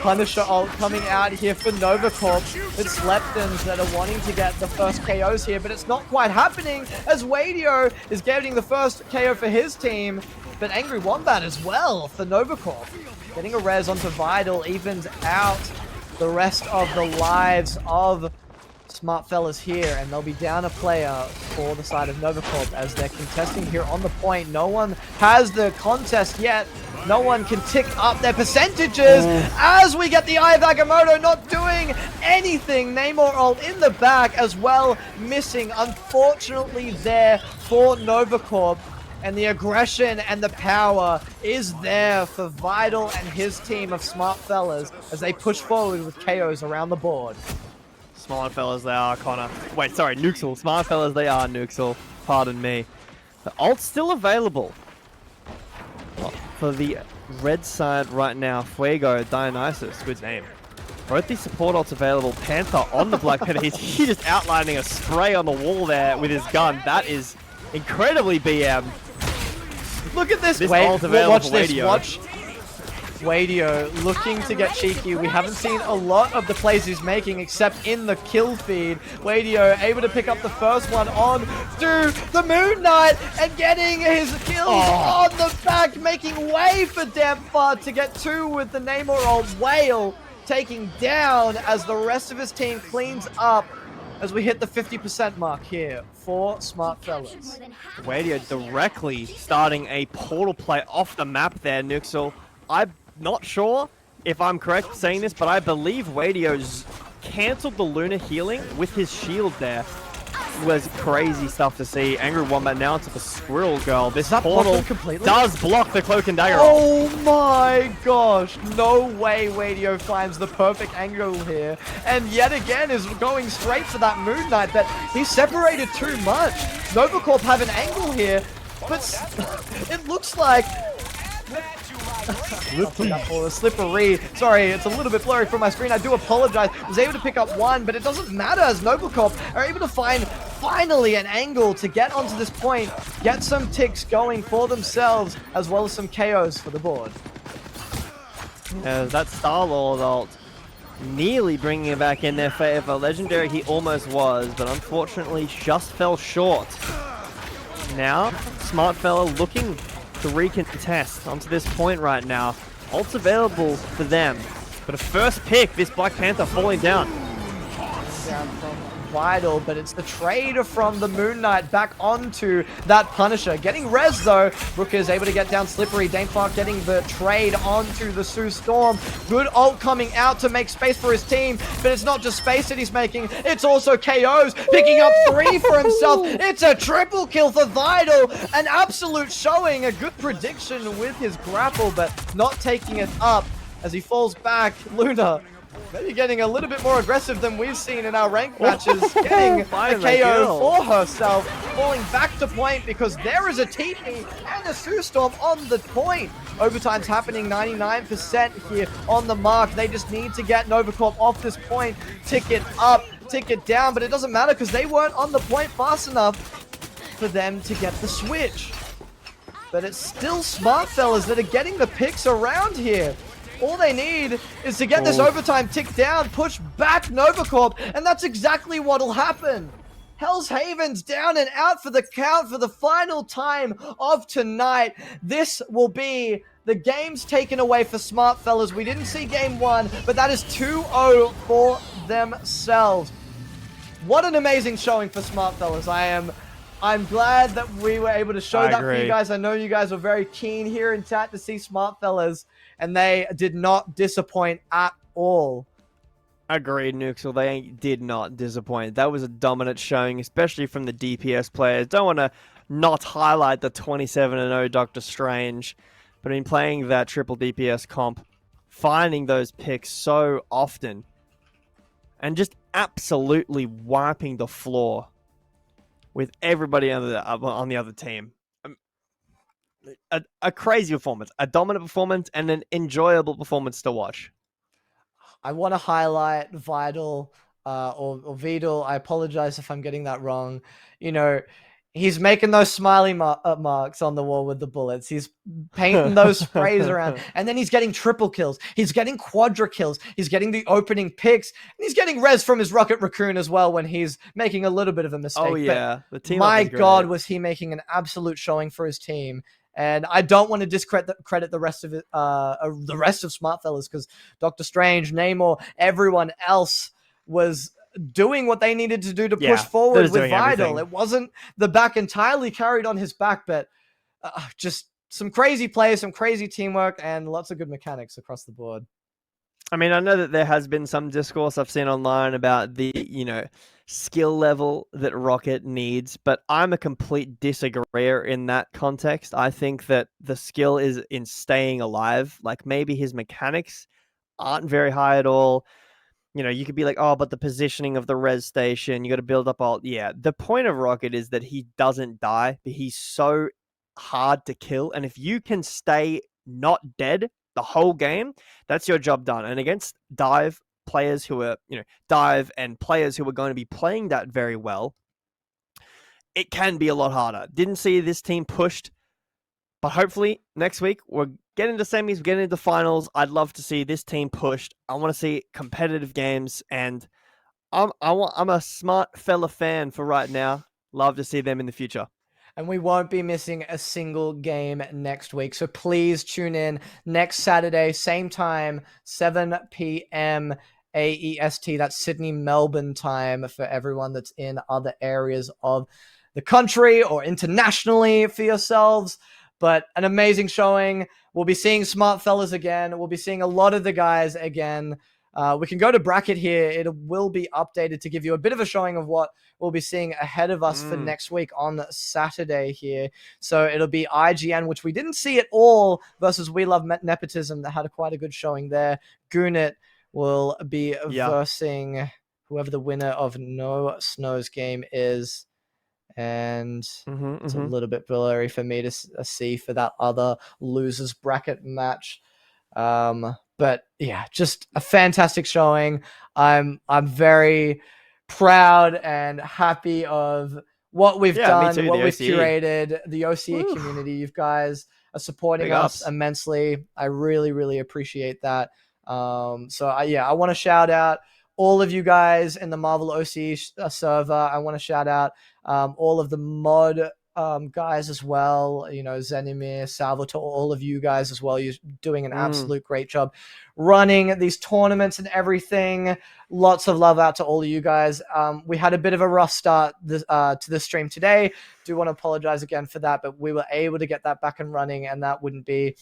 Punisher ult coming out here for Nova Corp. It's Leptons that are wanting to get the first KOs here, but it's not quite happening as Wadio is getting the first KO for his team, but Angry Wombat as well for Nova Corp. Getting a res onto Vital evens out the rest of the lives of Smart Fellas here, and they'll be down a player for the side of Nova Corp as they're contesting here on the point. No one has the contest yet. No one can tick up their percentages as we get the Eye of Agamotto not doing anything. Namor ult in the back as well, missing unfortunately there for Nova Corp. And the aggression and the power is there for Vital and his team of Smart Fellas as they push forward with KOs around the board. Smart fellas they are, Connor. Wait, sorry, Nuxel. Smart fellas they are, Nuxel. Pardon me. The ult's still available. For the red side right now, Fuego, Dionysus, good name. Both these support ults available. Panther on the Black Panther. He's just outlining a spray on the wall there with his gun. That is incredibly BM. Look at this. This Wait, ult available watch for this. Wadio. Watch. Wadio looking to get cheeky. We haven't seen a lot of the plays he's making except in the kill feed. Wadio able to pick up the first one on to the Moon Knight and getting his kills on the back, making way for Dempha to get two with the Namor ult. Whale taking down as the rest of his team cleans up as we hit the 50% mark here for Smart Fellas. Wadio directly starting a portal play off the map there, Nuxel. I'm not sure if I'm correct saying this, but I believe Wadio's cancelled the Lunar healing with his shield there. It was crazy stuff to see. Angry Wombat now to the Squirrel Girl. This portal completely? does block the Cloak and Dagger. Oh my gosh, no way Wadio finds the perfect angle here. And yet again is going straight for that Moon Knight, but he's separated too much. Novacorp have an angle here, but it looks like... Slippery. Sorry, it's a little bit blurry from my screen. I do apologize. Was able to pick up one, but it doesn't matter as Novacorp are able to find finally an angle to get onto this point, get some ticks going for themselves, as well as some KOs for the board. That Star-Lord ult nearly bringing it back in their favor. Legendary he almost was, but unfortunately just fell short. Now, Smart Fella looking to recontest onto this point right now. Ult's available for them, but a first pick, this Black Panther falling down. Down from Vital, but it's the trade from the Moon Knight back onto that Punisher. Getting res though, Rooker is able to get down Slippery. Damefark getting the trade onto the Sue Storm. Good ult coming out to make space for his team, but it's not just space that he's making, it's also KOs, picking up 3 for himself. It's a triple kill for Vital, an absolute showing, a good prediction with his grapple, but not taking it up as he falls back. Luna maybe getting a little bit more aggressive than we've seen in our ranked matches, getting a KO for herself, falling back to point because there is a TP and a Sue Storm on the point. Overtime's happening 99% here on the mark. They just need to get Novacorp off this point, tick it up, tick it down, but it doesn't matter because they weren't on the point fast enough for them to get the switch. But it's still Smart Fellas that are getting the picks around here. All they need is to get this overtime tick down, push back Novacorp, and that's exactly what'll happen. Hell's Haven's down and out for the count for the final time of tonight. This will be the games taken away for Smart Fellas. We didn't see game 1, but that is 2-0 for themselves. What an amazing showing for Smart Fellas. I'm glad that we were able to show that for you guys. I know you guys were very keen here in chat to see Smart Fellas, and they did not disappoint at all. Agreed, Nuxel. They did not disappoint. That was a dominant showing, especially from the DPS players. Don't want to not highlight the 27-0 Doctor Strange, but in playing that triple DPS comp, finding those picks so often, and just absolutely wiping the floor with everybody on the other team. A crazy performance, a dominant performance, and an enjoyable performance to watch. I want to highlight Vidal or Vidal. I apologize if I'm getting that wrong. You know, he's making those smiley marks on the wall with the bullets. He's painting those sprays around, and then he's getting triple kills. He's getting quadra kills. He's getting the opening picks, and he's getting res from his Rocket Raccoon as well when he's making a little bit of a mistake. Oh yeah, the team. My God, was he making an absolute showing for his team. And I don't want to discredit the rest of it, the rest of Smartfellas, because Doctor Strange, Namor, everyone else was doing what they needed to do to push forward with Vidal. Everything. It wasn't the back entirely carried on his back, but just some crazy plays, some crazy teamwork, and lots of good mechanics across the board. I mean, I know that there has been some discourse I've seen online about the, skill level that Rocket needs, but I'm a complete disagreeer in that context. I think that the skill is in staying alive. Like, maybe his mechanics aren't very high at all. You could be like, oh, but the positioning of the res station, you got to build up all. Yeah, the point of Rocket is that he doesn't die, but he's so hard to kill. And if you can stay not dead the whole game, that's your job done. And against dive players who are, dive and players who are going to be playing that very well, it can be a lot harder. Didn't see this team pushed, but hopefully next week we're getting to semis, we're getting into finals. I'd love to see this team pushed. I want to see competitive games, and I'm a smart fella fan for right now. Love to see them in the future. And we won't be missing a single game next week. So please tune in next Saturday, same time, 7 p.m. AEST. That's Sydney, Melbourne time for everyone that's in other areas of the country or internationally for yourselves. But an amazing showing. We'll be seeing Smartfellas again. We'll be seeing a lot of the guys again. We can go to bracket here. It will be updated to give you a bit of a showing of what we'll be seeing ahead of us for next week on Saturday here. So it'll be IGN, which we didn't see at all, versus We Love Nepotism, that had quite a good showing there. Gonut will be versing whoever the winner of No Snow's game is. And it's a little bit blurry for me to see for that other losers bracket match. But yeah, just a fantastic showing. I'm very proud and happy of what we've done, what we've curated, the OCE community. You guys are supporting us immensely. I really, really appreciate that. So I want to shout out all of you guys in the Marvel OCE server. I want to shout out all of the mod guys as well, Zenimir, Salvatore, all of you guys as well. You're doing an absolute great job running these tournaments and everything. Lots of love out to all of you guys. We had a bit of a rough start to this stream today. Do want to apologize again for that, but we were able to get that back and running, and that wouldn't be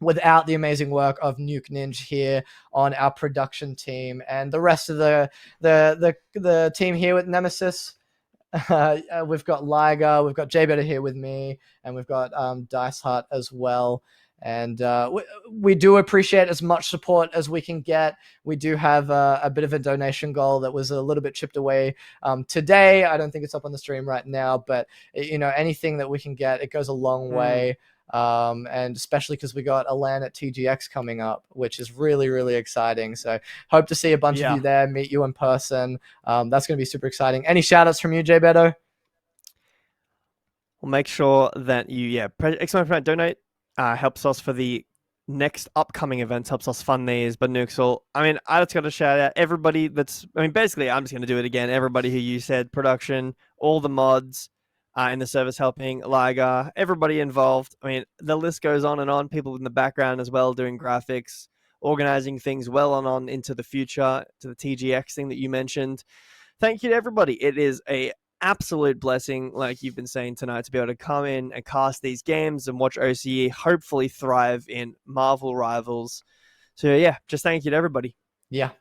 without the amazing work of Nuke Ninja here on our production team and the rest of the team here with Nemesis. We've got Liger, we've got Jay Better here with me, and we've got Dice Hut as well. And we do appreciate as much support as we can get. We do have a bit of a donation goal that was a little bit chipped away today. I don't think it's up on the stream right now, but anything that we can get, it goes a long way. And especially because we got a LAN at TGX coming up, which is really, really exciting. So hope to see a bunch of you there, meet you in person. That's going to be super exciting. Any shout outs from you, Jay Beto? We'll make sure that you, excellent donate helps us for the next upcoming events, helps us fund these. But Nuxel, I just got to shout out everybody basically, I'm just going to do it again. Everybody who you said, production, all the mods, in the service helping, Liga, everybody involved. The list goes on and on. People in the background as well doing graphics, organizing things well on into the future, to the TGX thing that you mentioned. Thank you to everybody. It is a absolute blessing, like you've been saying tonight, to be able to come in and cast these games and watch OCE hopefully thrive in Marvel Rivals. So just thank you to everybody. Yeah.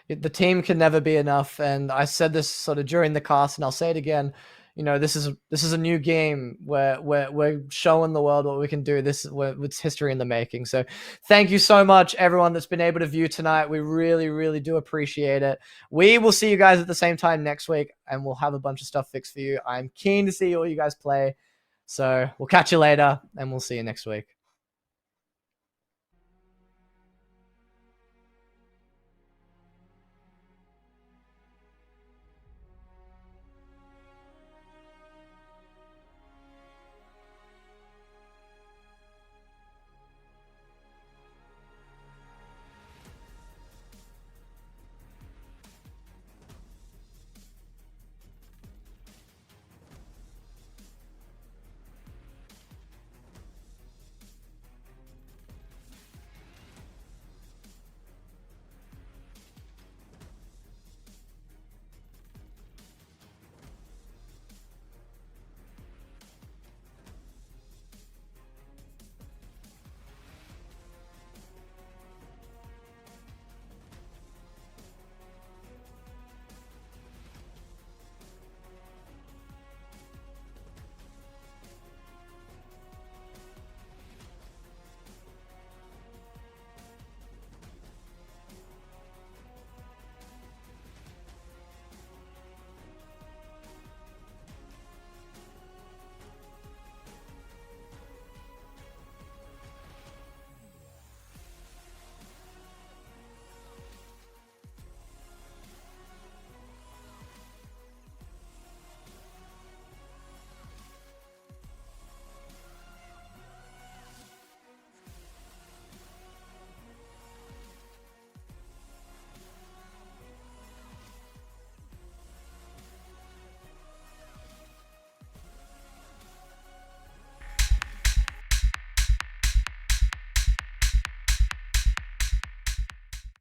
the team can never be enough. And I said this sort of during the cast, and I'll say it again. You know, this is a new game where we're showing the world what we can do. It's history in the making. So thank you so much, everyone that's been able to view tonight. We really, really do appreciate it. We will see you guys at the same time next week, and we'll have a bunch of stuff fixed for you. I'm keen to see all you guys play. So we'll catch you later, and we'll see you next week.